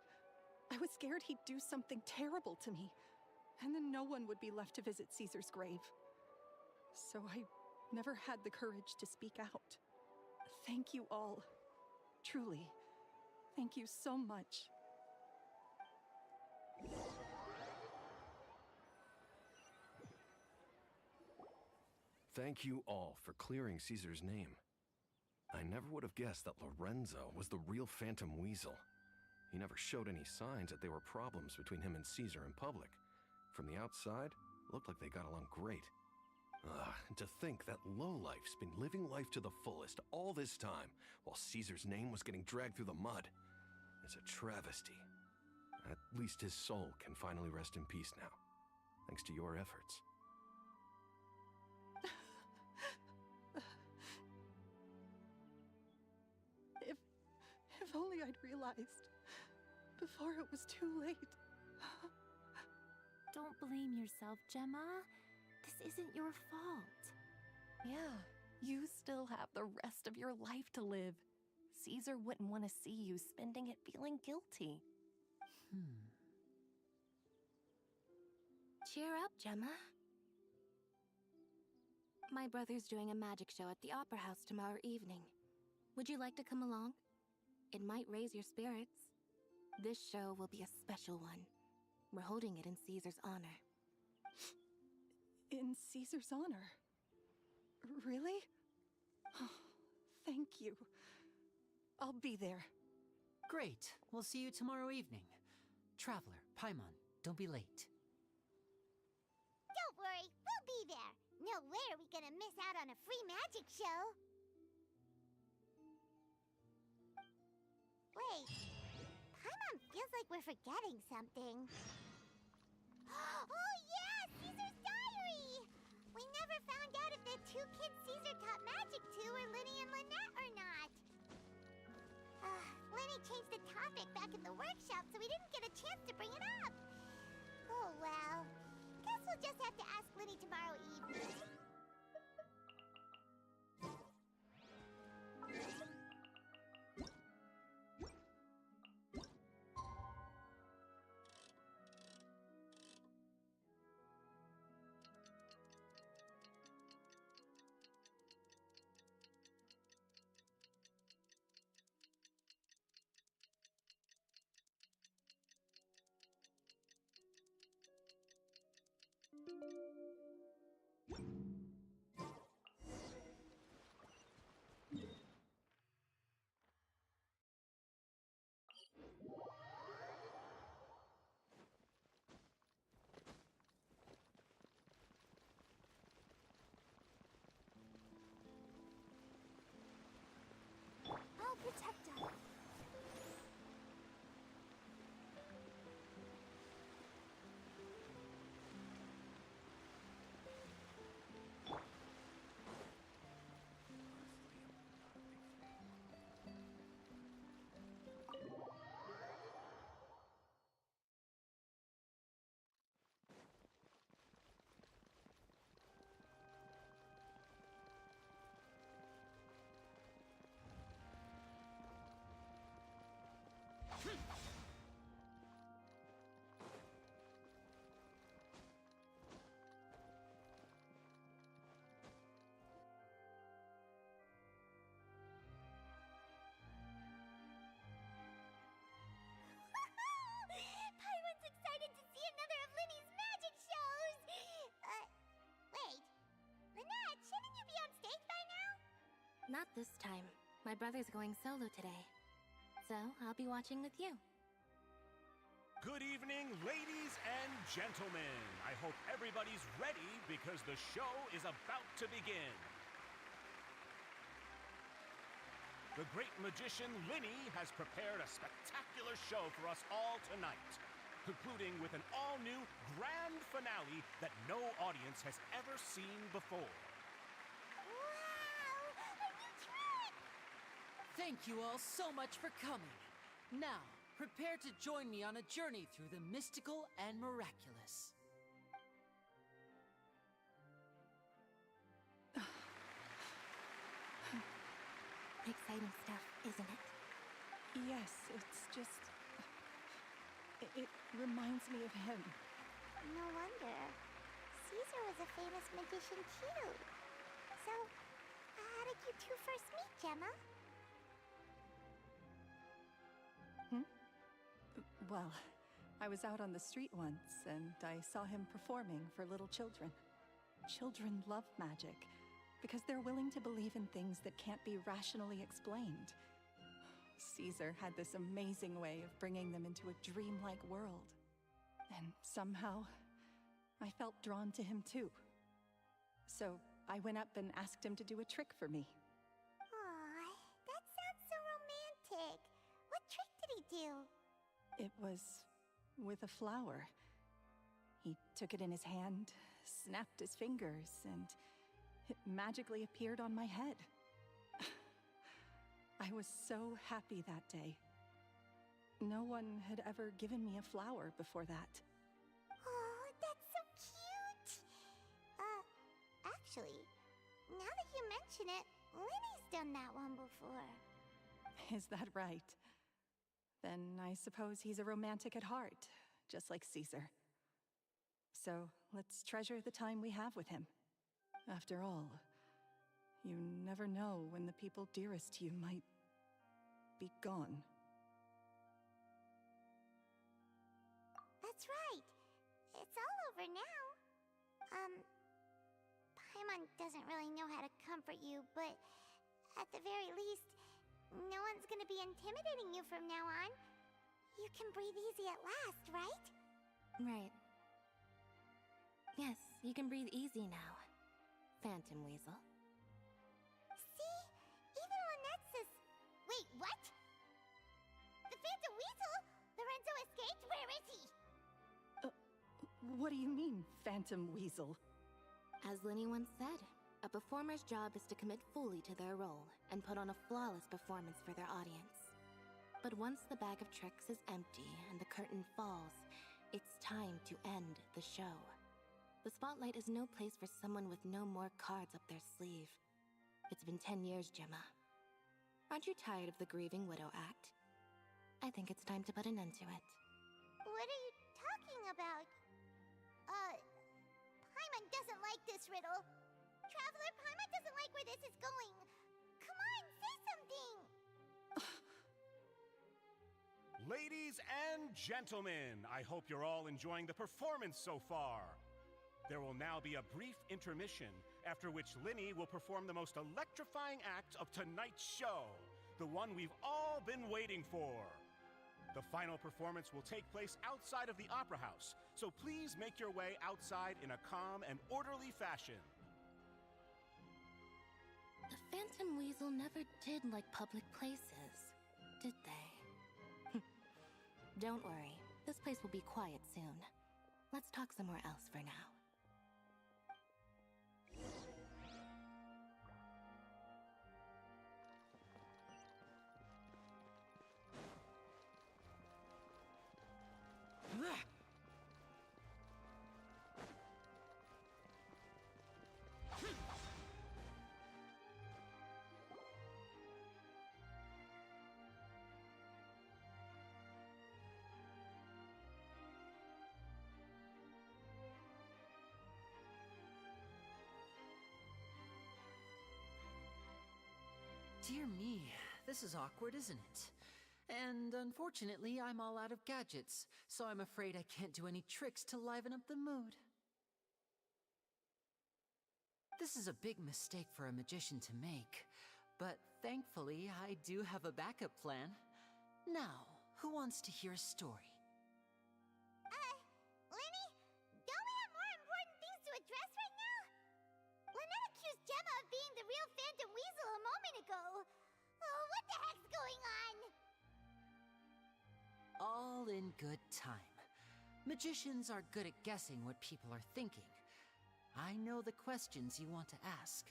I was scared he'd do something terrible to me, and then no one would be left to visit Caesar's grave. So I never had the courage to speak out. Thank you all. Truly. Thank you so much. Thank you all for clearing Caesar's name. I never would have guessed that Lorenzo was the real Phantom Weasel. He never showed any signs that there were problems between him and Caesar in public. From the outside, it looked like they got along great. And to think that lowlife's been living life to the fullest all this time, while Caesar's name was getting dragged through the mud. It's a travesty. At least his soul can finally rest in peace now, thanks to your efforts. If only I'd realized before it was too late. Don't blame yourself, Gemma. This isn't your fault. Yeah, you still have the rest of your life to live. Caesar wouldn't want to see you spending it feeling guilty. Cheer up, Gemma. My brother's doing a magic show at the Opera House tomorrow evening. Would you like to come along? It might raise your spirits. This show will be a special one. We're holding it in Caesar's honor. In Caesar's honor? Really? Oh, thank you. I'll be there. Great. We'll see you tomorrow evening. Traveler, Paimon, don't be late. Don't worry, we'll be there. No way are we gonna miss out on a free magic show. Wait, Paimon feels like we're forgetting something. Oh yeah, Caesar's diary! We never found out if the two kids Caesar taught magic to were Linny and Lynette or not. Linny changed the topic back in the workshop, so we didn't get a chance to bring it up. Oh well, guess we'll just have to ask Linny tomorrow evening. I'll protect us. Paimon's excited to see another of Linny's magic shows! Wait. Lynette, shouldn't you be on stage by now? Not this time. My brother's going solo today, so I'll be watching with you. Good evening, ladies and gentlemen. I hope everybody's ready because the show is about to begin. The great magician Linny has prepared a spectacular show for us all tonight, concluding with an all-new grand finale that no audience has ever seen before. Wow! A new trick! Thank you all so much for coming. Now, prepare to join me on a journey through the mystical and miraculous. Exciting stuff, isn't it? Yes, it's just... It reminds me of him. No wonder. Caesar was a famous magician too. So, how did you two first meet, Gemma? Well, I was out on the street once, and I saw him performing for little children. Children love magic, because they're willing to believe in things that can't be rationally explained. Caesar had this amazing way of bringing them into a dreamlike world. And somehow, I felt drawn to him too. So I went up and asked him to do a trick for me. Aw, that sounds so romantic. What trick did he do? It was with a flower. He took it in his hand, snapped his fingers, and it magically appeared on my head. I was so happy that day. No one had ever given me a flower before that. Oh, that's so cute! Actually, now that you mention it, Linny's done that one before. Is that right? Then I suppose he's a romantic at heart, just like Caesar. So let's treasure the time we have with him. After all, you never know when the people dearest to you might be gone. That's right. It's all over now. Paimon doesn't really know how to comfort you, but at the very least, no one's gonna be intimidating you from now on. You can breathe easy at last, right? Right. Yes, you can breathe easy now, Phantom Weasel. See? Even Lynette says... Wait, what? The Phantom Weasel? Lorenzo escaped? Where is he? What do you mean, Phantom Weasel? As Linny once said, a performer's job is to commit fully to their role and put on a flawless performance for their audience. But once the bag of tricks is empty and the curtain falls, it's time to end the show. The spotlight is no place for someone with no more cards up their sleeve. It's been 10 years, Gemma. Aren't you tired of the grieving widow act? I think it's time to put an end to it. What are you talking about? Paimon doesn't like this riddle. Traveler, Paimon doesn't like where this is going. Come on, say something! Ladies and gentlemen, I hope you're all enjoying the performance so far. There will now be a brief intermission, after which Linny will perform the most electrifying act of tonight's show, the one we've all been waiting for. The final performance will take place outside of the Opera House, so please make your way outside in a calm and orderly fashion. The Phantom Weasel never did like public places, did they? Don't worry, this place will be quiet soon. Let's talk somewhere else for now. Dear me, this is awkward, isn't it? And unfortunately, I'm all out of gadgets, so I'm afraid I can't do any tricks to liven up the mood. This is a big mistake for a magician to make, but thankfully I do have a backup plan. Now, who wants to hear a story? Lenny? Don't we have more important things to address right now? Lynette accused Gemma of being the real Phantom Weasel a moment ago. Oh, what the heck's going on? All in good time. Magicians are good at guessing what people are thinking. I know the questions you want to ask.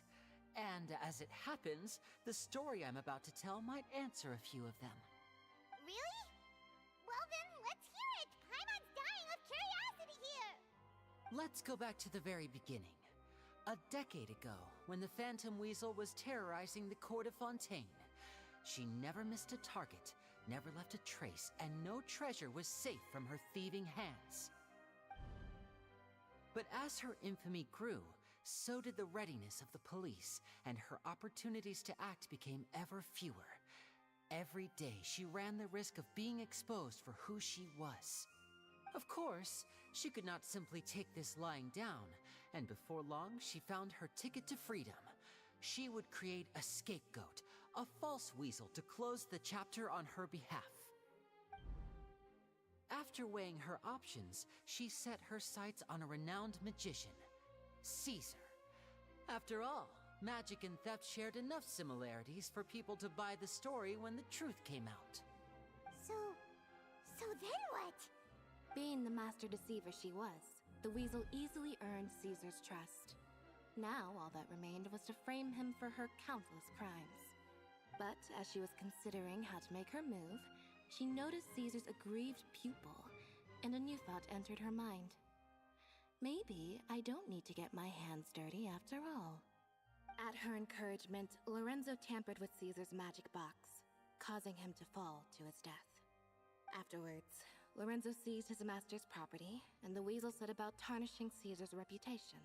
And as it happens, the story I'm about to tell might answer a few of them. Really? Well then, let's hear it! Paimon's dying of curiosity here! Let's go back to the very beginning. A decade ago, when the Phantom Weasel was terrorizing the court of Fontaine. She never missed a target, never left a trace, and no treasure was safe from her thieving hands. But as her infamy grew, so did the readiness of the police, and her opportunities to act became ever fewer. Every day, she ran the risk of being exposed for who she was. Of course, she could not simply take this lying down, and before long, she found her ticket to freedom. She would create a scapegoat, a false weasel to close the chapter on her behalf. After weighing her options, she set her sights on a renowned magician, Caesar. After all, magic and theft shared enough similarities for people to buy the story when the truth came out. So then what? Being the master deceiver she was, the weasel easily earned Caesar's trust. Now, all that remained was to frame him for her countless crimes. But as she was considering how to make her move, she noticed Caesar's aggrieved pupil, and a new thought entered her mind. Maybe I don't need to get my hands dirty after all. At her encouragement, Lorenzo tampered with Caesar's magic box, causing him to fall to his death. Afterwards, Lorenzo seized his master's property, and the weasel set about tarnishing Caesar's reputation.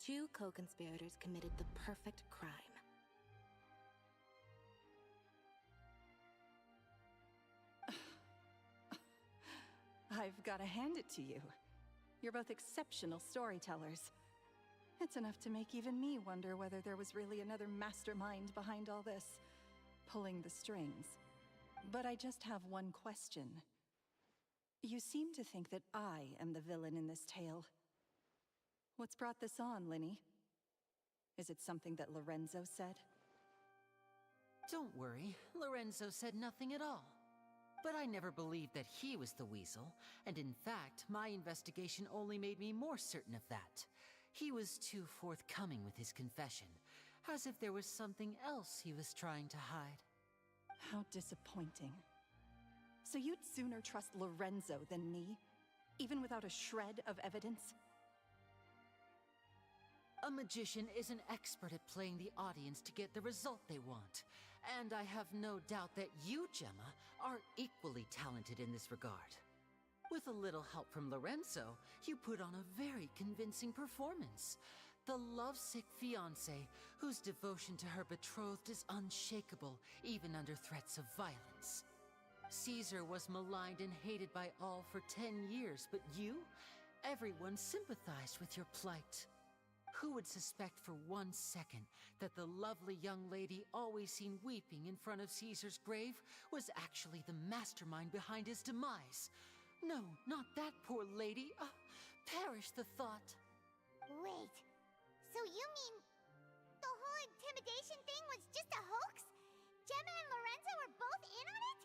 Two co-conspirators committed the perfect crime. I've got to hand it to you. You're both exceptional storytellers. It's enough to make even me wonder whether there was really another mastermind behind all this, pulling the strings. But I just have one question. You seem to think that I am the villain in this tale. What's brought this on, Linny? Is it something that Lorenzo said? Don't worry, Lorenzo said nothing at all. But I never believed that he was the weasel, and in fact, my investigation only made me more certain of that. He was too forthcoming with his confession, as if there was something else he was trying to hide. How disappointing. So you'd sooner trust Lorenzo than me? Even without a shred of evidence? A magician is an expert at playing the audience to get the result they want. And I have no doubt that you, Gemma, are equally talented in this regard. With a little help from Lorenzo, you put on a very convincing performance. The lovesick fiancé, whose devotion to her betrothed is unshakable, even under threats of violence. Caesar was maligned and hated by all for 10 years, but you? Everyone sympathized with your plight. Who would suspect for 1 second that the lovely young lady always seen weeping in front of Caesar's grave was actually the mastermind behind his demise? No, not that poor lady. Perish the thought. Wait, so you mean the whole intimidation thing was just a hoax? Gemma and Lorenzo were both in on it?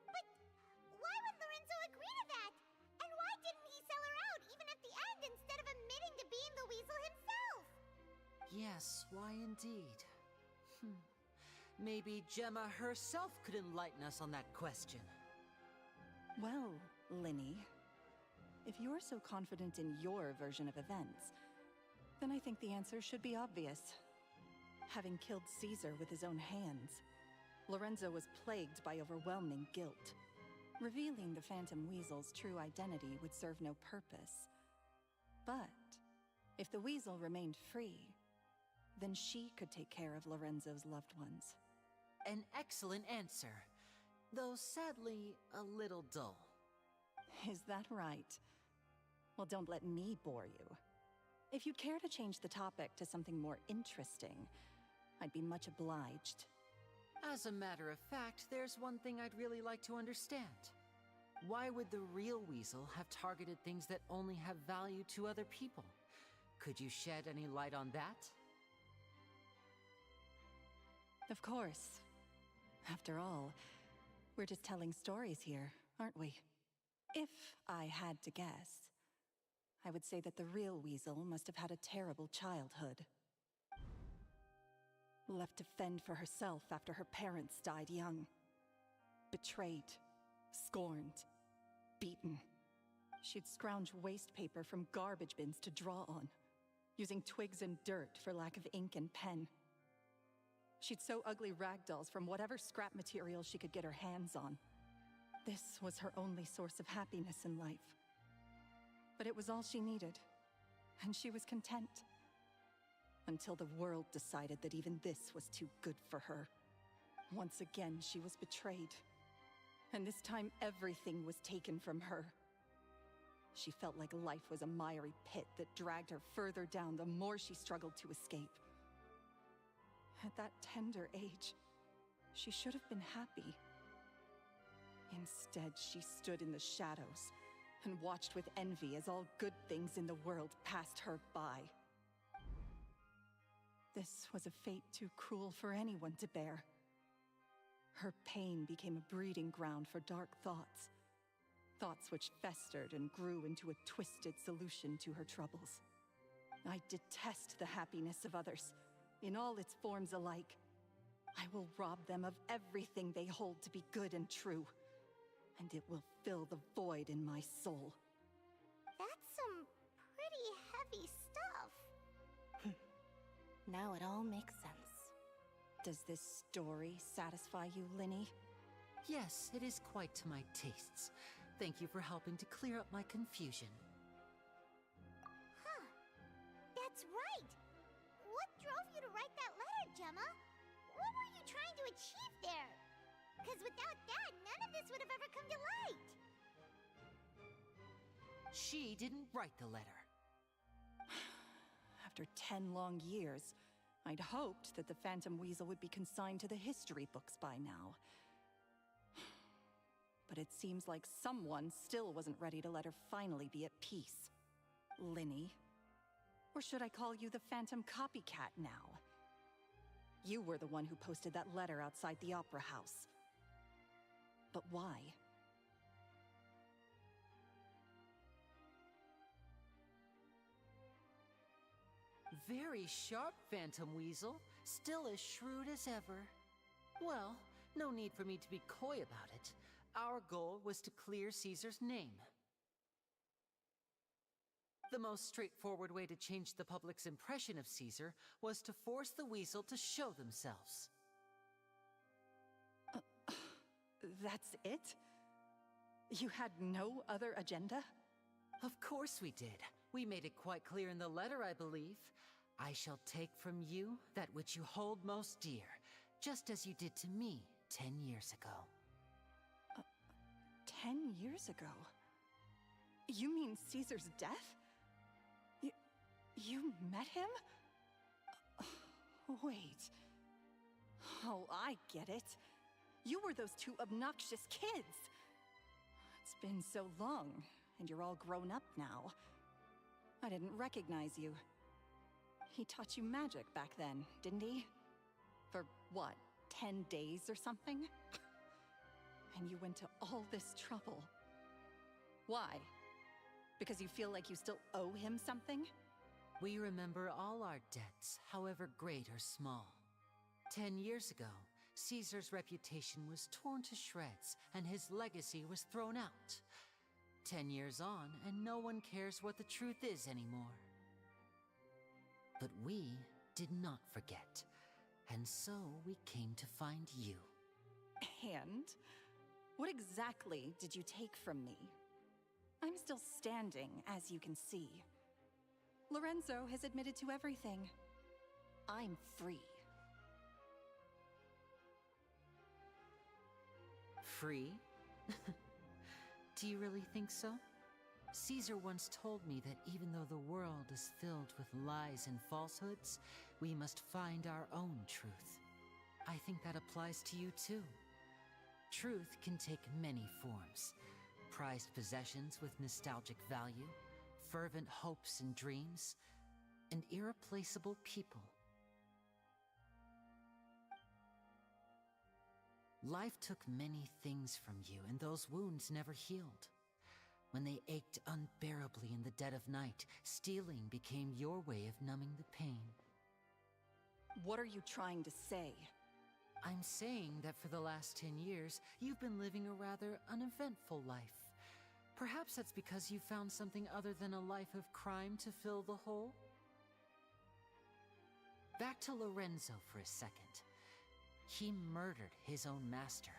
But why would Lorenzo agree to that? And why didn't he sell her out even at the end instead of admitting to being the weasel himself? Yes, why indeed? Maybe Gemma herself could enlighten us on that question. Well, Linny, if you're so confident in your version of events, then I think the answer should be obvious. Having killed Caesar with his own hands, Lorenzo was plagued by overwhelming guilt. Revealing the Phantom Weasel's true identity would serve no purpose. But if the Weasel remained free, then she could take care of Lorenzo's loved ones. An excellent answer, though sadly a little dull. Is that right? Well, don't let me bore you. If you'd care to change the topic to something more interesting, I'd be much obliged. As a matter of fact, there's one thing I'd really like to understand. Why would the real Weasel have targeted things that only have value to other people? Could you shed any light on that? Of course. After all, we're just telling stories here, aren't we? If I had to guess, I would say that the real Weasel must have had a terrible childhood. Left to fend for herself after her parents died young. Betrayed, scorned, beaten. She'd scrounge waste paper from garbage bins to draw on, using twigs and dirt for lack of ink and pen. She'd sew ugly rag dolls from whatever scrap material she could get her hands on. This was her only source of happiness in life. But it was all she needed, and she was content. Until the world decided that even this was too good for her. Once again, she was betrayed. And this time, everything was taken from her. She felt like life was a miry pit that dragged her further down the more she struggled to escape. At that tender age, she should have been happy. Instead, she stood in the shadows and watched with envy as all good things in the world passed her by. This was a fate too cruel for anyone to bear. Her pain became a breeding ground for dark thoughts. Thoughts which festered and grew into a twisted solution to her troubles. I detest the happiness of others, in all its forms alike. I will rob them of everything they hold to be good and true, and it will fill the void in my soul. That's some pretty heavy stuff. Now it all makes sense. Does this story satisfy you, Linny? Yes, it is quite to my tastes. Thank you for helping to clear up my confusion. Huh. That's right. What drove you to write that letter, Gemma? What were you trying to achieve there? Because without that, none of this would have ever come to light. She didn't write the letter. After 10 long years, I'd hoped that the Phantom Weasel would be consigned to the history books by now. But it seems like someone still wasn't ready to let her finally be at peace. Linny. Or should I call you the Phantom Copycat now? You were the one who posted that letter outside the Opera House. But why? Very sharp, Phantom Weasel. Still as shrewd as ever. Well, no need for me to be coy about it. Our goal was to clear Caesar's name. The most straightforward way to change the public's impression of Caesar was to force the Weasel to show themselves. That's it? You had no other agenda? Of course we did. We made it quite clear in the letter, I believe. I shall take from you that which you hold most dear, just as you did to me 10 years ago. 10 years ago? You mean Caesar's death? You met him? Wait. Oh, I get it. You were those two obnoxious kids. It's been so long, and you're all grown up now. I didn't recognize you. He taught you magic back then, didn't he? For what, 10 days or something? And you went to all this trouble. Why? Because you feel like you still owe him something? We remember all our debts, however great or small. 10 years ago, Caesar's reputation was torn to shreds, and his legacy was thrown out. 10 years on, and no one cares what the truth is anymore. But we did not forget, and so we came to find you. And? What exactly did you take from me? I'm still standing, as you can see. Lorenzo has admitted to everything. I'm free. Free? Do you really think so? Caesar once told me that even though the world is filled with lies and falsehoods, we must find our own truth. I think that applies to you too. Truth can take many forms. Prized possessions with nostalgic value, fervent hopes and dreams, and irreplaceable people. Life took many things from you, and those wounds never healed. When they ached unbearably in the dead of night, stealing became your way of numbing the pain. What are you trying to say? I'm saying that for the last 10 years, you've been living a rather uneventful life. Perhaps that's because you found something other than a life of crime to fill the hole? Back to Lorenzo for a second. He murdered his own master,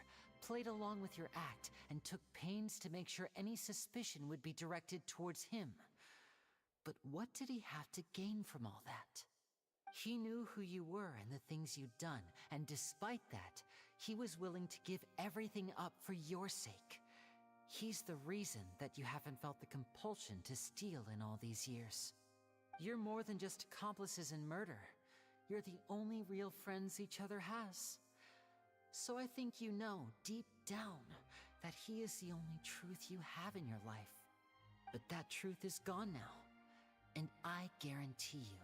played along with your act, and took pains to make sure any suspicion would be directed towards him. But what did he have to gain from all that? He knew who you were and the things you'd done, and despite that, he was willing to give everything up for your sake. He's the reason that you haven't felt the compulsion to steal in all these years. You're more than just accomplices in murder. You're the only real friends each other has. So I think you know, deep down, that he is the only truth you have in your life. But that truth is gone now, and I guarantee you,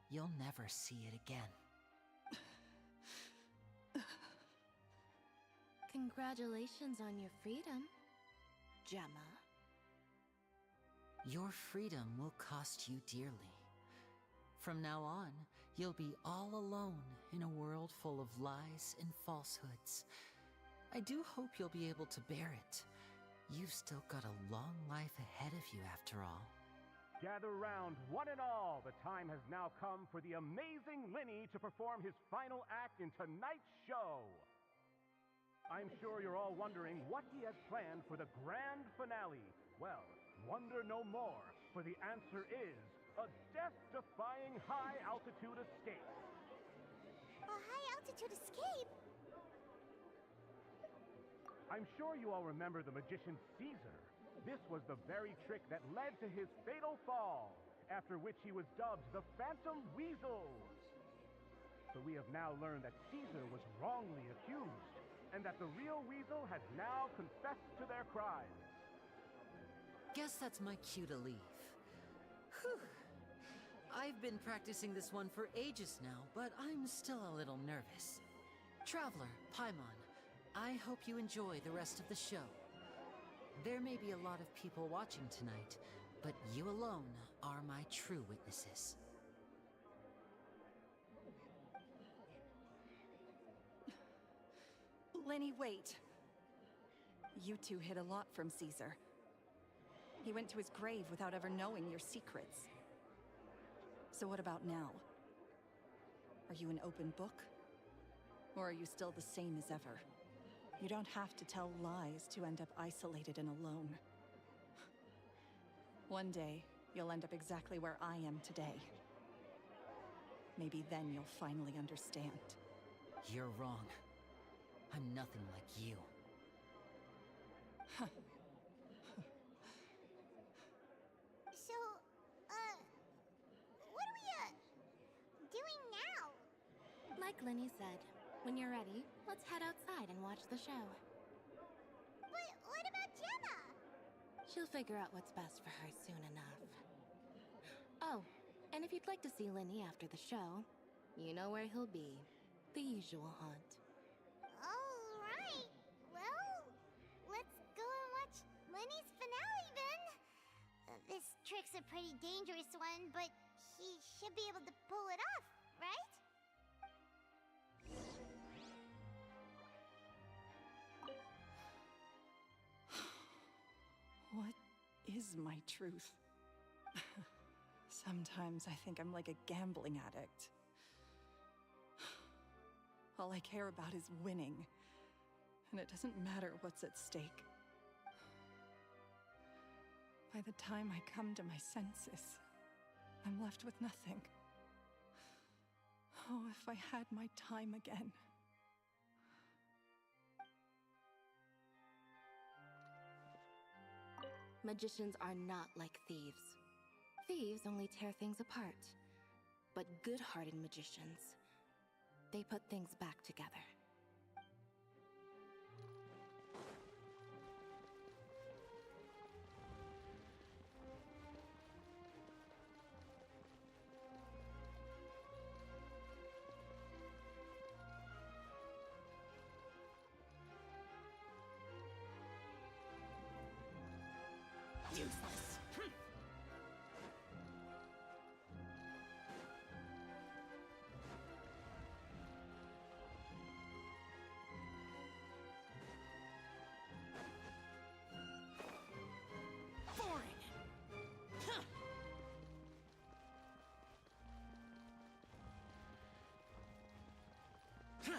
you'll never see it again. Congratulations on your freedom, Gemma. Your freedom will cost you dearly. From now on, you'll be all alone in a world full of lies and falsehoods. I do hope you'll be able to bear it. You've still got a long life ahead of you after all. Gather round, one and all. The time has now come for the amazing Linny to perform his final act in tonight's show. I'm sure you're all wondering what he has planned for the grand finale. Well, wonder no more, for the answer is a death-defying high-altitude escape. A high-altitude escape? I'm sure you all remember the magician Caesar. This was the very trick that led to his fatal fall, after which he was dubbed the Phantom Weasel. But we have now learned that Caesar was wrongly accused, and that the real Weasel has now confessed to their crimes. Guess that's my cue to leave. Whew. I've been practicing this one for ages now, but I'm still a little nervous. Traveler, Paimon, I hope you enjoy the rest of the show. There may be a lot of people watching tonight, but you alone are my true witnesses. Lenny, wait. You two hid a lot from Caesar. He went to his grave without ever knowing your secrets. So what about now? Are you an open book? Or are you still the same as ever? You don't have to tell lies to end up isolated and alone. One day, you'll end up exactly where I am today. Maybe then you'll finally understand. You're wrong. I'm nothing like you. So, what are we, doing now? Like Linny said, when you're ready, let's head outside and watch the show. But what about Gemma? She'll figure out what's best for her soon enough. Oh, and if you'd like to see Linny after the show, you know where he'll be. The usual haunt. Alright. Well, let's go and watch Lenny's finale then. This trick's a pretty dangerous one, but he should be able to pull it off, right? What is my truth? Sometimes I think I'm like a gambling addict. All I care about is winning, and it doesn't matter what's at stake. By the time I come to my senses, I'm left with nothing. Oh, if I had my time again. Magicians are not like thieves. Thieves only tear things apart. But good-hearted magicians, they put things back together. Useless. Boring. Huh. Huh.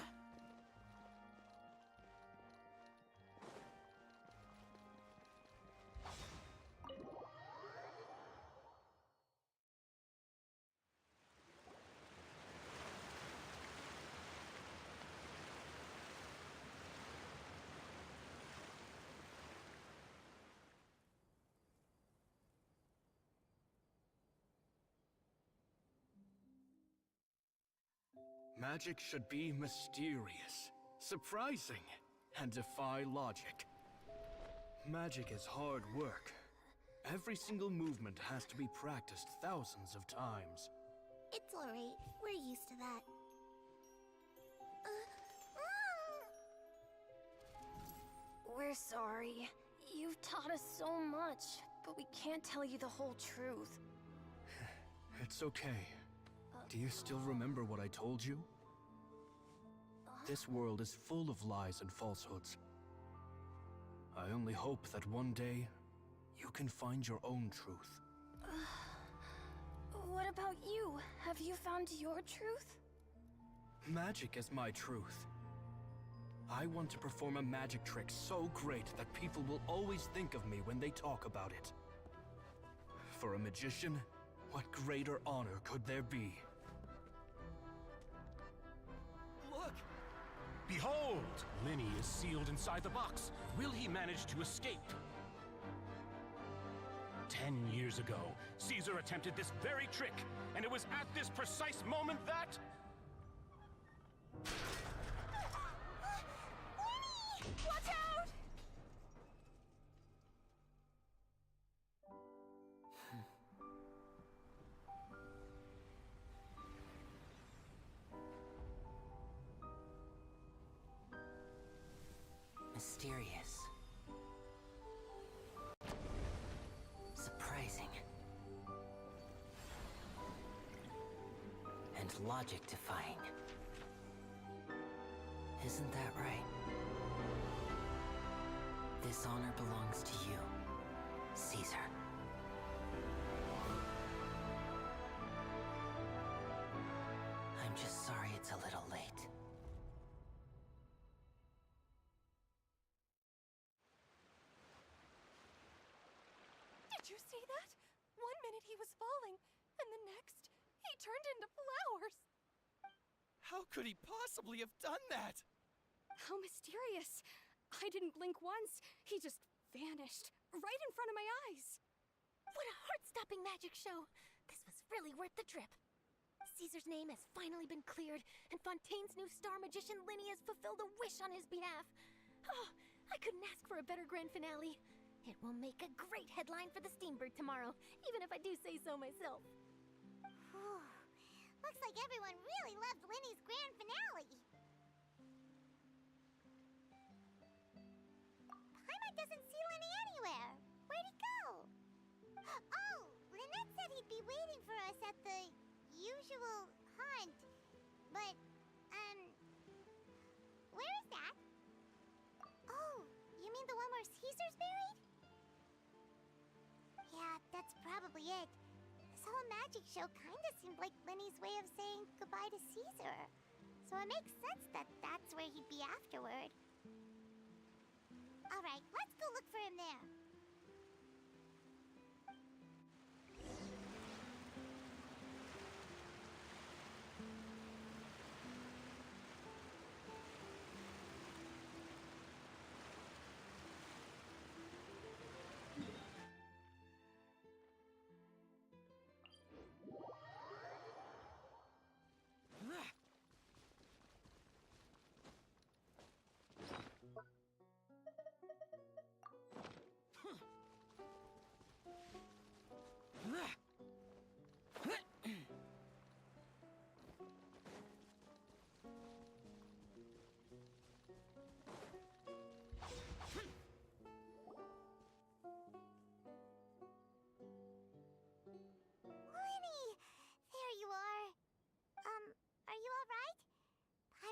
Magic should be mysterious, surprising, and defy logic. Magic is hard work. Every single movement has to be practiced thousands of times. It's alright. We're used to that. We're sorry. You've taught us so much, but we can't tell you the whole truth. It's okay. Do you still remember what I told you? This world is full of lies and falsehoods. I only hope that one day, you can find your own truth. What about you? Have you found your truth? Magic is my truth. I want to perform a magic trick so great that people will always think of me when they talk about it. For a magician, what greater honor could there be? Look! Behold! Linny is sealed inside the box. Will he manage to escape? 10 years ago, Caesar attempted this very trick, and it was at this precise moment that... Watch out! Mysterious. Surprising. And logic-defying. Isn't that right? This honor belongs to you, Caesar. I'm just sorry it's a little late. Did you see that? One minute he was falling, and the next, he turned into flowers. How could he possibly have done that? How mysterious. I didn't blink once. He just vanished, right in front of my eyes. What a heart-stopping magic show! This was really worth the trip. Caesar's name has finally been cleared, and Fontaine's new star magician Linny has fulfilled a wish on his behalf. Oh, I couldn't ask for a better grand finale. It will make a great headline for the Steambird tomorrow, even if I do say so myself. Looks like everyone really loved Linny's grand finale. Paimon doesn't see Linny anywhere. Where'd he go? Oh, Lynette said he'd be waiting for us at the usual hunt. But, where is that? Oh, you mean the one where Caesar's buried? Yeah, that's probably it. This whole magic show kinda seemed like Linny's way of saying goodbye to Caesar. So it makes sense that that's where he'd be afterward. Alright, let's go look for him there.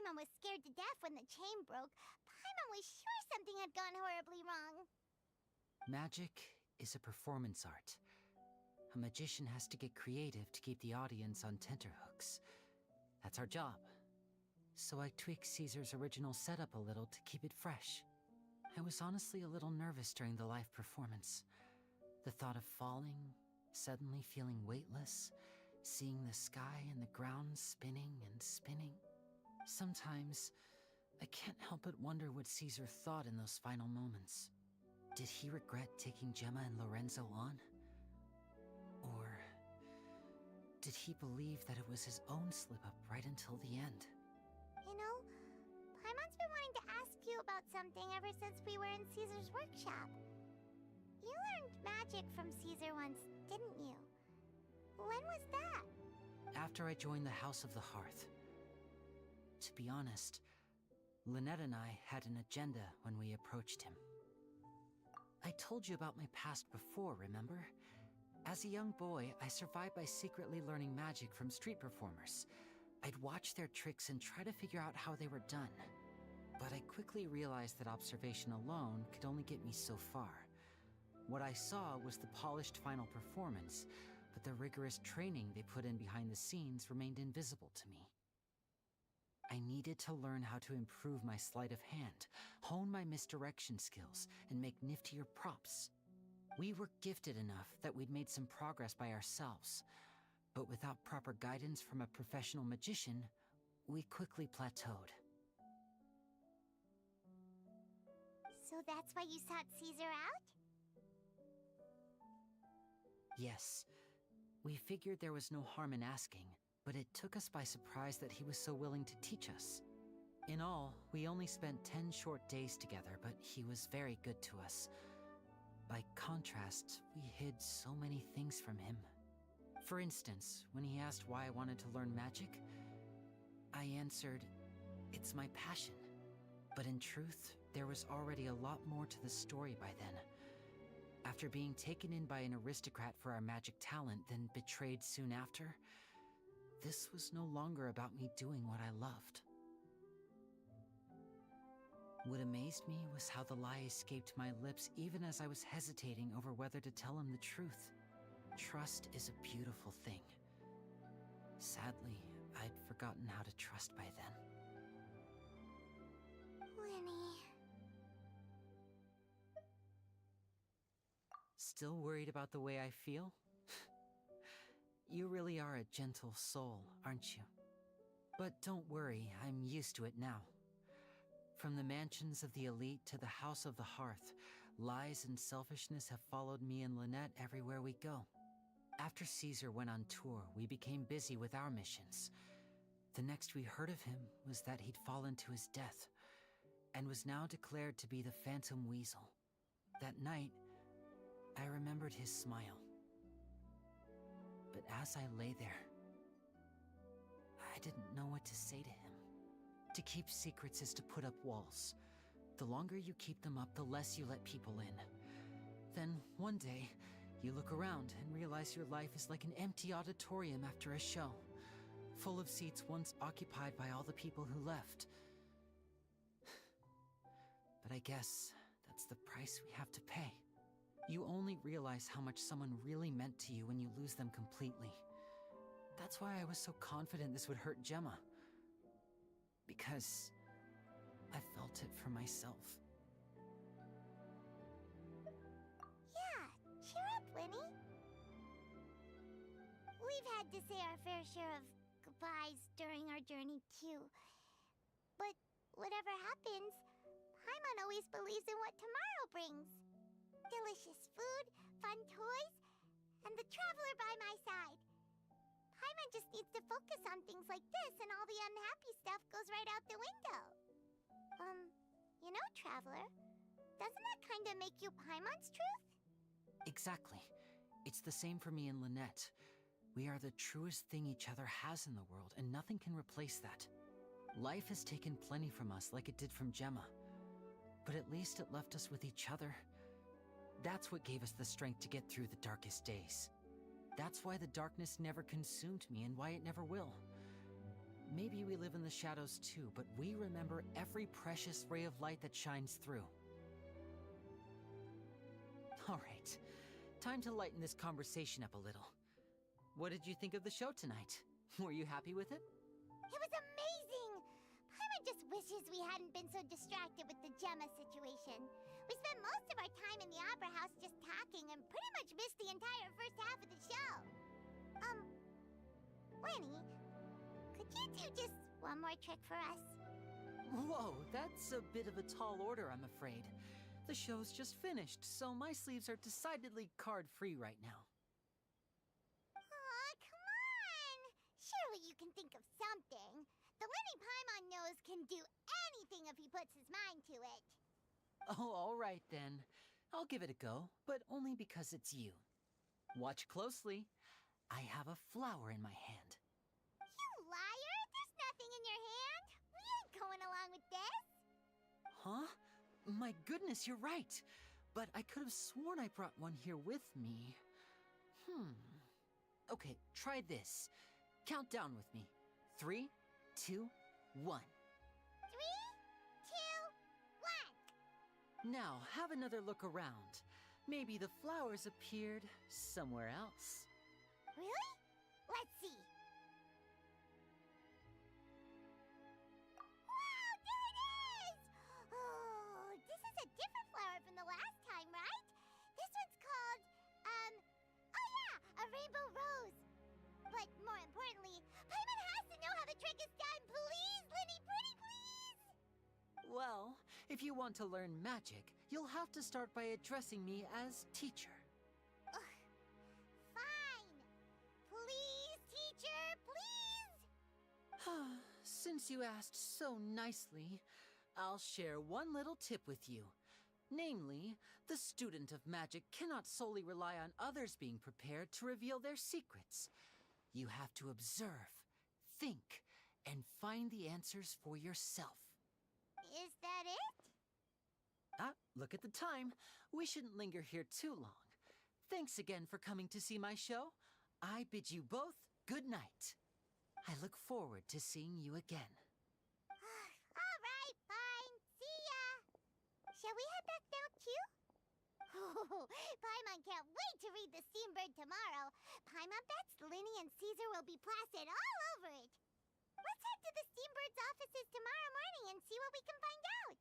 Paimon was scared to death when the chain broke. Paimon was sure something had gone horribly wrong. Magic is a performance art. A magician has to get creative to keep the audience on tenterhooks. That's our job. So I tweaked Caesar's original setup a little to keep it fresh. I was honestly a little nervous during the live performance. The thought of falling, suddenly feeling weightless, seeing the sky and the ground spinning and spinning. Sometimes, I can't help but wonder what Caesar thought in those final moments. Did he regret taking Gemma and Lorenzo on? Or did he believe that it was his own slip-up right until the end? You know, Paimon's been wanting to ask you about something ever since we were in Caesar's workshop. You learned magic from Caesar once, didn't you? When was that? After I joined the House of the Hearth. To be honest, Lynette and I had an agenda when we approached him. I told you about my past before, remember? As a young boy, I survived by secretly learning magic from street performers. I'd watch their tricks and try to figure out how they were done. But I quickly realized that observation alone could only get me so far. What I saw was the polished final performance, but the rigorous training they put in behind the scenes remained invisible to me. I needed to learn how to improve my sleight of hand, hone my misdirection skills, and make niftier props. We were gifted enough that we'd made some progress by ourselves, but without proper guidance from a professional magician, we quickly plateaued. So that's why you sought Caesar out? Yes. We figured there was no harm in asking, but it took us by surprise that he was so willing to teach us. In all, we only spent 10 short days together, but he was very good to us. By contrast, we hid so many things from him. For instance, when he asked why I wanted to learn magic, I answered, "It's my passion." But in truth, there was already a lot more to the story by then. After being taken in by an aristocrat for our magic talent, then betrayed soon after, this was no longer about me doing what I loved. What amazed me was how the lie escaped my lips even as I was hesitating over whether to tell him the truth. Trust is a beautiful thing. Sadly, I'd forgotten how to trust by then. Winnie. Still worried about the way I feel? You really are a gentle soul, aren't you? But don't worry, I'm used to it now. From the mansions of the elite to the House of the Hearth, lies and selfishness have followed me and Lynette everywhere we go. After Caesar went on tour, we became busy with our missions. The next we heard of him was that he'd fallen to his death, and was now declared to be the Phantom Weasel. That night, I remembered his smile. But as I lay there, I didn't know what to say to him. To keep secrets is to put up walls. The longer you keep them up, the less you let people in. Then, one day, you look around and realize your life is like an empty auditorium after a show, full of seats once occupied by all the people who left. But I guess that's the price we have to pay. You only realize how much someone really meant to you when you lose them completely. That's why I was so confident this would hurt Gemma. Because I felt it for myself. Yeah, cheer up, Winnie. We've had to say our fair share of goodbyes during our journey, too. But whatever happens, Paimon always believes in what tomorrow brings. Delicious food, fun toys, and the traveler by my side. Paimon just needs to focus on things like this and all the unhappy stuff goes right out the window. You know, Traveler, doesn't that kind of make you Paimon's truth? Exactly. It's the same for me and Lynette. We are the truest thing each other has in the world, and nothing can replace that. Life has taken plenty from us, like it did from Gemma. But at least it left us with each other. That's what gave us the strength to get through the darkest days. That's why the darkness never consumed me and why it never will. maybe we live in the shadows too, but we remember every precious ray of light that shines through. Alright, time to lighten this conversation up a little. What did you think of the show tonight? Were you happy with it? It was amazing! Paimon just wishes we hadn't been so distracted with the Gemma situation. We spent most of our time in the Opera House just talking and pretty much missed the entire first half of the show. Lenny, could you do just one more trick for us? Whoa, that's a bit of a tall order, I'm afraid. The show's just finished, so my sleeves are decidedly card-free right now. Aw, come on! Surely you can think of something. The Lenny Paimon knows can do anything if he puts his mind to it. Oh, all right then. I'll give it a go, but only because it's you. Watch closely. I have a flower in my hand. You liar! There's nothing in your hand! We ain't going along with this! Huh? My goodness, you're right. But I could have sworn I brought one here with me. Okay, try this. Count down with me. 3, 2, 1. 3, 2, 1! Now, have another look around. Maybe the flowers appeared somewhere else. Really? Let's see. Wow, there it is! Oh, this is a different flower from the last time, right? This one's called, oh yeah, a rainbow rose. But more importantly, Paimon has to know how the trick is done. Please, Lenny, pretty please! Well, if you want to learn magic, you'll have to start by addressing me as teacher. Fine. Please, teacher, please! Since you asked so nicely, I'll share one little tip with you. Namely, the student of magic cannot solely rely on others being prepared to reveal their secrets. You have to observe, think, and find the answers for yourself. Is that it? Look at the time. We shouldn't linger here too long. Thanks again for coming to see my show. I bid you both good night. I look forward to seeing you again. All right, fine. See ya. Shall we head back now, too? Oh, Paimon can't wait to read The Steambird tomorrow. Paimon bets Lenny and Caesar will be plastered all over it. Let's head to the Steambird's offices tomorrow morning and see what we can find out.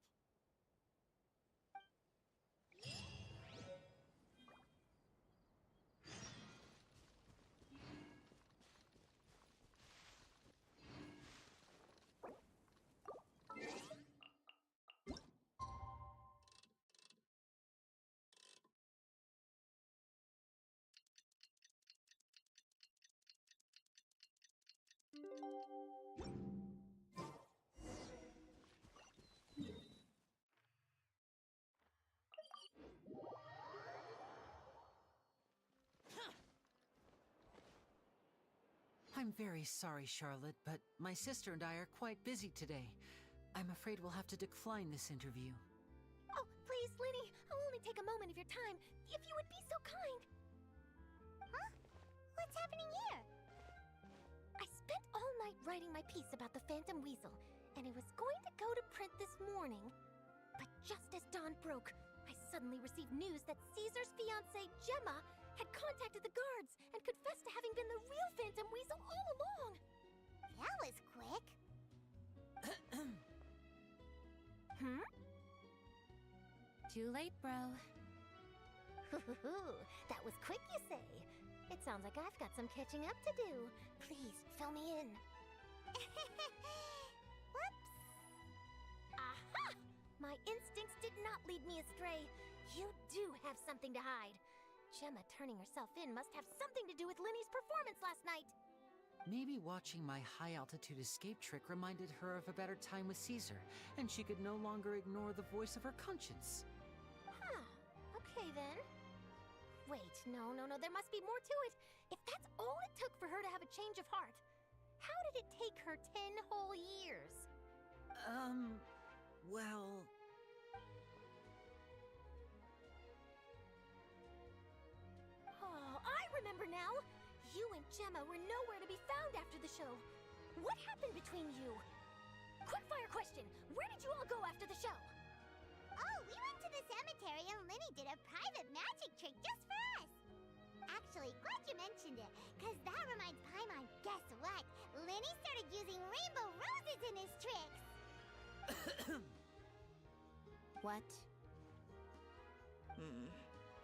I'm very sorry, Charlotte, but my sister and I are quite busy today. I'm afraid we'll have to decline this interview. Oh, please, Lenny, I'll only take a moment of your time, if you would be so kind. Huh? What's happening here? I spent all night writing my piece about the Phantom Weasel, and it was going to go to print this morning. But just as dawn broke, I suddenly received news that Caesar's fiancée, Gemma, had contacted the guards and confessed to having been the real Phantom Weasel all along. That was quick. Too late, bro. That was quick, you say? It sounds like I've got some catching up to do. Please, fill me in. Whoops. Aha! My instincts did not lead me astray. You do have something to hide. Gemma turning herself in must have something to do with Lenny's performance last night. Maybe watching my high-altitude escape trick reminded her of a better time with Caesar, and she could no longer ignore the voice of her conscience. Huh. Okay, then. Wait, no, there must be more to it. If that's all it took for her to have a change of heart, how did it take her 10 whole years? Well... Oh, I remember now! You and Gemma were nowhere to be found after the show. What happened between you? Quickfire question. Where did you all go after the show? Oh, we went to the cemetery and Linny did a private magic trick just for us. Actually, glad you mentioned it, because that reminds Paimon, guess what? Linny started using rainbow roses in his tricks. What?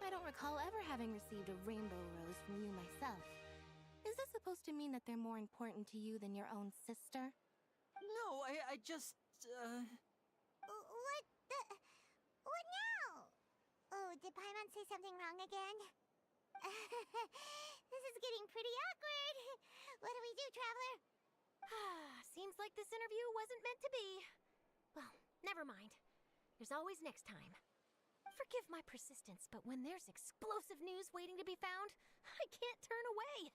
I don't recall ever having received a rainbow rose from you myself. Is this supposed to mean that they're more important to you than your own sister? No, I just, What the... What now? Oh, did Paimon say something wrong again? This is getting pretty awkward. What do we do, Traveler? Seems like this interview wasn't meant to be. Well, never mind. There's always next time. Forgive my persistence, but when there's explosive news waiting to be found, I can't turn away.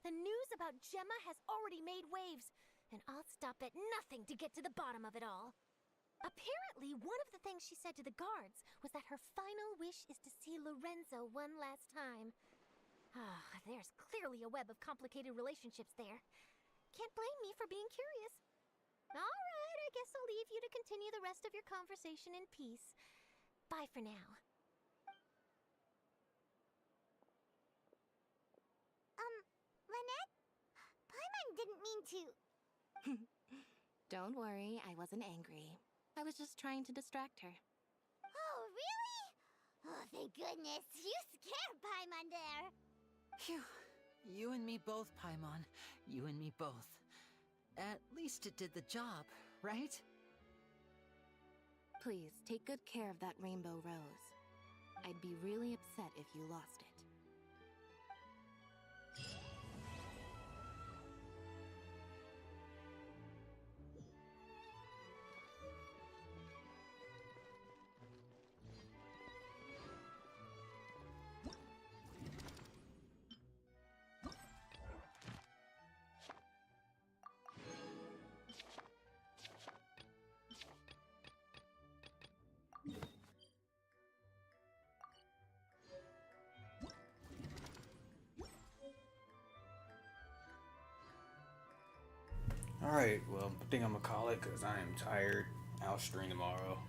The news about Gemma has already made waves, and I'll stop at nothing to get to the bottom of it all. Apparently, one of the things she said to the guards was that her final wish is to see Lorenzo one last time. There's clearly a web of complicated relationships there. Can't blame me for being curious. All right, I guess I'll leave you to continue the rest of your conversation in peace. Bye for now. Lynette? Paimon didn't mean to... Don't worry, I wasn't angry. I was just trying to distract her. Oh, really? Oh, thank goodness. You scared Paimon there. Phew. You and me both, Paimon. You and me both. At least it did the job, right? Please, take good care of that rainbow rose. I'd be really upset if you lost it. Alright, well, I think I'm gonna call it because I am tired. I'll stream tomorrow.